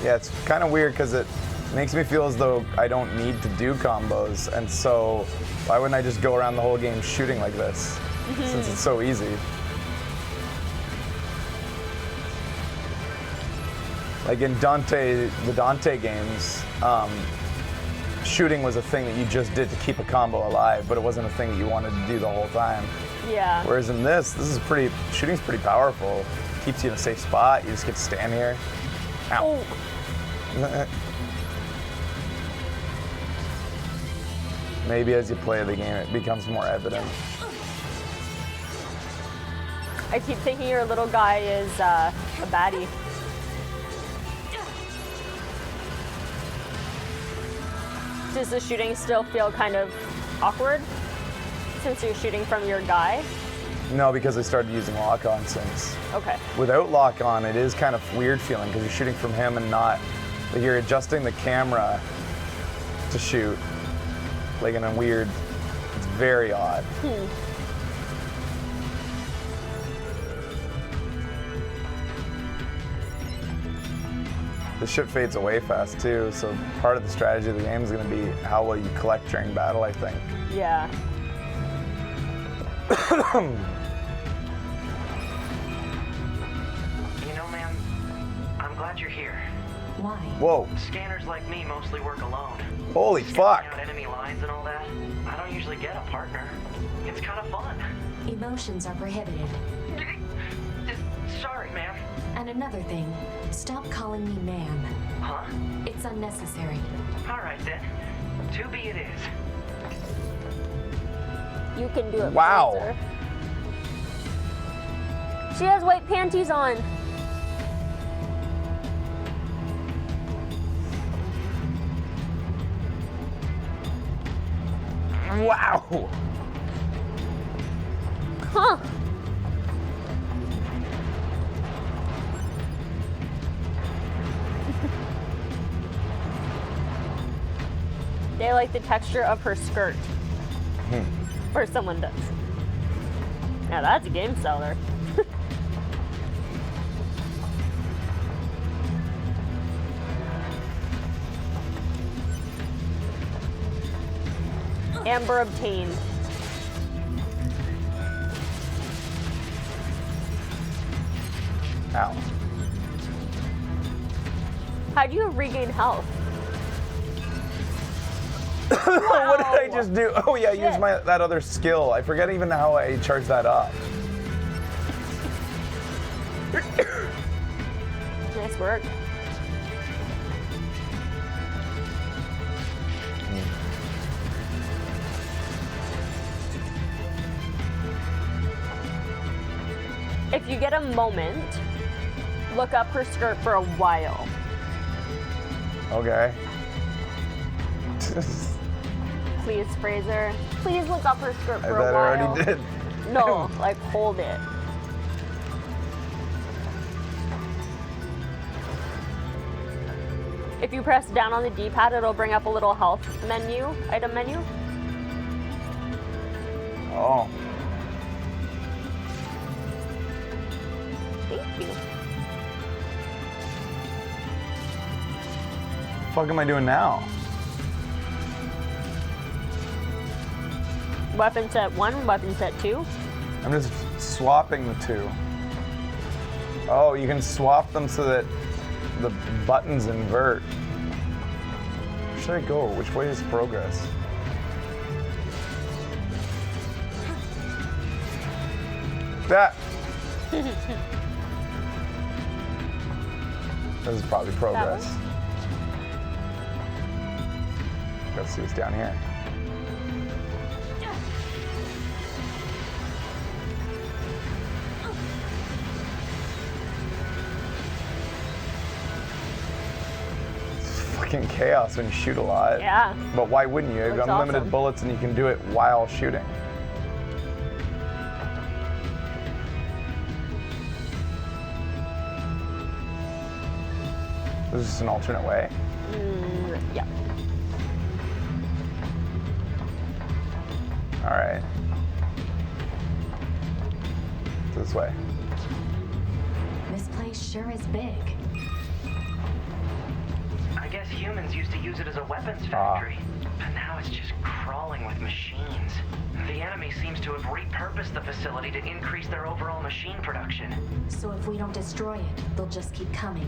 Yeah, it's kind of weird because it makes me feel as though I don't need to do combos, and so why wouldn't I just go around the whole game shooting like this, since it's so easy? Like in the Dante games, shooting was a thing that you just did to keep a combo alive, but it wasn't a thing that you wanted to do the whole time. Yeah. Whereas in this is shooting's pretty powerful. Keeps you in a safe spot. You just get to stand here. Ow. Oh. Maybe as you play the game, it becomes more evident. I keep thinking your little guy is a baddie. Does the shooting still feel kind of awkward since you're shooting from your guy? No, because I started using lock-on since. Okay. Without lock-on, it is kind of weird feeling because you're shooting from him and not, like you're adjusting the camera to shoot, like in a weird, it's very odd. This shit fades away fast too, so part of the strategy of the game is going to be how well you collect during battle, I think. Yeah. You know, ma'am, I'm glad you're here. Why? Whoa, Scanners like me mostly work alone. holy fuck. Scanning out enemy lines and all that. I don't usually get a partner. It's kind of fun. Emotions are prohibited. Sorry, ma'am. And another thing, stop calling me ma'am. Huh? It's unnecessary. All right then. 2B it is. You can do it. Wow. Closer. She has white panties on. Wow. Huh. They like the texture of her skirt. Or someone does. Now that's a game seller. Amber obtained. Ow. How do you regain health? What did I just do? Oh yeah, use Shit. that other skill. I forget even how I charge that up. Nice work. If you get a moment, look up her skirt for a while. Okay. Please, Fraser. Please look up her skirt I for bet a I while. already did. No, like hold it. If you press down on the D-pad, it'll bring up a little health menu, item menu. Oh. Thank you. What the fuck am I doing now? Weapon set 1, weapon set 2. I'm just swapping the two. Oh, you can swap them so that the buttons invert. Where should I go? Which way is progress? That! This is probably progress. Let's see what's down here. Fucking chaos when you shoot a lot. Yeah. But why wouldn't you? You have Looks unlimited awesome. bullets and you can do it while shooting. This is just an alternate way. Yeah. All right. This way. This place sure is big. I guess humans used to use it as a weapons factory, but now it's just crawling with machines. The enemy seems to have repurposed the facility to increase their overall machine production. So if we don't destroy it, they'll just keep coming.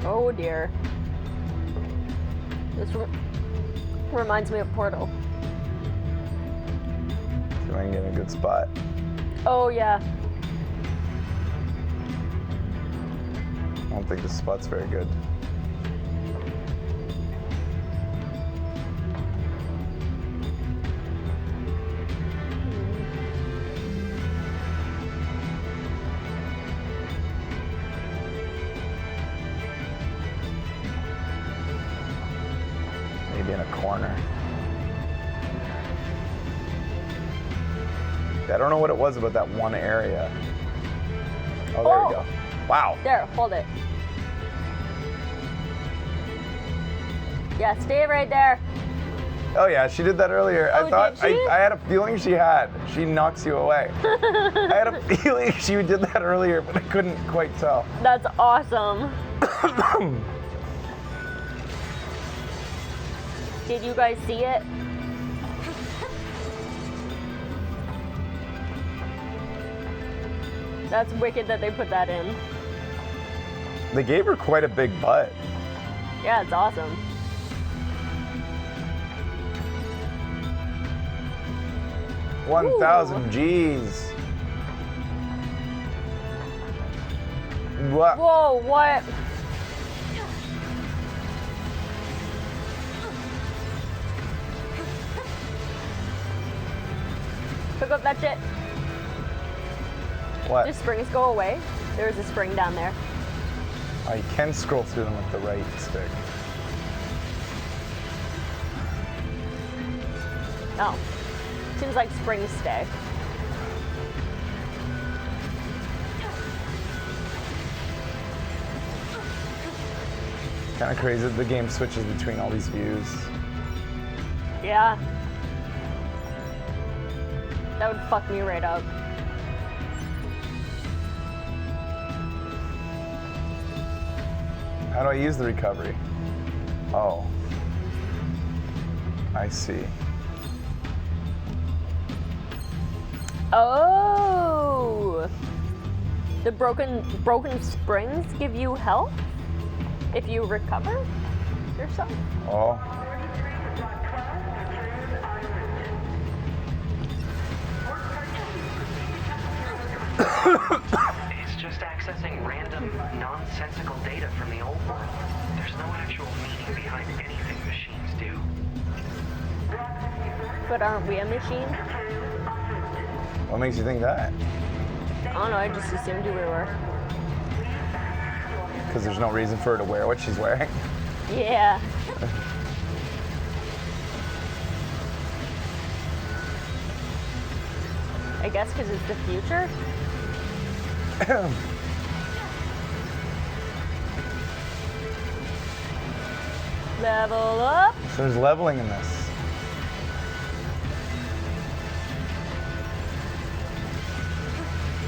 Oh dear. This reminds me of Portal. See if I can get in a good spot. Oh yeah. I don't think this spot's very good. Maybe in a corner. I don't know what it was about that one area. Oh, there we go. Wow. There, hold it. Yeah, stay right there. Oh yeah, she did that earlier. Oh, I thought did she? I had a feeling she had. She knocks you away. I had a feeling she did that earlier, but I couldn't quite tell. That's awesome. Did you guys see it? That's wicked that they put that in. They gave her quite a big butt. Yeah, it's awesome. Ooh. 1,000 G's. What? Whoa, what? Pick up that shit. What? Do springs go away? There's a spring down there. Oh, you can scroll through them with the right stick. Oh. Seems like springs stay. Kind of crazy that the game switches between all these views. Yeah. That would fuck me right up. How do I use the recovery? Oh. I see. Oh. The broken springs give you health if you recover yourself. Oh. It's just accessing random, nonsensical data from the old world. There's no actual meaning behind anything machines do. But aren't we a machine? What makes you think that? I don't know, I just assumed we were. because there's no reason for her to wear what she's wearing. Yeah. I guess because it's the future. Level up. So there's leveling in this.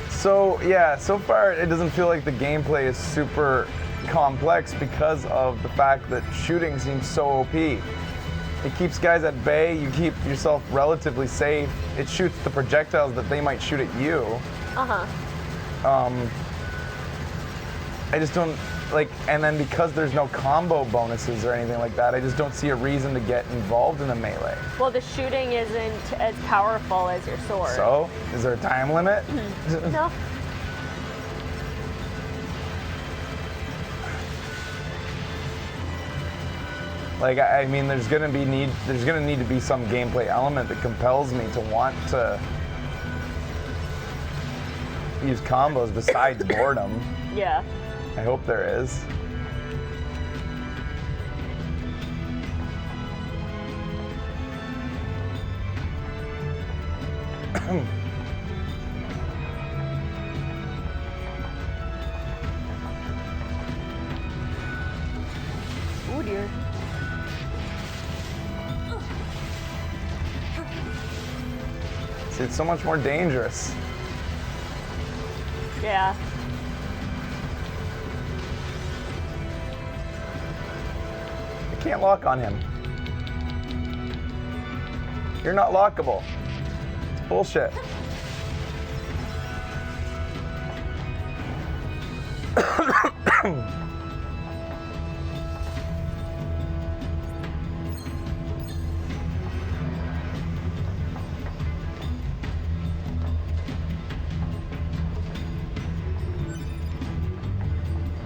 So yeah, so far it doesn't feel like the gameplay is super complex because of the fact that shooting seems so OP. It keeps guys at bay, you keep yourself relatively safe. It shoots the projectiles that they might shoot at you. I just don't, like, and then because there's no combo bonuses or anything like that, I just don't see a reason to get involved in the melee. Well, the shooting isn't as powerful as your sword. So, is there a time limit? No. Like, I mean, there's gonna need to be some gameplay element that compels me to want to use combos besides boredom. Yeah. I hope there is. Oh dear. See, it's so much more dangerous. Yeah. I can't lock on him. You're not lockable. It's bullshit.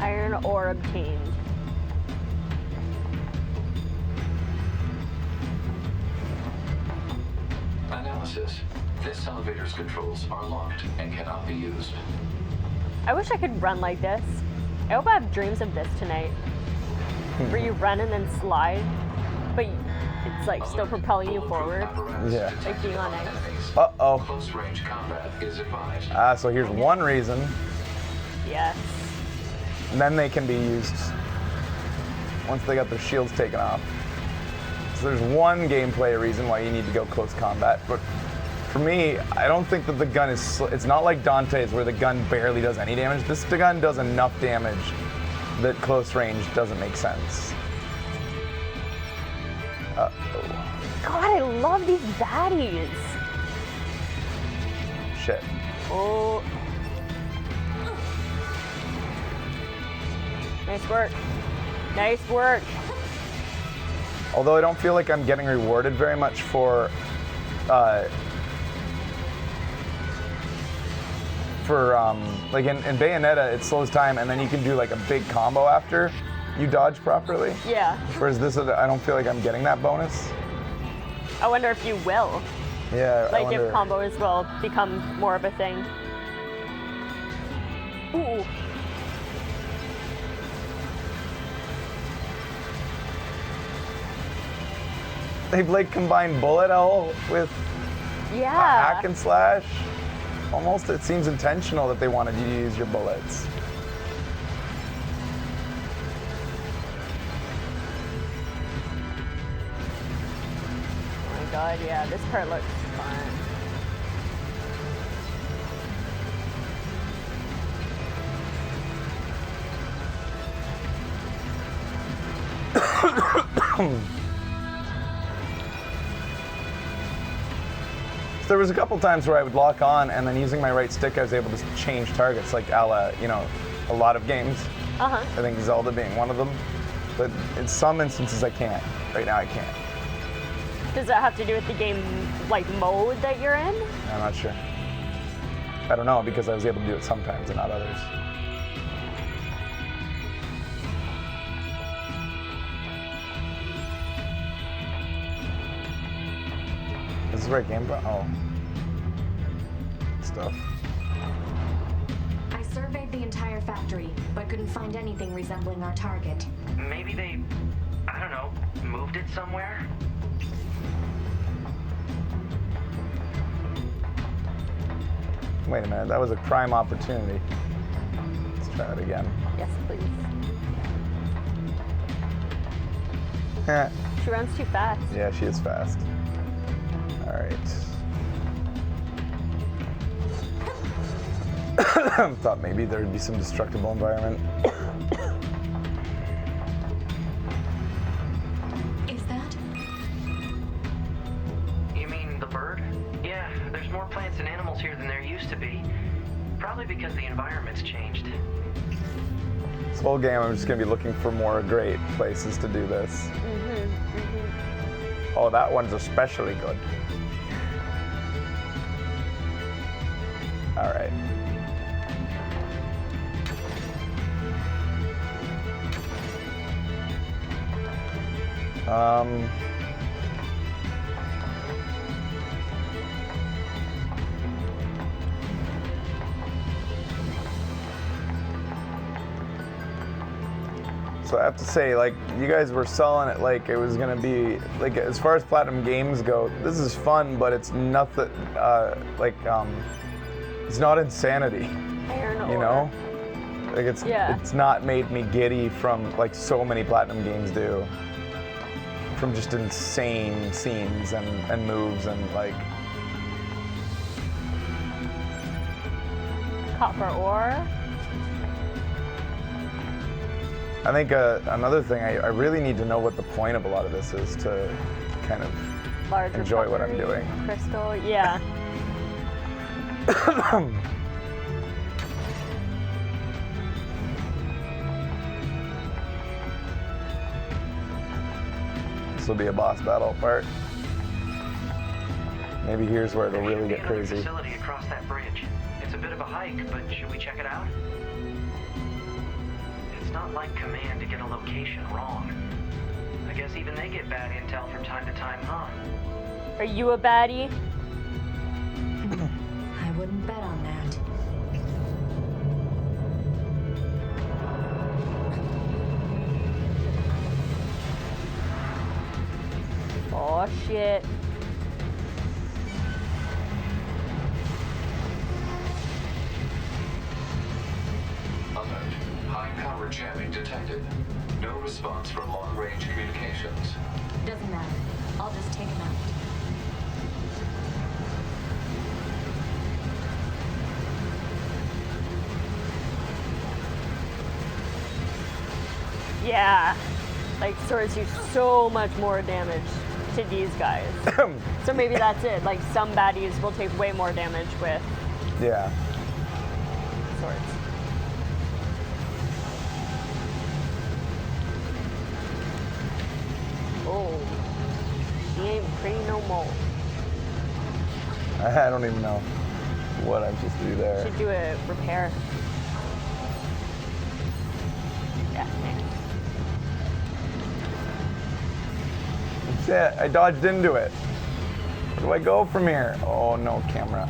Iron ore obtained. Analysis. This elevator's controls are locked and cannot be used. I wish I could run like this. I hope I have dreams of this tonight. Where you run and then slide, but it's like still propelling you forward. Yeah. Like being on ice. Uh-oh. Close range combat is advised. So here's one reason. Yes. And then they can be used once they got their shields taken off. So there's one gameplay reason why you need to go close combat, but for me, I don't think that the gun is, it's not like Dante's where the gun barely does any damage. This gun does enough damage that close range doesn't make sense. Uh-oh. God, I love these baddies. Shit. Oh. Nice work. Nice work. Although I don't feel like I'm getting rewarded very much for like in Bayonetta, it slows time and then you can do like a big combo after you dodge properly. Yeah. Whereas this, I don't feel like I'm getting that bonus. I wonder if you will. Yeah, Like if combos will become more of a thing. Ooh. They've like combined bullet hell with hack and slash. Almost, it seems intentional that they wanted you to use your bullets. Oh my god, yeah, this part looks fun. There was a couple times where I would lock on and then using my right stick I was able to change targets like a la, you know, a lot of games. I think Zelda being one of them. But in some instances I can't. Right now I can't. Does that have to do with the game like mode that you're in? I'm not sure. I don't know because I was able to do it sometimes and not others. This is where I came from? Oh. Stuff. I surveyed the entire factory, but couldn't find anything resembling our target. Maybe they, I don't know, moved it somewhere? Wait a minute, that was a prime opportunity. Let's try it again. Yes, please. Heh. She runs too fast. Yeah, she is fast. All right. Thought maybe there'd be some destructible environment. Is that? You mean the bird? Yeah, there's more plants and animals here than there used to be. Probably because the environment's changed. This whole game, I'm just gonna be looking for more great places to do this. Oh, that one's especially good. All right. So I have to say, like, you guys were selling it like it was gonna be, like, as far as Platinum games go, this is fun, but it's nothing, it's not insanity, you know? Like, it's not made me giddy from, like, so many Platinum games do. From just insane scenes and moves and, like... Copper ore. I think another thing, I really need to know what the point of a lot of this is to kind of Larger enjoy what I'm doing. Crystal, yeah. This will be a boss battle part. Maybe here's where it'll really get crazy. Facility across that bridge. It's a bit of a hike, but should we check it out? It's not like Command to get a location wrong. I guess even they get bad intel from time to time, huh? Are you a baddie? I wouldn't bet on that. Oh shit. Alert. High power jamming detected. No response from long-range communications. Doesn't matter. I'll just take him out. Yeah. Like, swords do so much more damage to these guys. So maybe that's it. Like, some baddies will take way more damage with Yeah. swords. Oh. She ain't pretty no more. I don't even know what I'm supposed to do there. Should do a repair. Yeah, thanks. That's it. I dodged into it. Where do I go from here? Oh, no camera.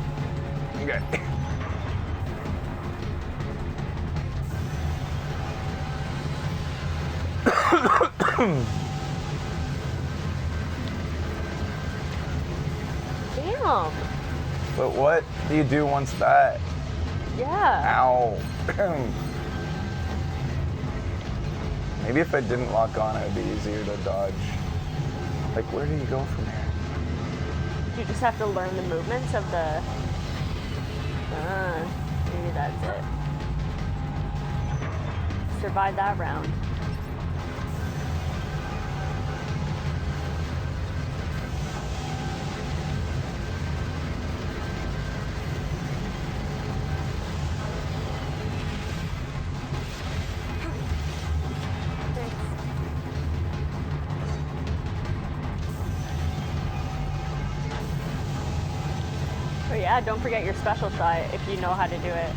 Okay. Damn. But what do you do once that? Yeah. Ow. Maybe if I didn't lock on, it would be easier to dodge. Like, where do you go from here? You just have to learn the movements of the... maybe that's it. Survive that round. Oh yeah, don't forget your special shot if you know how to do it.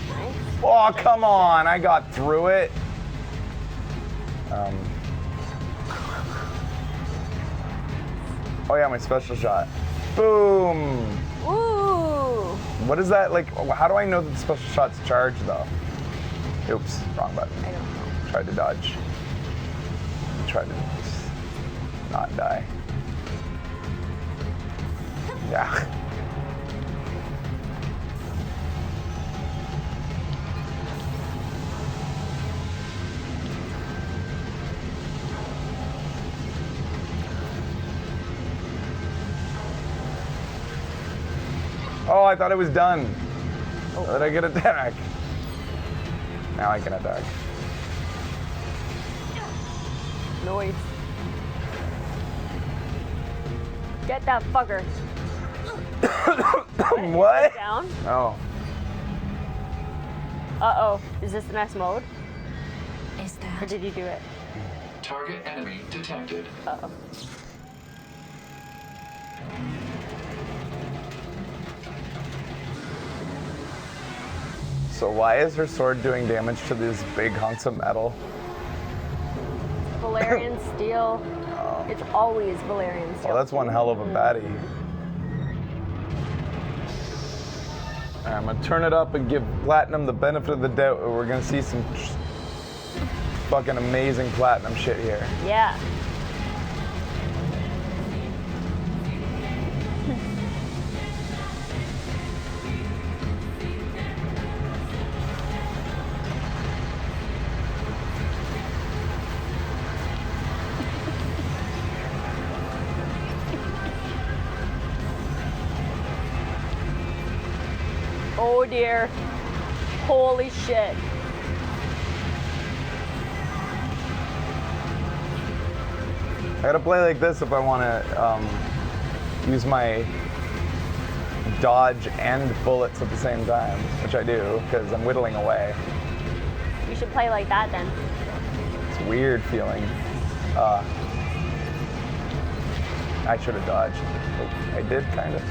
Nice. Oh, come on. I got through it. Oh yeah, my special shot. Boom. Ooh. What is that, like, how do I know that the special shot's charged, though? Oops, wrong button. I don't know. Tried to dodge. Tried to not die. Yeah. Oh, I thought it was done. Oh. Did I get attack? Now I can attack. Noise. Get that fucker. What? Down? Oh. Uh-oh. Is this the next mode? Is that? Or did you do it? Target enemy detected. Uh-oh. So why is her sword doing damage to these big hunks of metal? Valerian steel. It's always Valerian steel. Well, that's one hell of a baddie. I'm gonna turn it up and give Platinum the benefit of the doubt. We're gonna see some fucking amazing Platinum shit here. Yeah. Oh dear. Holy shit. I gotta play like this if I wanna use my dodge and bullets at the same time, which I do, because I'm whittling away. You should play like that then. It's weird feeling. I should have dodged. Oh, I did, kind of.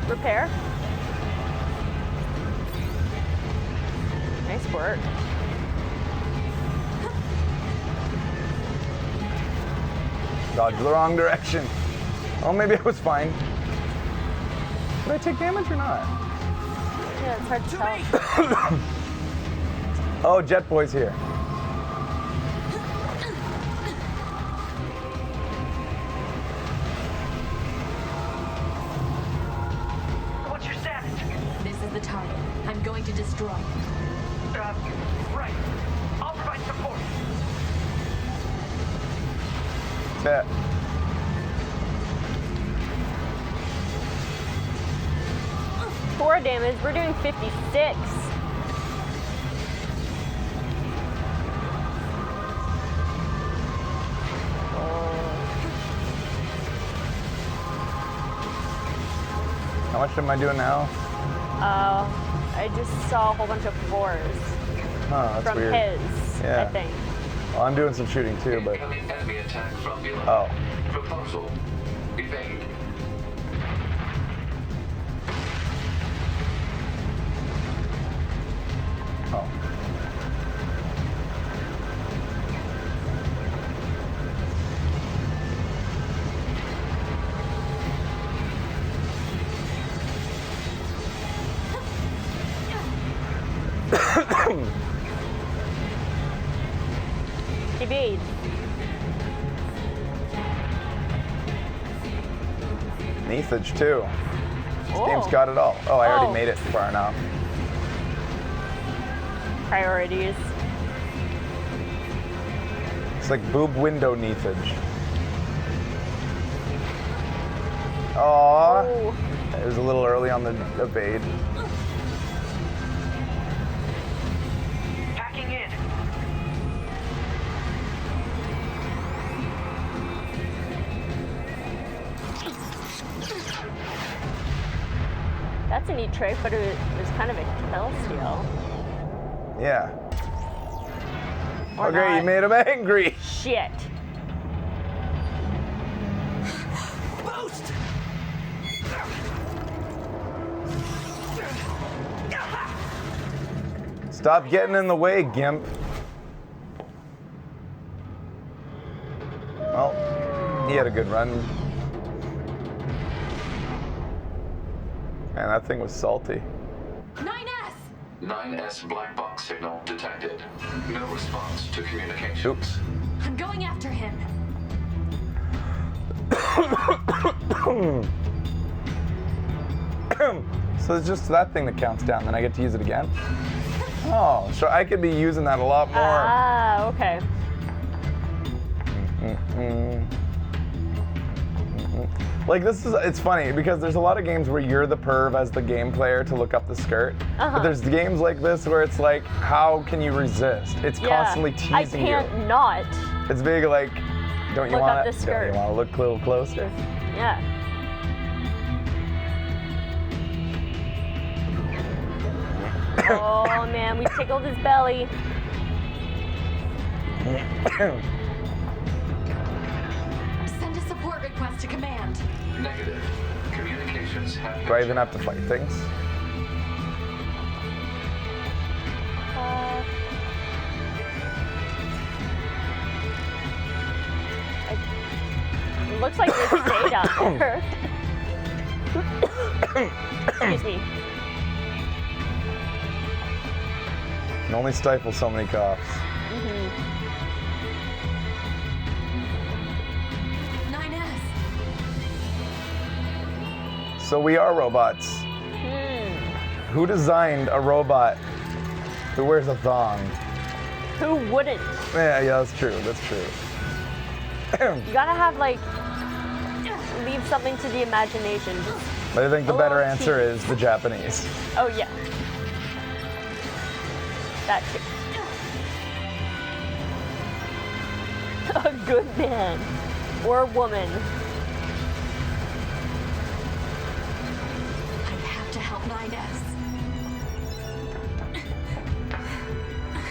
Repair. Nice work. Dodged the wrong direction. Oh, maybe I was fine. Did I take damage or not? Yeah, it's hard to tell. Oh, Jet Boy's here. What's your status? This is the target. I'm going to destroy. Right. I'll provide support. Bet. 4 damage. We're doing 56. How much am I doing now? I just saw a whole bunch of 4s Oh, that's from weird. his, Yeah. I think. Well, I'm doing some shooting too, but Incoming enemy attack from below. oh. Proposal. Evade. Oh. Evade. Neathage too. This game's Oh. got it all. Oh, I already Oh. made it far enough. Priorities. It's like boob window Neathage. Aww. Oh. It was a little early on the evade. Packing in. That's a neat trick, but it was kind of a kill steal. Yeah. Or Okay, not. you made him angry. Shit. Boost! Stop getting in the way, Gimp. Well, he had a good run. Man, that thing was salty. 9S! 9S black box signal detected. No response to communications. Oops. I'm going after him. So it's just that thing that counts down, then I get to use it again? Oh, so I could be using that a lot more. Ah, okay. Like it's funny because there's a lot of games where you're the perv as the game player to look up the skirt. But there's games like this where it's like, how can you resist? It's constantly teasing you. I can't not. It's big like, don't you want the skirt. Don't you want to look a little closer? Yeah. Oh man, we tickled his belly. Send a support request to command. Negative. Communications have been Do I even have to fight things? It looks like they stay down there. Excuse me. Can only stifle so many coughs. 9S! So we are robots. Who designed a robot who wears a thong? Who wouldn't? Yeah, that's true. That's true. You gotta have like, leave something to the imagination. But I think the better answer is the Japanese. Oh yeah. That too. A good man or woman. I have to help 9S.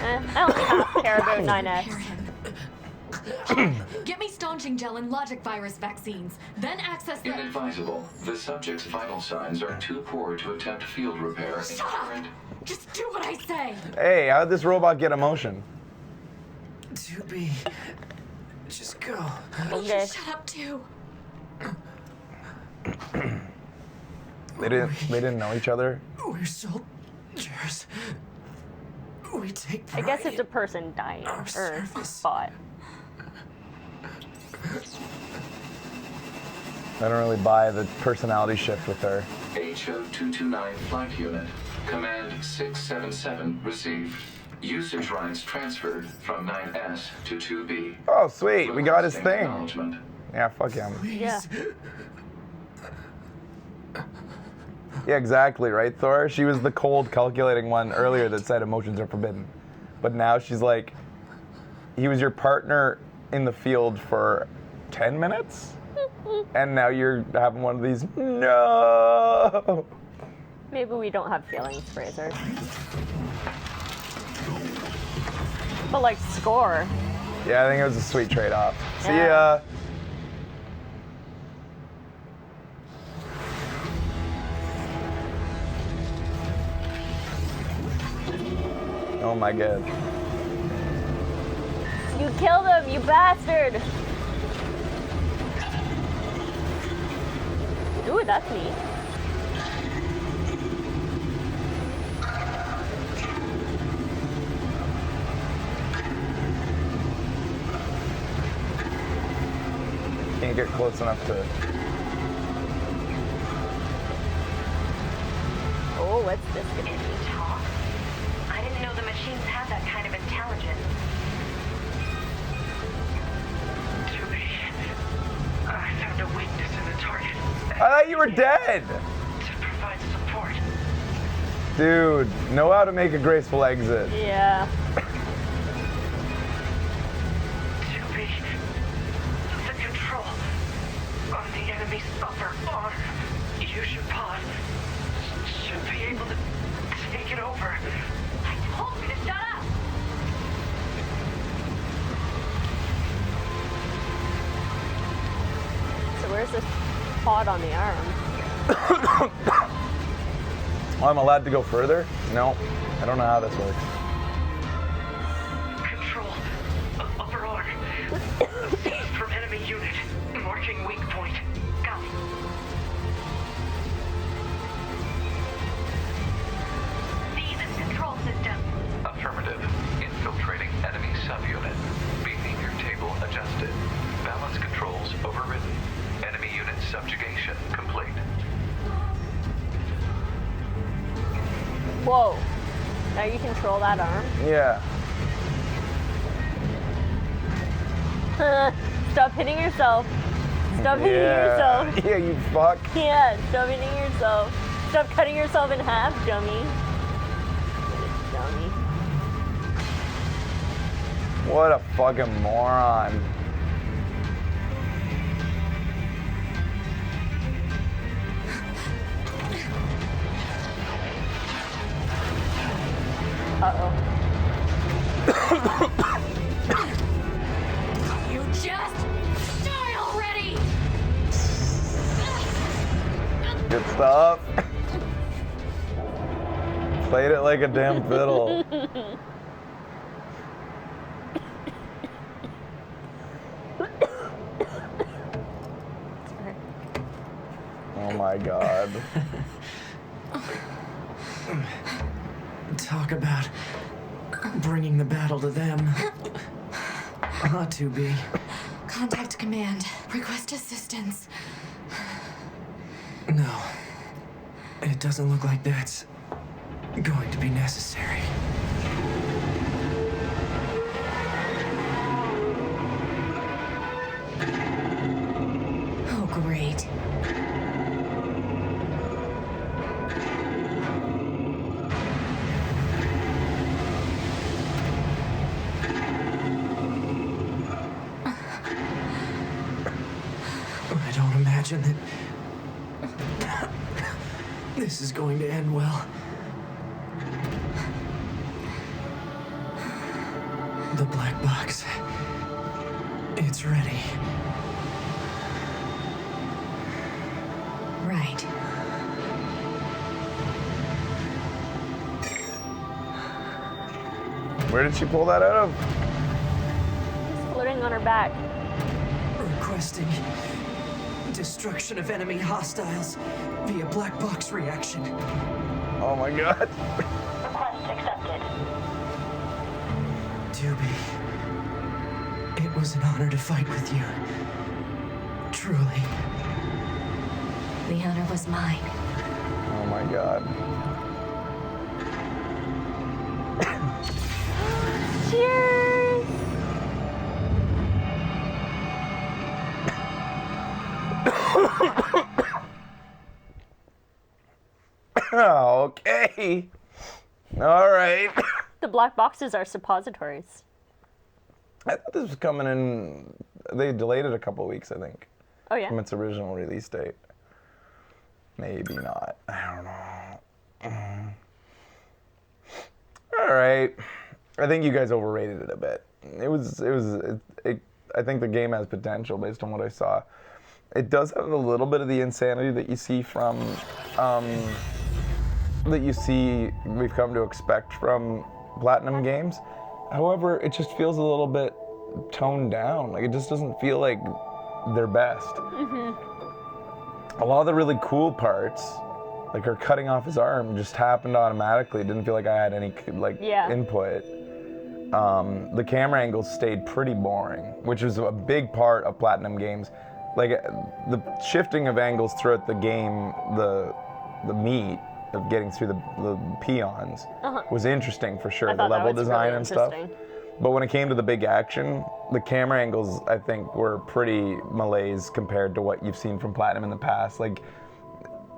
I don't half care about 9S. Get me staunching gel and logic virus vaccines. Then access the... inadvisable. The subject's vital signs are too poor to attempt field repair in Shut up! current. Just do what I say! Hey, how did this robot get emotion? 2B. Just go. Okay. Shut up too. They didn't know each other. We're soldiers. We take I pride guess it's a person dying our or service. spot. I don't really buy the personality shift with her. HO229 flight unit. Command 677 received. Usage rights transferred from 9S to 2B. Oh, sweet. We got his thing. Acknowledgement. Yeah, fuck him. Yeah. Yeah, exactly, right, Thor? She was the cold, calculating one earlier that said emotions are forbidden. But now she's like, he was your partner in the field for 10 minutes? And now you're having one of these, no! Maybe we don't have feelings, Fraser. But like score. Yeah, I think it was a sweet trade-off. See Yeah. ya. Oh my god. You killed him, you bastard! Ooh, that's neat. Can't get close enough to... Oh, what's this gonna Is be? he talk? I didn't know the machines had that kind of intelligence. 2B. I found a weakness in the target. I thought you were dead! To provide support. Dude, know how to make a graceful exit. Yeah. 2B. The control on the enemy's upper arm. Use your pod. Should be able to take it over. I told you to shut up! So where's this pod on the arm? I'm allowed to go further? No, I don't know how this works. Control. Upper arm. Seized from enemy unit. Marking weak point. Go. Subjugation complete. Whoa. Now you control that arm? Yeah. Stop hitting yourself. Stop hitting yourself. Yeah, you fuck. Yeah, stop hitting yourself. Stop cutting yourself in half, dummy. Dummy. What a fucking moron. Uh-oh. You just die already! Good stuff. Played it like a damn fiddle. Oh my god. Talk about bringing the battle to them. Ought to be. Contact command. Request assistance. No. It doesn't look like that's going to be necessary. Oh, great. I don't imagine that this is going to end well. The black box. It's ready. Right. Where did she pull that out of? It's floating on her back. Requesting destruction of enemy hostiles via black box reaction. Oh my god. Request accepted. Doobie, it was an honor to fight with you. Truly. The honor was mine. Oh my god. Cheers! Okay. All right. The black boxes are suppositories. I thought this was coming in. They delayed it a couple weeks, I think, Oh, yeah? from its original release date. Maybe not. I don't know. All right. I think you guys overrated it a bit. I think the game has potential based on what I saw. It does have a little bit of the insanity that you see from, we've come to expect from Platinum games. However, it just feels a little bit toned down. Like, it just doesn't feel like their best. A lot of the really cool parts, like her cutting off his arm, just happened automatically. It didn't feel like I had any input. The camera angles stayed pretty boring, which is a big part of Platinum games. Like, the shifting of angles throughout the game, the meat of getting through the peons was interesting for sure. The level design and stuff. But when it came to the big action, the camera angles, I think, were pretty malaise compared to what you've seen from Platinum in the past. Like,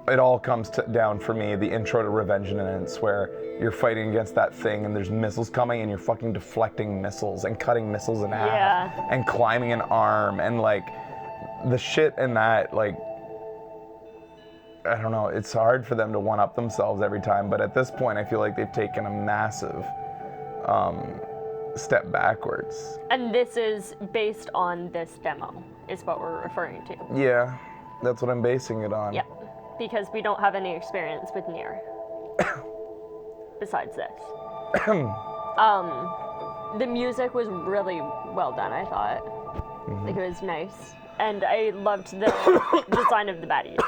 it all comes down for me, the intro to Revengeance, where you're fighting against that thing and there's missiles coming and you're fucking deflecting missiles and cutting missiles in half and climbing an arm and like the shit in that, like, I don't know, it's hard for them to one-up themselves every time, but at this point I feel like they've taken a massive step backwards. And this is based on this demo, is what we're referring to. Yeah, that's what I'm basing it on. Yep, because we don't have any experience with NieR besides this. The music was really well done, I thought. Like, it was nice. and I loved the design of the baddies,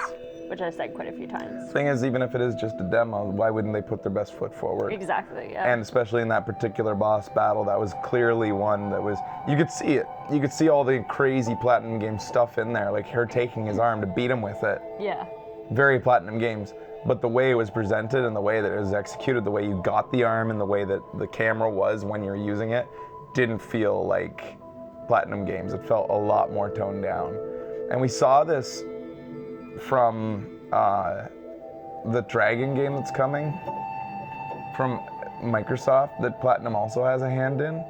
which I said quite a few times. Thing is, even if it is just a demo, why wouldn't they put their best foot forward? Exactly, yeah. And especially in that particular boss battle, that was clearly one that was, you could see it. You could see all the crazy Platinum Games stuff in there, like her taking his arm to beat him with it. Yeah. Very Platinum Games. But the way it was presented and the way that it was executed, the way you got the arm and the way that the camera was when you're using it, didn't feel like Platinum Games. It felt a lot more toned down. And we saw this from the Dragon game that's coming from Microsoft that Platinum also has a hand in.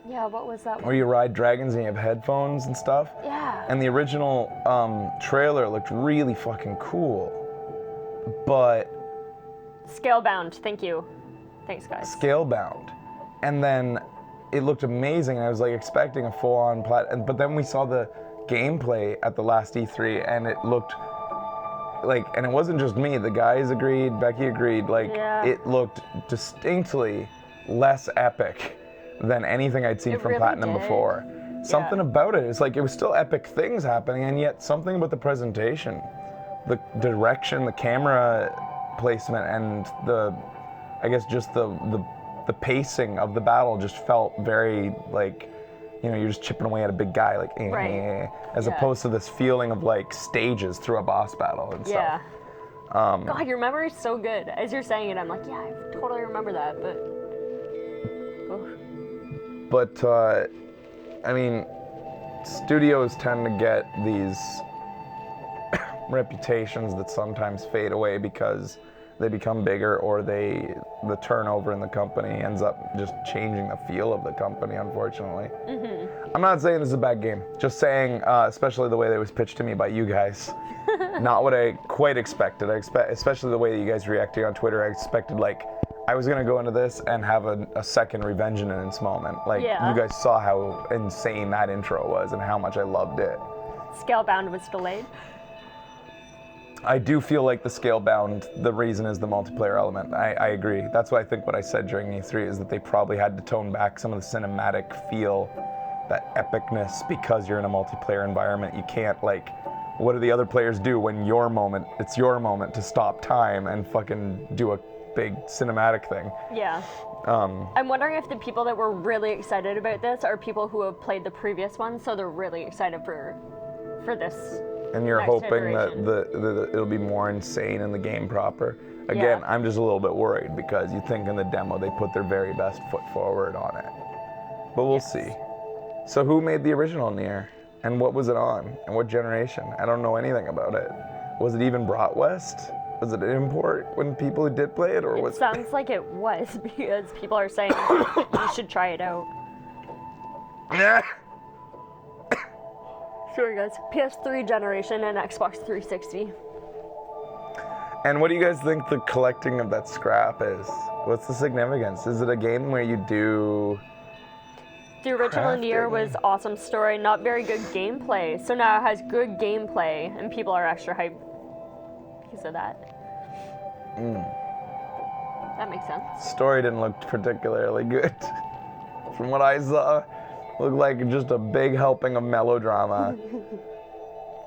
Yeah, what was that one? Where you ride dragons and you have headphones and stuff. Yeah. And the original trailer looked really fucking cool. But Scalebound, thank you. Thanks, guys. Scalebound. And then it looked amazing. I was like expecting a full-on but then we saw the gameplay at the last E3 and it looked like, and it wasn't just me, the guys agreed, Becky agreed, like it looked distinctly less epic than anything I'd seen from really Platinum did. before. Something about it, it's like it was still epic things happening, and yet something about the presentation, the direction, the camera placement, and the, I guess just the pacing of the battle just felt very like, you know, you're just chipping away at a big guy, like, as opposed to this feeling of like stages through a boss battle and stuff. God, your memory's so good. As you're saying it, I'm like, yeah, I totally remember that, but. But, I mean, studios tend to get these reputations that sometimes fade away because they become bigger or the turnover in the company ends up just changing the feel of the company, unfortunately. I'm not saying this is a bad game, just saying, especially the way that it was pitched to me by you guys, not what I quite expected. Especially the way that you guys reacted on Twitter, I expected like, I was gonna go into this and have a second Revengeance moment. Like, you guys saw how insane that intro was and how much I loved it. Scalebound was delayed. I do feel like the Scalebound, the reason is the multiplayer element. I agree. That's what I think what I said during E3 is that they probably had to tone back some of the cinematic feel, that epicness, because you're in a multiplayer environment. You can't like, what do the other players do when it's your moment to stop time and fucking do a big cinematic thing. Yeah. I'm wondering if the people that were really excited about this are people who have played the previous one, so they're really excited for this. And you're next hoping iteration. that it'll be more insane in the game proper. Again, I'm just a little bit worried because you think in the demo they put their very best foot forward on it. But we'll see. So who made the original NieR? And what was it on? And what generation? I don't know anything about it. Was it even brought west? Was it an import when people did play it, or was it? Sounds like it was because people are saying you should try it out. Sorry guys, PS3 generation and Xbox 360. And what do you guys think the collecting of that scrap is? What's the significance? Is it a game where you do... The original crafting? NieR was awesome story, not very good gameplay. So now it has good gameplay, and people are extra hyped because of that. That makes sense. Story didn't look particularly good. From what I saw, looked like just a big helping of melodrama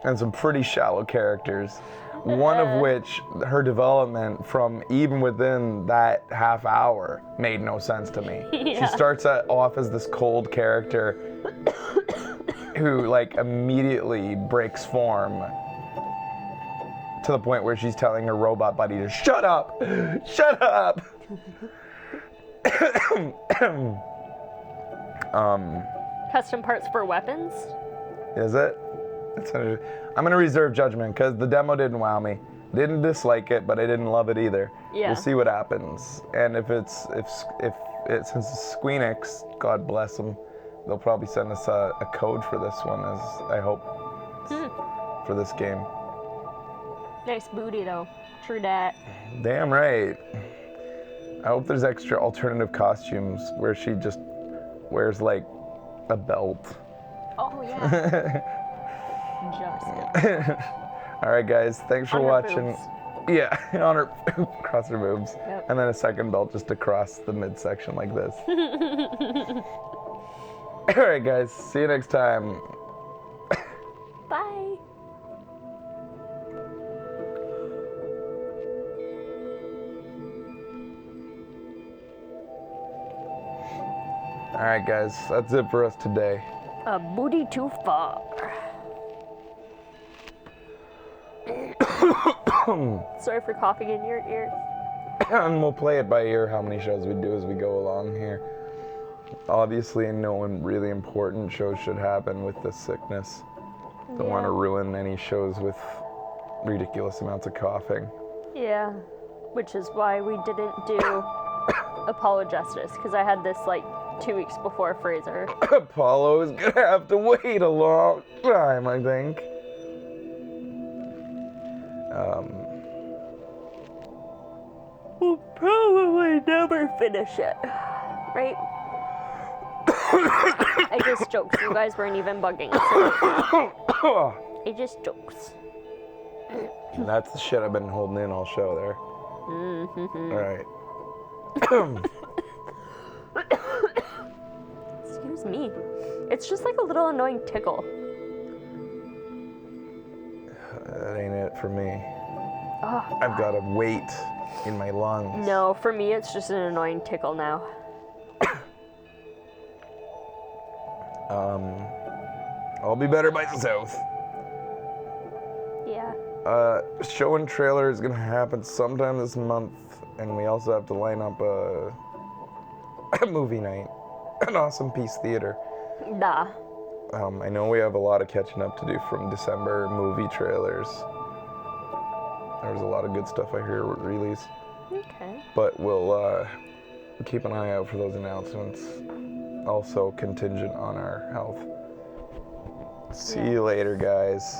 and some pretty shallow characters. One of which, her development from even within that half hour made no sense to me. She starts off as this cold character who like immediately breaks form to the point where she's telling her robot buddy to shut up, shut up. Custom parts for weapons? Is it? I'm gonna reserve judgment because the demo didn't wow me. Didn't dislike it, but I didn't love it either. Yeah. We'll see what happens. And if it's since it's Squeenix, God bless them, they'll probably send us a code for this one, as I hope for this game. Nice booty though. True dat. Damn right. I hope there's extra alternative costumes where she just wears like a belt. Oh yeah. Just. All right, guys. Thanks for On her watching. boobs. Yeah, on her across her boobs, Yep. and then a second belt just across the midsection like this. All right, guys. See you next time. Alright guys, that's it for us today. A booty too far. Sorry for coughing in your ear. And we'll play it by ear how many shows we do as we go along here. Obviously, no really important shows should happen with this sickness. Don't want to ruin any shows with ridiculous amounts of coughing. Yeah, which is why we didn't do Apollo justice, because I had this like 2 weeks before Fraser. Apollo is gonna have to wait a long time, I think. We'll probably never finish it, right? I just jokes. You guys weren't even bugging. So I just jokes. That's the shit I've been holding in all show there. All right. Excuse me. It's just like a little annoying tickle. That ain't it for me. Oh, I've got a weight in my lungs. no, for me it's just an annoying tickle now. I'll be better by the south. Yeah. Show and trailer is gonna happen sometime this month, and we also have to line up a movie night, an Awesome Piece Theater. Nah. I know we have a lot of catching up to do from December movie trailers. There's a lot of good stuff I hear released. Okay. But we'll keep an eye out for those announcements. Also contingent on our health. See you later, guys.